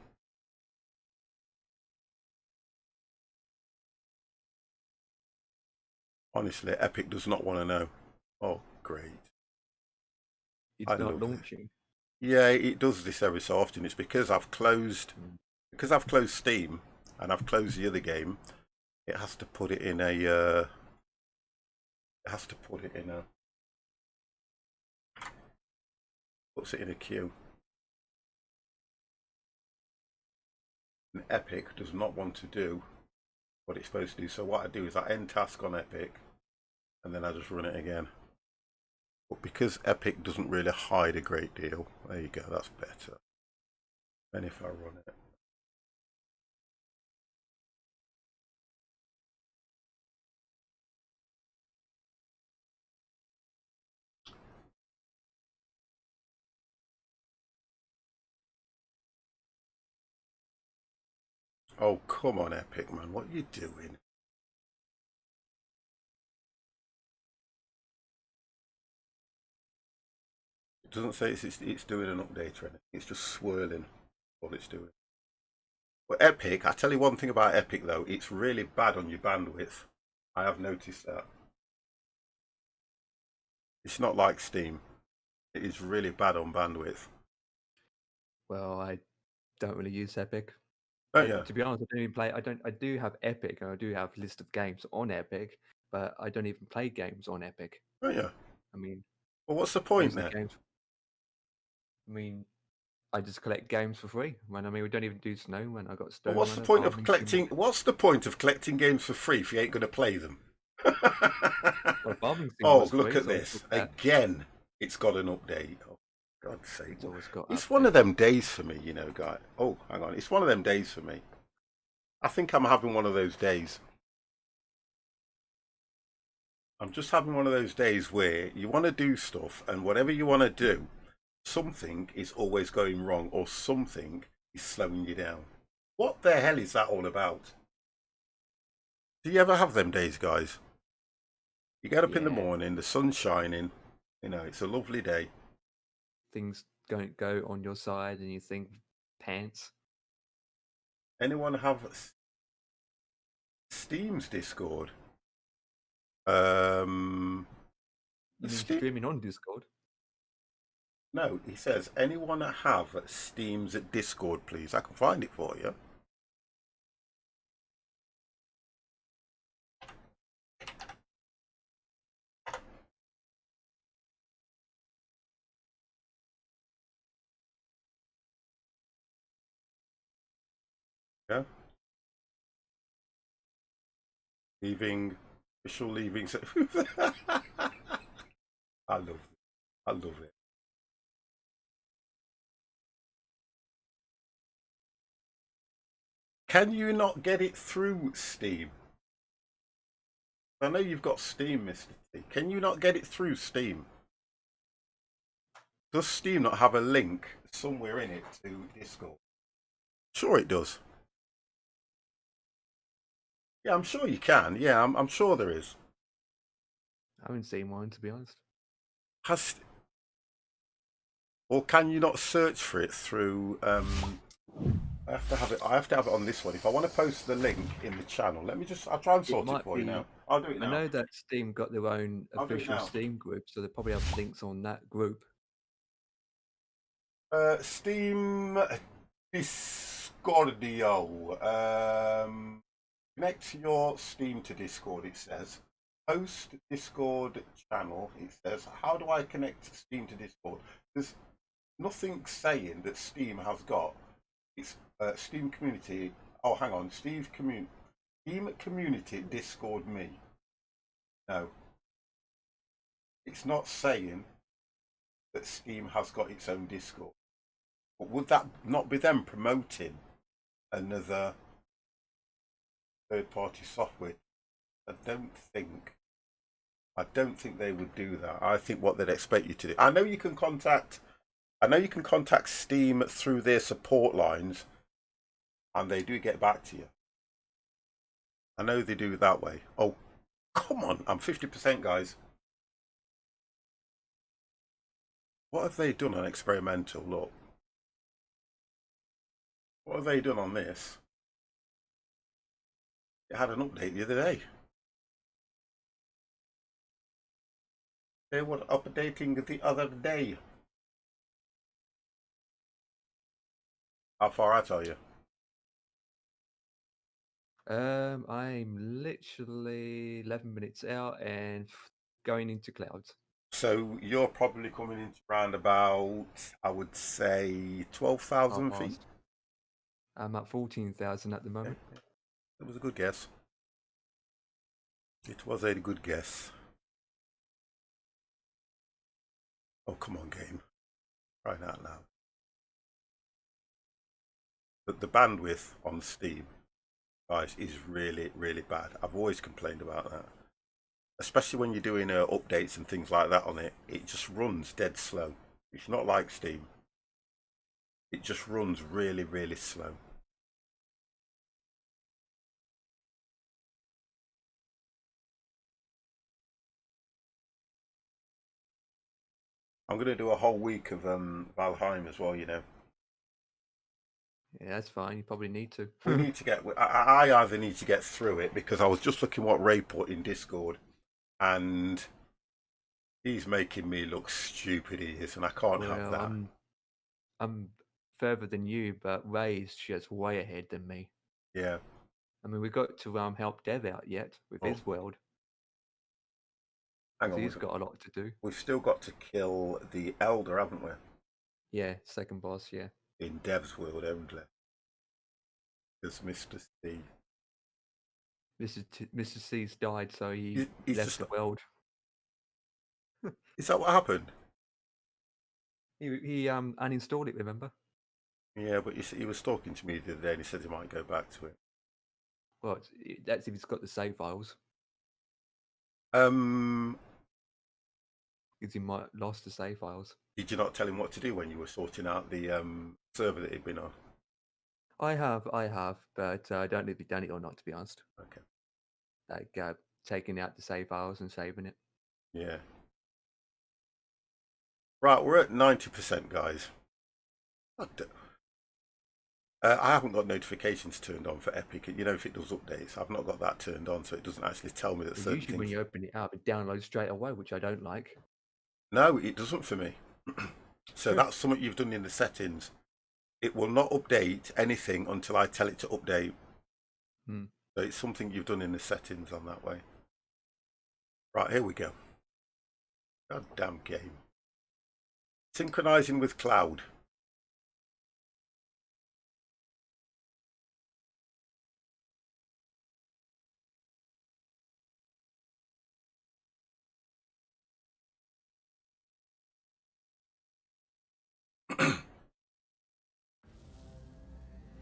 Honestly, Epic does not want to know. Oh, great. It's not launching. Yeah, it does this every so often. It's because I've closed Steam and I've closed the other game. It has to put it in a puts it in a queue. And Epic does not want to do what it's supposed to do. So what I do is I end task on Epic and then I just run it again. But because Epic doesn't really hide a great deal, there you go, that's better. Then if I run it. Oh, come on, Epic, man. What are you doing? It doesn't say it's doing an update or anything. It's just swirling what it's doing. But Epic, I tell you one thing about Epic, though. It's really bad on your bandwidth. I have noticed that. It's not like Steam. It is really bad on bandwidth. Well, I don't really use Epic. Oh, yeah. To be honest, I don't even play. I do have Epic, and I do have a list of games on Epic, but I don't even play games on Epic. Oh, yeah. I mean, well, what's the point then? Games, I mean, I just collect games for free. When we don't even do Snowman. I got Stone. Well, what's the point of collecting? What's the point of collecting games for free if you ain't going to play them? Well, oh, look at this again! It's got an update. Oh, God's sake! It's one of them days for me, you know, guy. Oh, hang on, it's one of them days for me. I think I'm having one of those days. I'm just having one of those days where you want to do stuff, and whatever you want to do, something is always going wrong, or something is slowing you down. What the hell is that all about? Do you ever have them days, guys? You get up in the morning, the sun's shining, you know, it's a lovely day. Things don't go on your side and you think, pants. Anyone have Steam's Discord? Streaming on Discord? No, he says, anyone have Steam's Discord, please? I can find it for you. Yeah. Leaving, official leaving. I love it. I love it. Can you not get it through Steam? I know you've got Steam, Mr. T. Can you not get it through Steam? Does Steam not have a link somewhere in it to Discord? Sure it does. Yeah, I'm sure you can. Yeah, I'm sure there is. I haven't seen one, to be honest. Or can you not search for it through? I have to have it. I have to have it on this one. If I want to post the link in the channel, let me just. I'll try and sort it for you now. I'll do it now. I know that Steam got their own official Steam group, so they probably have links on that group. Steam Discordio. Connect your Steam to Discord. It says host Discord channel. It says how do I connect Steam to Discord? There's nothing saying that Steam has got its Steam community. Oh, hang on, Steam community Discord me. No, it's not saying that Steam has got its own Discord. But would that not be them promoting another third-party software? I don't think they would do that. I think what they'd expect you to do. I know you can contact Steam through their support lines, and they do get back to you. I know they do it that way. Oh, come on! I'm 50%, guys. What have they done on experimental? Look. What have they done on this? It had an update the other day. They were updating the other day. How far out are you? I'm literally 11 minutes out and going into clouds. So you're probably coming into around about, I would say, 12,000 feet. I'm at 14,000 at the moment. It was a good guess. It was a good guess. Oh, come on, game. Right out loud. But the bandwidth on Steam, guys, is really, really bad. I've always complained about that. Especially when you're doing updates and things like that on it. It just runs dead slow. It's not like Steam. It just runs really, really slow. I'm going to do a whole week of Valheim as well, you know. Yeah, that's fine. You probably need to. We need to get. I either need to get through it because I was just looking what Ray put in Discord, and he's making me look stupid. He is, and I can't have that. I'm further than you, but Ray's just way ahead than me. Yeah. I mean, we got to help Dev out yet with his world. Hang on, he's got a lot to do. We've still got to kill the Elder, haven't we? Yeah, second boss, yeah. In Dev's world only. Because Mr. C. Mr. C's died, so he's left the world. Is that what happened? He uninstalled it, remember? Yeah, but he was talking to me the other day and he said he might go back to it. Well, that's if he's got the save files. Because he might lost the save files. Did you not tell him what to do when you were sorting out the server that he'd been on? I have, but I don't know if he's done it or not, to be honest. Okay. Like taking out the save files and saving it. Yeah. Right, we're at 90%, guys. I haven't got notifications turned on for Epic. You know, if it does updates, I've not got that turned on, so it doesn't actually tell me that certain usually things... when you open it up, it downloads straight away, which I don't like. No, it doesn't for me. So that's something you've done in the settings. It will not update anything until I tell it to update. So it's something you've done in the settings on that way. Right, here we go. Goddamn game. Synchronizing with cloud.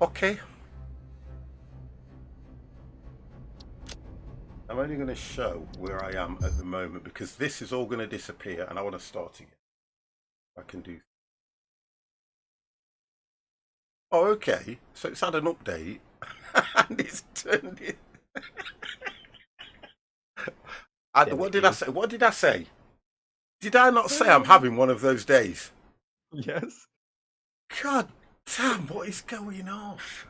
Okay. I'm only going to show where I am at the moment because this is all going to disappear and I want to start again. I can do. Oh, okay. So it's had an update and it's turned it. What did I say? What did I say? Did I not say I'm having one of those days? Yes. God damn, what is going off?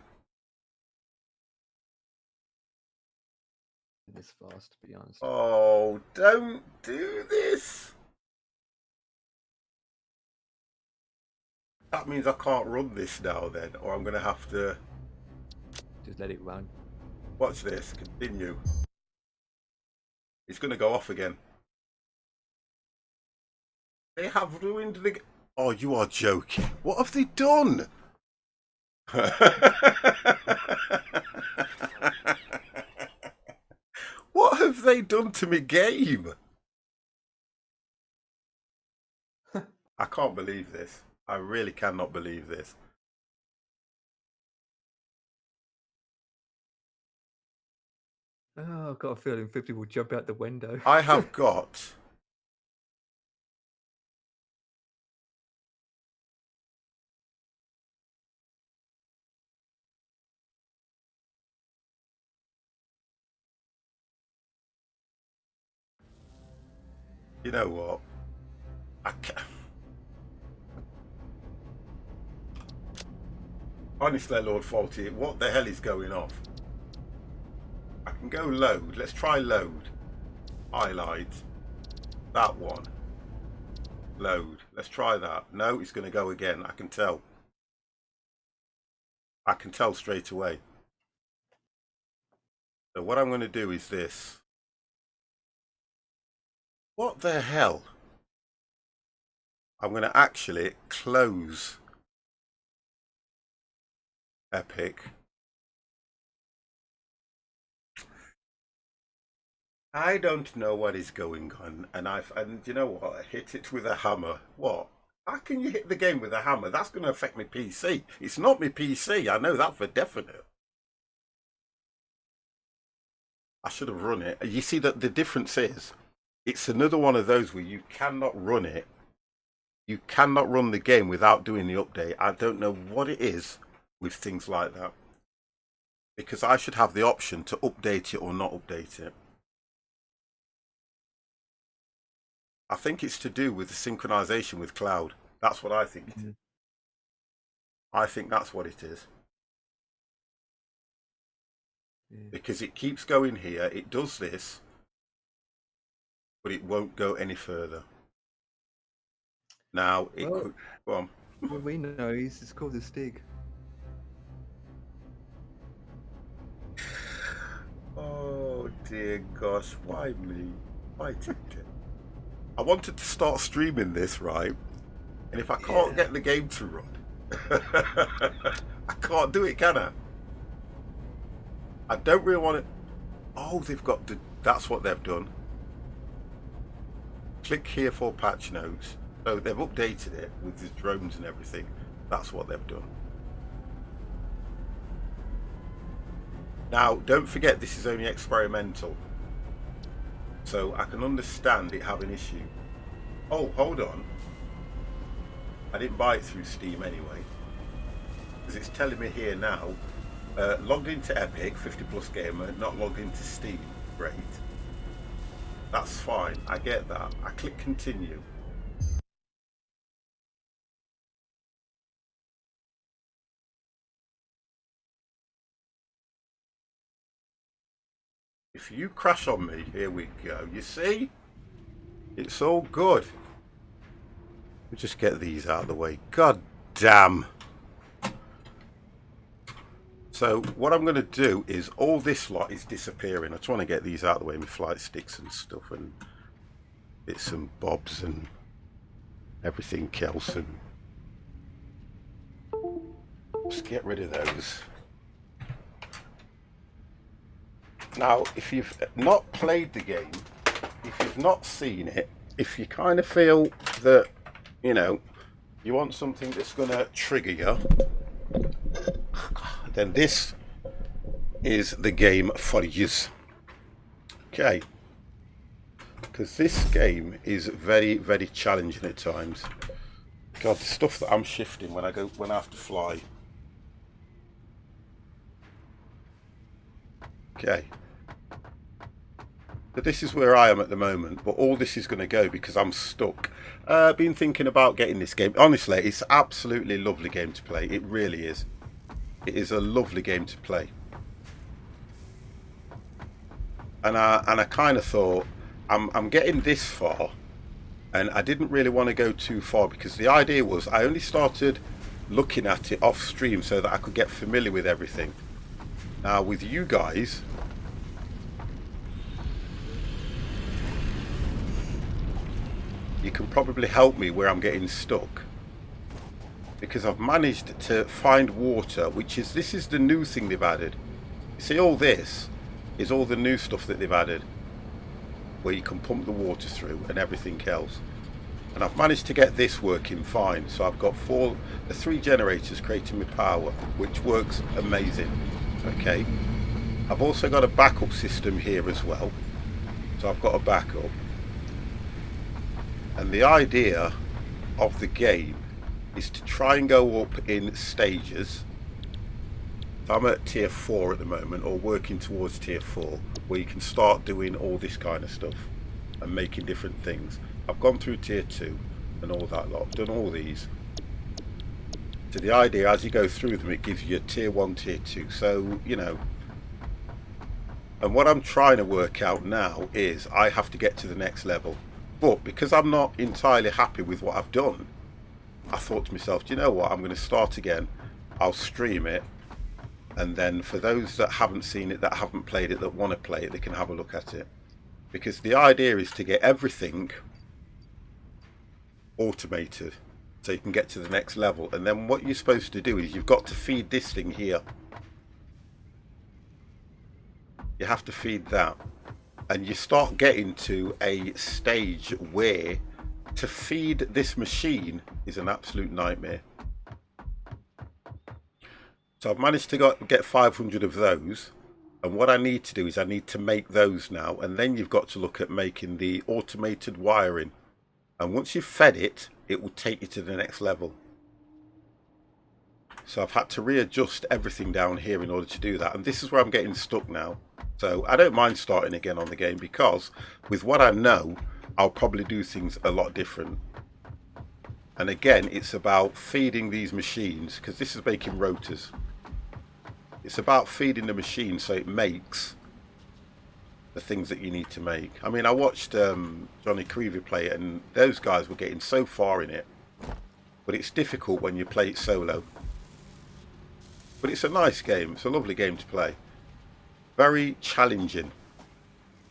This fast, to be honest. Oh, don't do this. That means I can't run this now then, or I'm going to have to... Just let it run. Watch this, continue. It's going to go off again. They have ruined the... Oh, you are joking. What have they done? What have they done to me game? I can't believe this. I really cannot believe this. Oh, I've got a feeling 50 will jump out the window. I have got... You know what? I can't... Honestly, Lord Faulty, what the hell is going off? I can go load. Let's try load. Highlight. That one. Load. Let's try that. No, it's going to go again. I can tell. I can tell straight away. So what I'm going to do is this. What the hell? I'm going to actually close Epic. I don't know what is going on, and you know what? I hit it with a hammer. What? How can you hit the game with a hammer? That's going to affect my PC. It's not my PC. I know that for definite. I should have run it. You see that the difference is, it's another one of those where you cannot run it. You cannot run the game without doing the update. I don't know what it is with things like that. Because I should have the option to update it or not update it. I think it's to do with the synchronization with cloud. That's what I think. Mm-hmm. I think that's what it is. Yeah. Because it keeps going here. It does this. But it won't go any further. Now, it could... Go on. Well, we know it's called the Stig. Oh, dear gosh. Why me? Why TikTok? I wanted to start streaming this, right? And if I can't get the game to run, I can't do it, can I? I don't really want to... Oh, they've got... That's what they've done. Click here for patch notes. So they've updated it with the drones and everything. That's what they've done. Now, don't forget this is only experimental. So I can understand it having issue. Oh, hold on. I didn't buy it through Steam anyway. Because it's telling me here now, logged into Epic, 50 plus gamer, not logged into Steam. Great. That's fine, I get that. I click continue. If you crash on me, here we go. You see? It's all good. We'll just get these out of the way. God damn. So what I'm going to do is all this lot is disappearing. I just want to get these out of the way, my flight sticks and stuff and bits and bobs and everything else. And just get rid of those. Now, if you've not played the game, if you've not seen it, if you kind of feel that, you know, you want something that's going to trigger you, then this is the game for you. Okay. Because this game is very, very challenging at times. God, the stuff that I'm shifting when I have to fly. Okay. So this is where I am at the moment, but all this is going to go because I'm stuck. Been thinking about getting this game. Honestly, it's absolutely a lovely game to play. It really is. It is a lovely game to play. And I kind of thought, I'm getting this far, and I didn't really want to go too far because the idea was I only started looking at it off stream so that I could get familiar with everything. Now with you guys, you can probably help me where I'm getting stuck, because I've managed to find water, this is the new thing they've added. You see, all this is all the new stuff that they've added, where you can pump the water through and everything else. And I've managed to get this working fine. So I've got the 3 generators creating my power, which works amazing. Okay. I've also got a backup system here as well. So I've got a backup. And the idea of the game is to try and go up in stages. I'm at tier 4 at the moment, or working towards tier 4, where you can start doing all this kind of stuff and making different things. I've gone through tier 2 and all that lot, done all these. So the idea, as you go through them, it gives you a tier 1, tier 2. So, you know, and what I'm trying to work out now is I have to get to the next level. But because I'm not entirely happy with what I've done, I thought to myself, do you know what, I'm going to start again. I'll stream it. And then for those that haven't seen it, that haven't played it, that want to play it, they can have a look at it. Because the idea is to get everything automated so you can get to the next level. And then what you're supposed to do is you've got to feed this thing here. You have to feed that. And you start getting to a stage where to feed this machine is an absolute nightmare. So I've managed to get 500 of those, and what I need to do is I need to make those now, and then you've got to look at making the automated wiring, and once you've fed it, it will take you to the next level. So I've had to readjust everything down here in order to do that, and this is where I'm getting stuck now. So I don't mind starting again on the game, because with what I know, I'll probably do things a lot different. And again, it's about feeding these machines, because this is making rotors. It's about feeding the machine so it makes the things that you need to make. I mean, I watched Johnny Creevy play it, and those guys were getting so far in it. But it's difficult when you play it solo. But it's a nice game. It's a lovely game to play. Very challenging,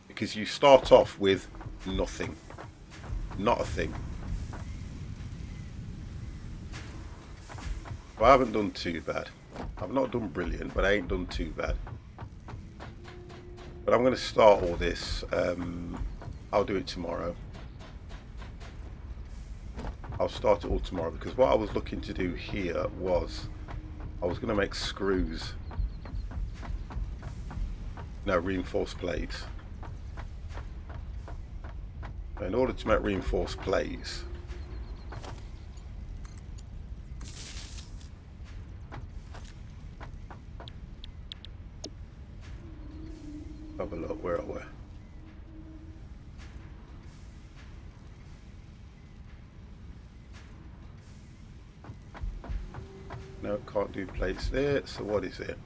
because you start off with nothing. Not a thing. Well, I haven't done too bad. I've not done brilliant, but I ain't done too bad. But I'm going to start all this. I'll do it tomorrow. I'll start it all tomorrow, because what I was looking to do here was I was going to make screws. No, reinforced plates. In order to make reinforced plates, have a look, where are we? No, can't do plates there, so what is it?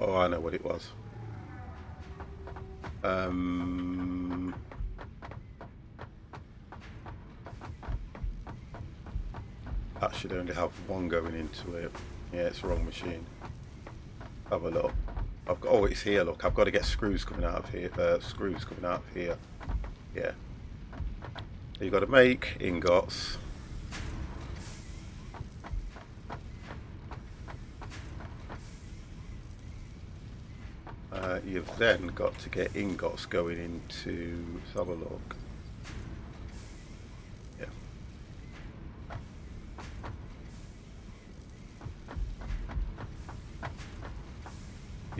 Oh, I know what it was. That should only have one going into it. Yeah, it's the wrong machine. Have a look. I've got, oh, it's here, look. I've got to get screws coming out of here. Screws coming out of here. Yeah. So you've got to make ingots. You've then got to get ingots going into, let's have a look. Yeah.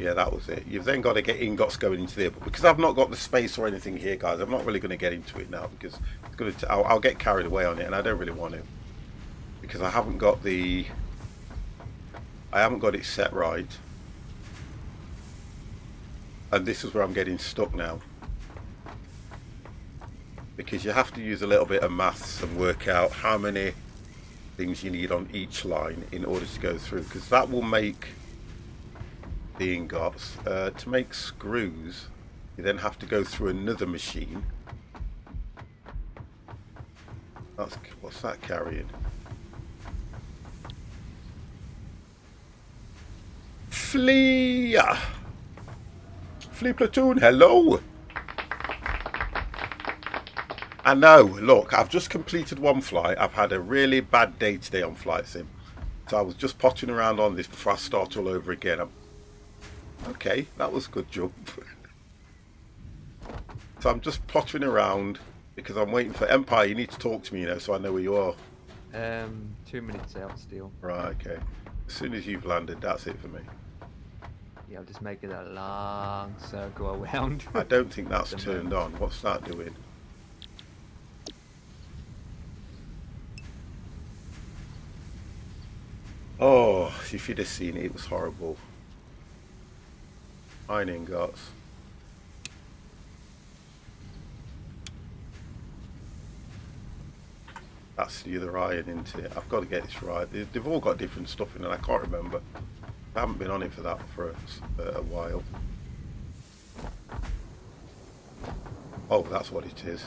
Yeah, that was it. You've then got to get ingots going into there, but because I've not got the space or anything here, guys, I'm not really going to get into it now because it's going to. I'll get carried away on it, and I don't really want to because I haven't got the. I haven't got it set right, and this is where I'm getting stuck now because you have to use a little bit of maths and work out how many things you need on each line in order to go through, because that will make the ingots. To make screws, you then have to go through another machine. What's that carrying? Flea platoon, hello. I know, look, I've just completed one flight. I've had a really bad day today on Flight Sim, so I was just potting around on this before I start all over again. Okay, that was a good jump. So I'm just pottering around because I'm waiting for Empire. You need to talk to me, you know, so I know where you are. 2 minutes out still. Right, okay. As soon as you've landed, that's it for me. Yeah, I'm just making a long circle around. I don't think that's turned on. What's that doing? Oh, if you'd have seen it, it was horrible. Iron ingots. That's the other iron into it. I've got to get this right. They've all got different stuff in it. I can't remember. I haven't been on it for that for a while. Oh, that's what it is.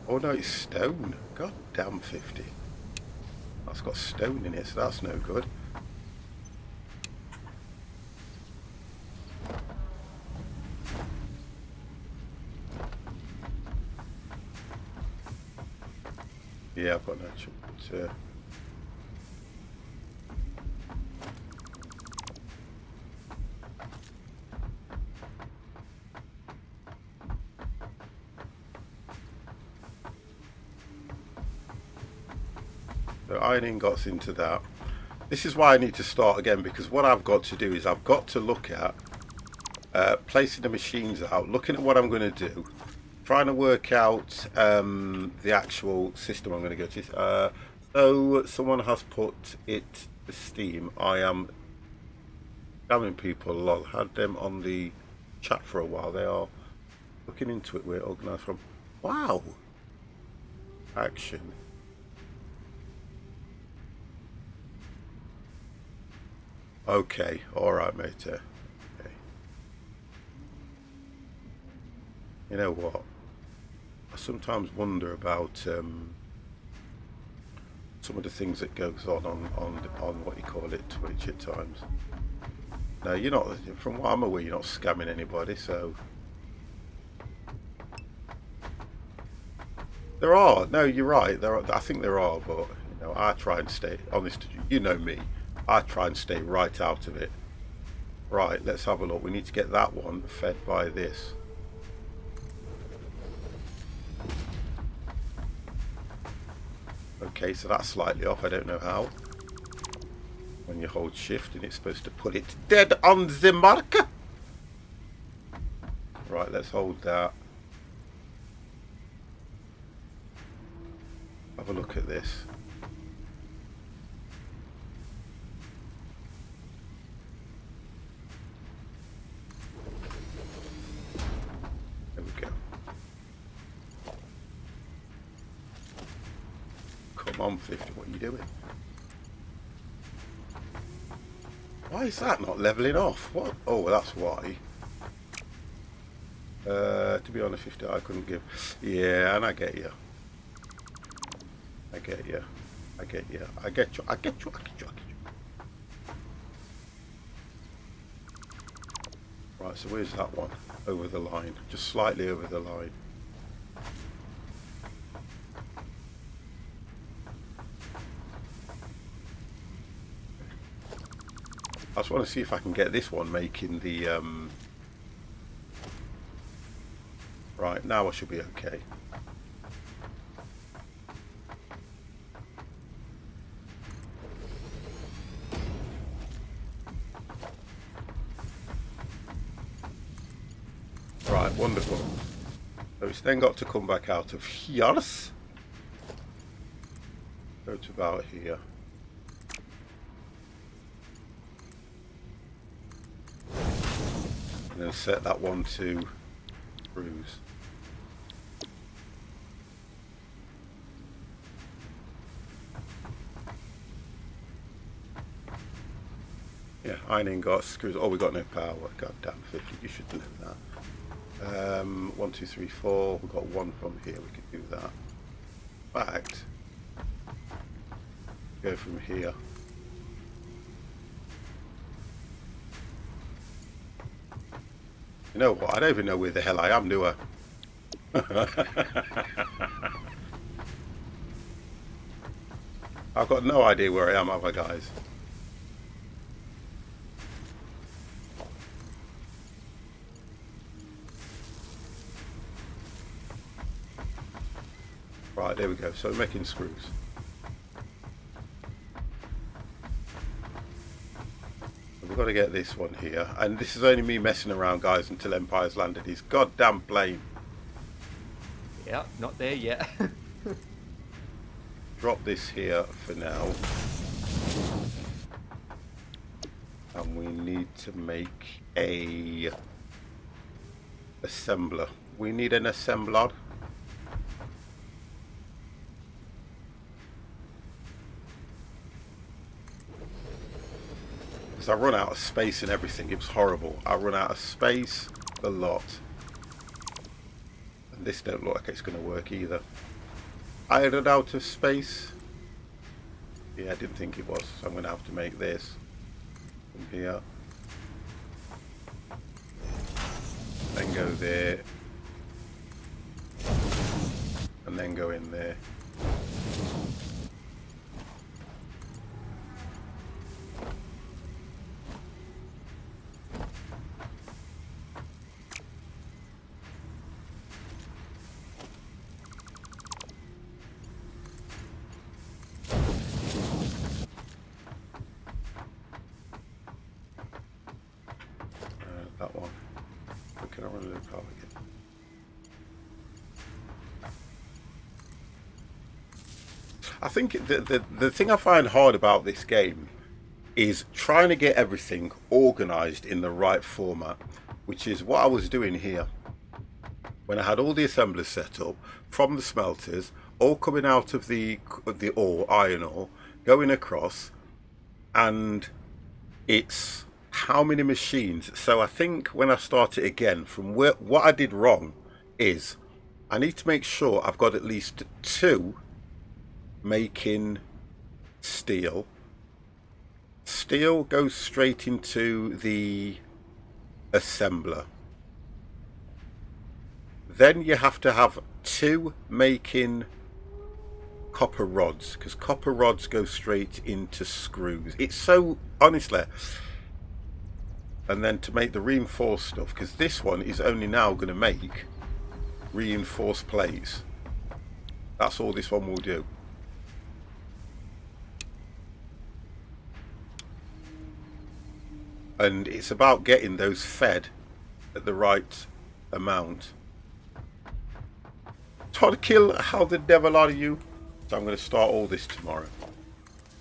Oh no, it's stone. God damn 50. That's got stone in it, so that's no good. Yeah, I've got no choice. So iron ingots into that. This is why I need to start again, because what I've got to do is I've got to look at placing the machines out, looking at what I'm going to do, trying to work out the actual system I'm going to go to. So someone has put it to Steam. I am scamming people. Lol. Had them on the chat for a while. They are looking into it. We're organised from. Wow. Action. Okay. All right, mate. Okay. You know what? I sometimes wonder about some of the things that goes on what you call it, Twitch at times. No, you're not. From what I'm aware, you're not scamming anybody. So there are. No, you're right. There are. I think there are, but you know, I try and stay honest. You know me. I try and stay right out of it. Right. Let's have a look. We need to get that one fed by this. Okay, so that's slightly off. I don't know how. When you hold shift and it's supposed to put it dead on the marker. Right, let's hold that. Have a look at this. There we go. Come on, 50, what are you doing? Why is that not levelling off? What? Oh, that's why. To be honest, 50, I couldn't give. Yeah, and I get you. I get you. I get you. I get you. I get you. I get you. I get you. Right, so where's that one? Over the line. Just slightly over the line. I just want to see if I can get this one making the... Right, now I should be okay. Right, wonderful. So it's then got to come back out of here. Go to about here. And then set that one to cruise. Yeah, I ain't got screws. Oh, we got no power. God damn, 50. You should know that. 1, 2, 3, 4. We've got one from here. We could do that. In fact, go from here. You know what? I don't even know where the hell I am, do I? I've got no idea where I am, have I, guys? Right, there we go. So we're making screws. We've got to get this one here. And this is only me messing around, guys, until Empire's landed his goddamn plane. Yeah, not there yet. Drop this here for now. And we need to make a assembler. We need an assembler. Because I run out of space and everything. It was horrible. I run out of space a lot. And this don't look like it's going to work either. I ran out of space. Yeah, I didn't think it was. So I'm going to have to make this from here. Then go there. And then go in there. That one. But can I run a little power again? I think the thing I find hard about this game is trying to get everything organized in the right format, which is what I was doing here. When I had all the assemblers set up from the smelters, all coming out of the ore, iron ore, going across, and it's how many machines. So I think when I start it again from where, what I did wrong is I need to make sure I've got at least 2 making steel. Steel goes straight into the assembler. Then you have to have 2 making copper rods, because copper rods go straight into screws. It's so, honestly. And then to make the reinforced stuff, because this one is only now going to make reinforced plates. That's all this one will do. And it's about getting those fed at the right amount. Todd Kill, how the devil are you? So I'm going to start all this tomorrow.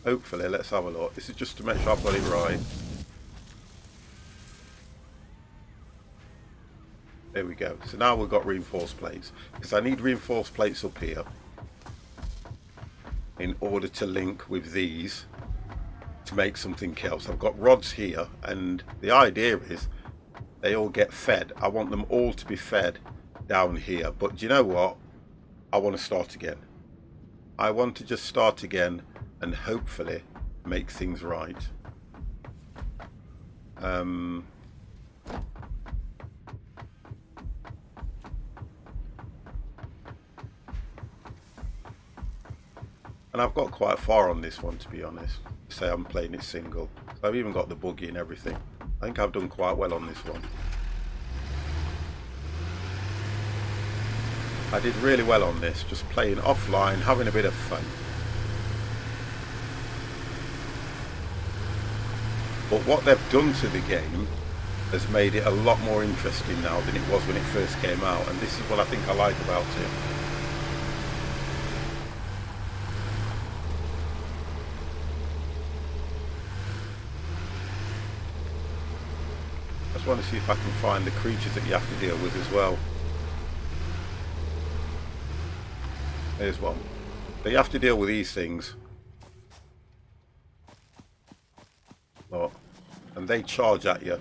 Hopefully, let's have a look. This is just to make sure I've got it right. There we go. So now we've got reinforced plates. Because I need reinforced plates up here in order to link with these to make something else. I've got rods here, and the idea is they all get fed. I want them all to be fed down here. But do you know what? I want to start again. I want to just start again and hopefully make things right. And I've got quite far on this one, to be honest. Say I'm playing it single. I've even got the buggy and everything. I think I've done quite well on this one. I did really well on this, just playing offline, having a bit of fun. But what they've done to the game has made it a lot more interesting now than it was when it first came out, and this is what I think I like about it. I just want to see if I can find the creatures that you have to deal with as well. There's one. So you have to deal with these things. Look. And they charge at you.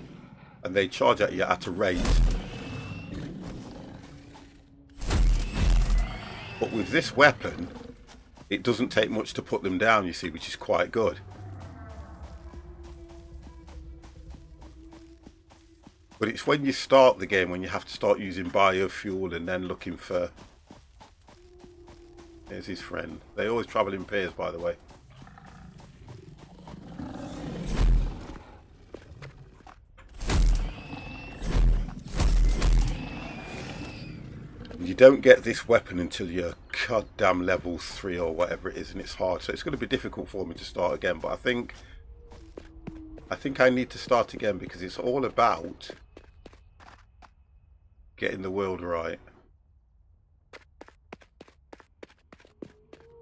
And they charge at you at a rate. But with this weapon, it doesn't take much to put them down, you see, which is quite good. But it's when you start the game, when you have to start using biofuel and then looking for... There's his friend. They always travel in pairs, by the way. You don't get this weapon until you're goddamn level 3 or whatever it is, and it's hard. So it's going to be difficult for me to start again. But I think I need to start again because it's all about getting the world right.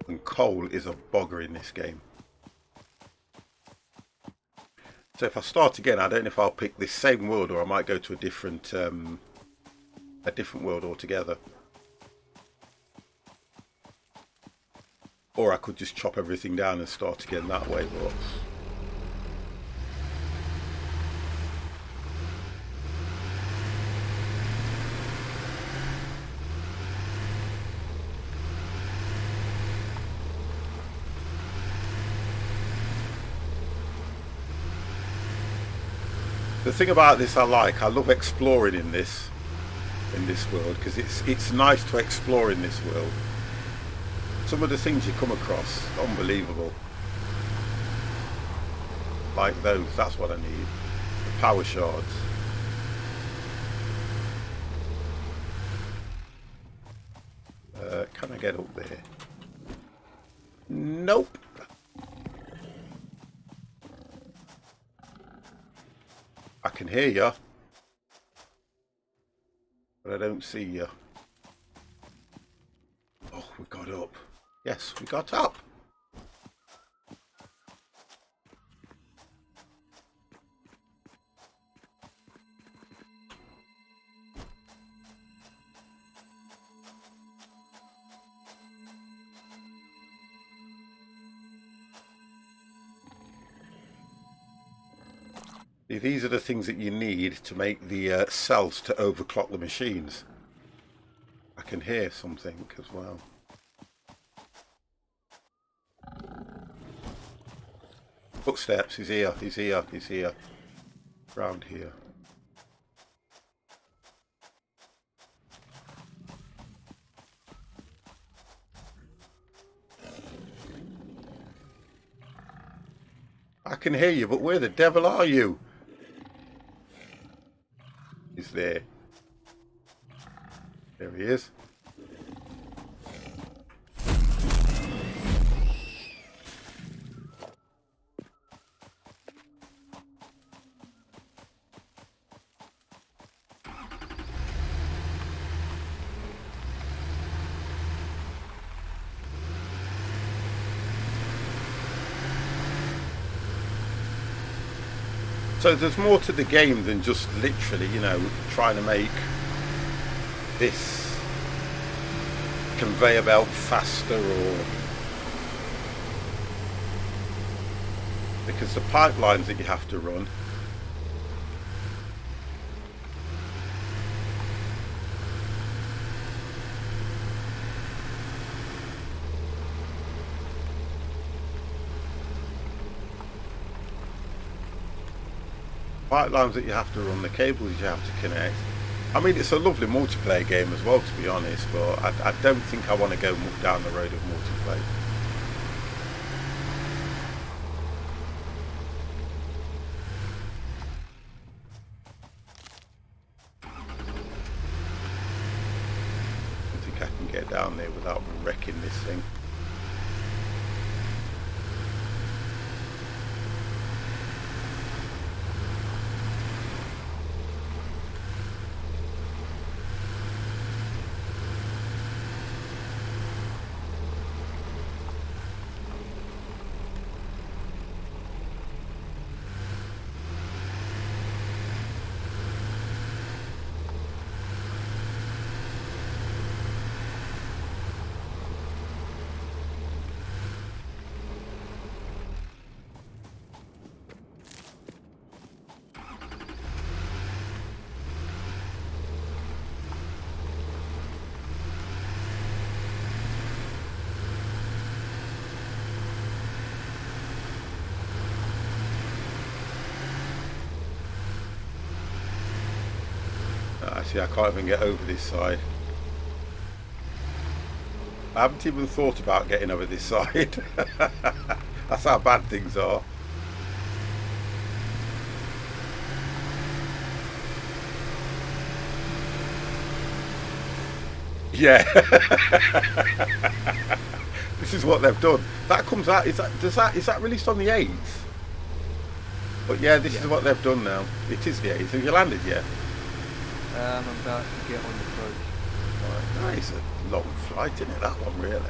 And coal is a bogger in this game. So if I start again, I don't know if I'll pick this same world or I might go to a different world altogether. Or I could just chop everything down and start again that way, but... The thing about this I love exploring in this world, because it's nice to explore in this world. Some of the things you come across, unbelievable. Like those, that's what I need. The power shards. Can I get up there? Nope. I can hear you, but I don't see you. Oh, we got up. Yes, we got up. These are the things that you need to make the cells to overclock the machines. I can hear something as well. Footsteps, he's here, he's here, he's here. Round here. I can hear you, but where the devil are you? He's there. There he is. So there's more to the game than just literally, you know, trying to make this conveyor belt faster, or because the pipelines that you have to run the cables you have to connect. I mean, it's a lovely multiplayer game as well, to be honest, but I don't think I want to go down the road of multiplayer. wrecking this thing. See, I can't even get over this side. I haven't even thought about getting over this side. That's how bad things are. Yeah. This is what they've done. That comes out, is that released on the 8th? But yeah, this is what they've done now. It is the 8th. Have you landed yet? I'm about to get on the approach. Right, nice. A long flight, isn't it? That one, really.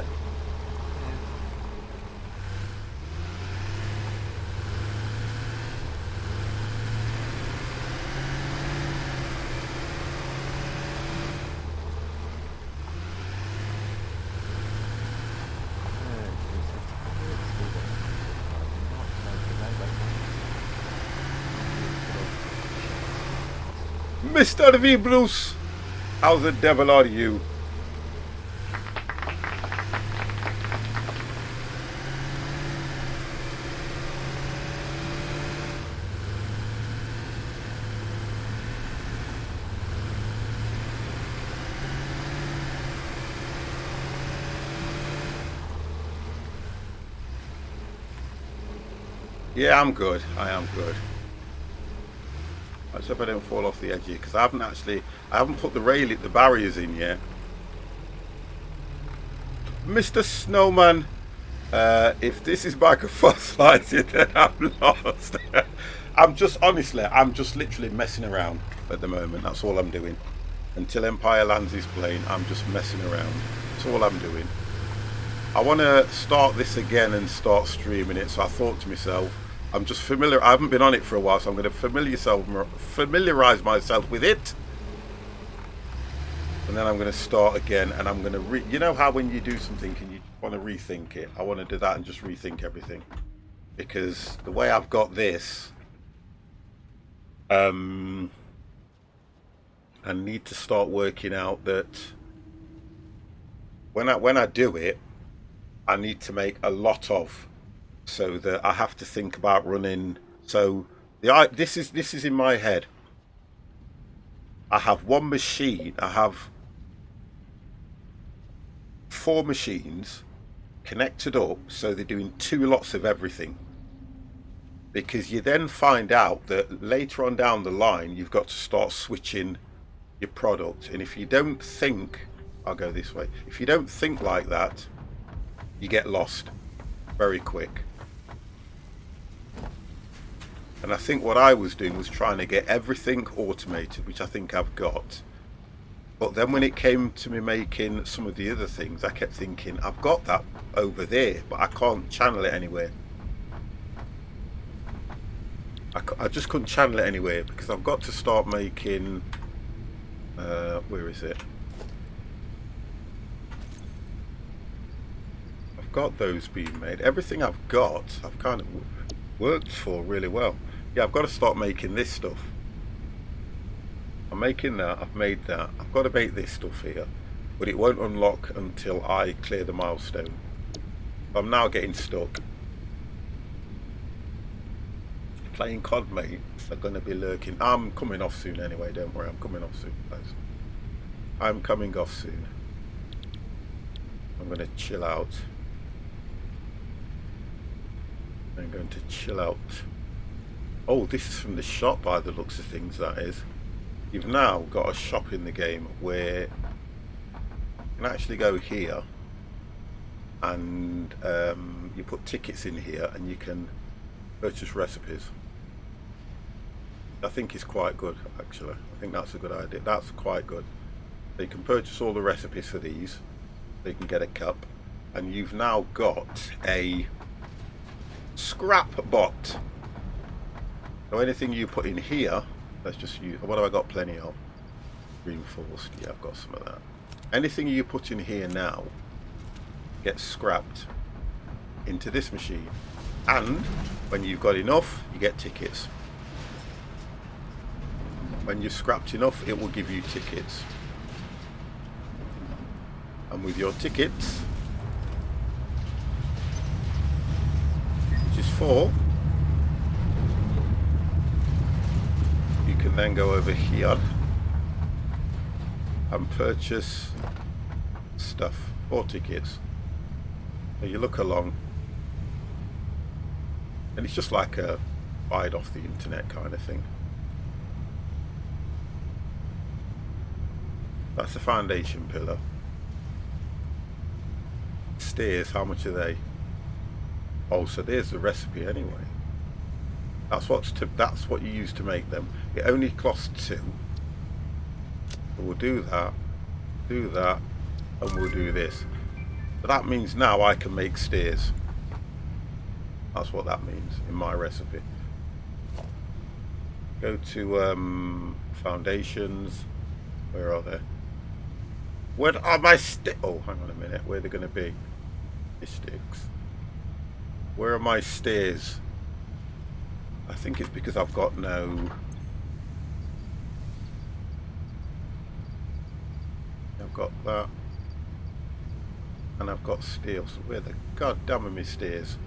Mr. V. Bruce, how the devil are you? Yeah, I'm good. I am good. I just hope I don't fall off the edge here, because I haven't put the barriers in yet. Mr. Snowman, if this is microfossilizer, then I'm lost. I'm just literally messing around at the moment. That's all I'm doing. Until Empire lands his plane, I'm just messing around. That's all I'm doing. I want to start this again and start streaming it, so I thought to myself, I'm just familiar. I haven't been on it for a while, so I'm going to familiarize myself with it, and then I'm going to start again. And I'm going to you know how when you do something and you want to rethink it, I want to do that and just rethink everything, because the way I've got this, I need to start working out that when I do it, I need to make a lot of. So that I have to think about running. So this is in my head. I have one machine. I have 4 machines connected up, so they're doing 2 lots of everything. Because you then find out that later on down the line, you've got to start switching your product. And if you don't think, I'll go this way. If you don't think like that, you get lost very quick. And I think what I was doing was trying to get everything automated, which I think I've got. But then when it came to me making some of the other things, I kept thinking, I've got that over there, but I can't channel it anywhere. I just couldn't channel it anywhere, because I've got to start making... where is it? I've got those being made. Everything I've got, I've kind of worked for really well. Yeah, I've got to start making this stuff. I'm making that, I've made that. I've got to make this stuff here, but it won't unlock until I clear the milestone. I'm now getting stuck. Playing COD mates are going to be lurking. I'm coming off soon anyway, don't worry, I'm coming off soon, guys. I'm coming off soon. I'm going to chill out. I'm going to chill out. Oh, this is from the shop by the looks of things, that is. You've now got a shop in the game where you can actually go here and you put tickets in here and you can purchase recipes. I think it's quite good, actually. I think that's a good idea. That's quite good. So you can purchase all the recipes for these, so you can get a cup, and you've now got a scrap bot. So anything you put in here, let's just use, what have I got plenty of? Reinforced, yeah, I've got some of that. Anything you put in here now gets scrapped into this machine, and when you've got enough, you get tickets. When you've scrapped enough, it will give you tickets, and with your tickets, which is 4, you can then go over here and purchase stuff, 4 tickets. So you look along, and it's just like a buy it off the internet kind of thing. That's the foundation pillar. Stairs, how much are they? Oh, so there's the recipe anyway. That's what you use to make them. It only costs 2. So we'll do that, and we'll do this. But that means now I can make stairs. That's what that means in my recipe. Go to foundations. Where are they? Where are my oh, hang on a minute. Where are they going to be? Sticks. Where are my stairs? I think it's because I've got no... I've got that. And I've got steel. So where the goddamn are my stairs?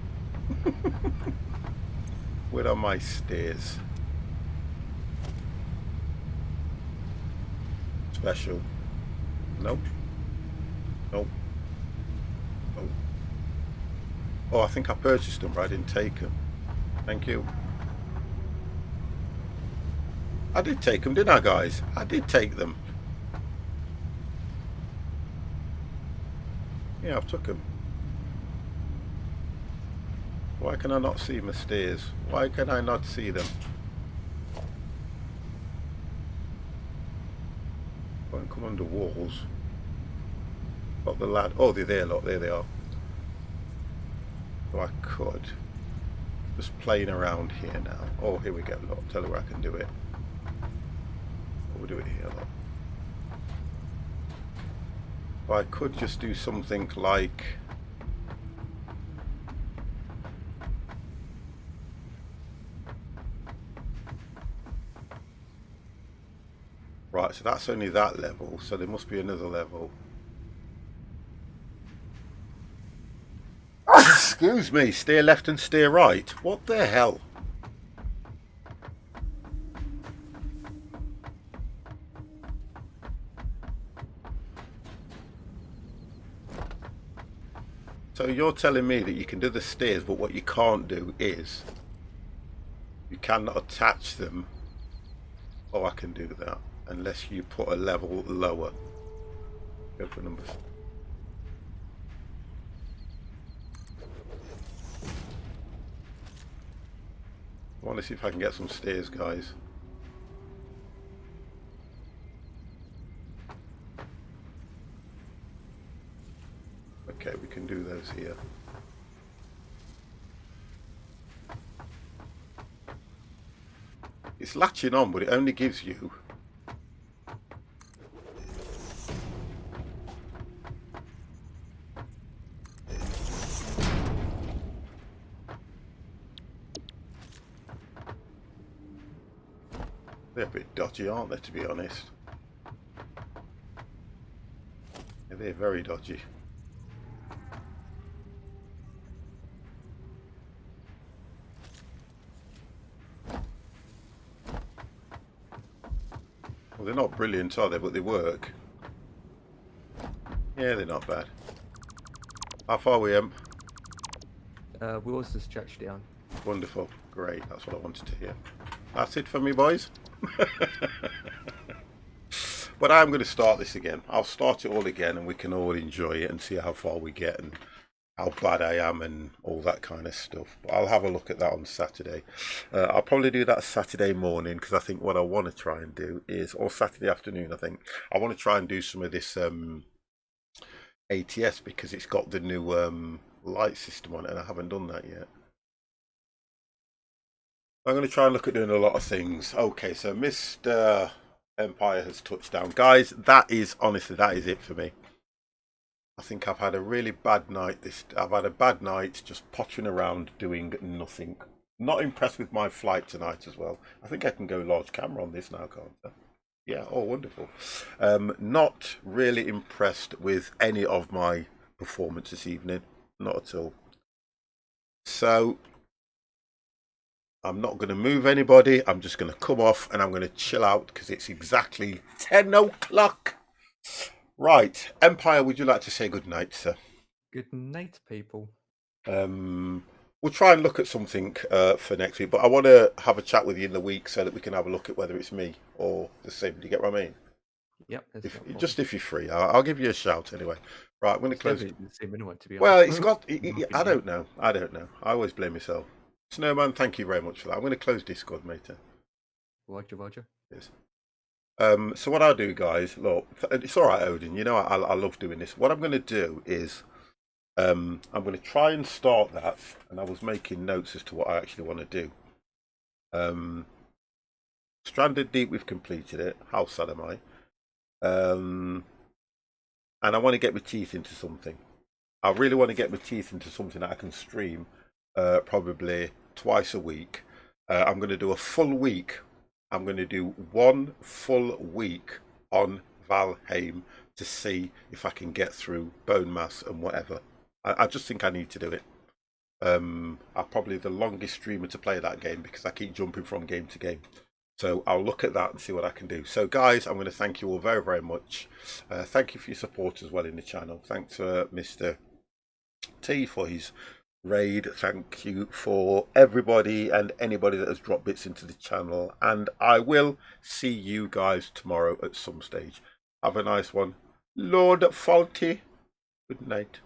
Where are my stairs? Special. Nope. Nope. Oh. Oh, I think I purchased them, but I didn't take them. Thank you. I did take them, didn't I, guys? I did take them. Yeah, I've took them. Why can I not see my stairs? Why can I not see them? Won't come under walls. Got the lad. Oh, they're there, look. There they are. So I could just playing around here now. Oh, here we go. Look, tell you where I can do it. We'll do it here, look. So I could just do something like. Right, so that's only that level, so there must be another level. Excuse me, steer left and steer right. What the hell? So you're telling me that you can do the stairs, but what you can't do is you cannot attach them. Oh, I can do that. Unless you put a level lower. Go for number 4. I want to see if I can get some stairs, guys. Okay, we can do those here. It's latching on, but it only gives you they're a bit dodgy, aren't they, to be honest? Yeah, they're very dodgy. Well, they're not brilliant, are they? But they work. Yeah, they're not bad. How far are we, Wheels just stretched down. Wonderful. Great. That's what I wanted to hear. That's it for me, boys. But I'm going to start this again. I'll start it all again and we can all enjoy it and see how far we get and how bad I am and all that kind of stuff. But I'll have a look at that on Saturday. I'll probably do that Saturday morning, because I think what I want to try and do is, or Saturday afternoon, I think I want to try and do some of this ATS, because it's got the new light system on it, and I haven't done that yet. I'm going to try and look at doing a lot of things. Okay, so Mr. Empire has touched down. Guys, that is, honestly, that is it for me. I think I've had a really bad night. I've had a bad night just pottering around doing nothing. Not impressed with my flight tonight as well. I think I can go large camera on this now, can't I? Yeah, oh, wonderful. Not really impressed with any of my performance this evening. Not at all. So I'm not going to move anybody. I'm just going to come off and I'm going to chill out, because it's exactly 10 o'clock. Right, Empire, would you like to say good night, sir? Good night, people. We'll try and look at something for next week, but I want to have a chat with you in the week so that we can have a look at whether it's me or the same. Do you get what I mean? Yep. Just if you're free, I'll give you a shout anyway. Right, I'm going to close. The same anyway, to be honest. Well, it's got. I don't know. I always blame myself. Snowman, thank you very much for that. I'm going to close Discord, mate. Roger. Yes. So what I'll do, guys, look, it's all right, Odin. You know, I love doing this. What I'm going to do is, I'm going to try and start that, and I was making notes as to what I actually want to do. Stranded Deep, we've completed it. How sad am I? And I want to get my teeth into something. I really want to get my teeth into something that I can stream, probably twice a week. I'm going to do a full week. I'm going to do 1 full week on Valheim to see if I can get through Bone Mass and whatever. I just think I need to do it. I'm probably the longest streamer to play that game, because I keep jumping from game to game. So I'll look at that and see what I can do. So guys, I'm going to thank you all very, very much. Thank you for your support as well in the channel. Thanks for Mr. T for his raid. Thank you for everybody and anybody that has dropped bits into the channel, and I will see you guys tomorrow at some stage. Have a nice one. Lord Faulty, good night.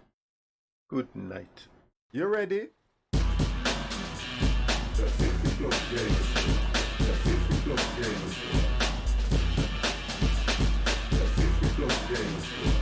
Good night. You ready? Games.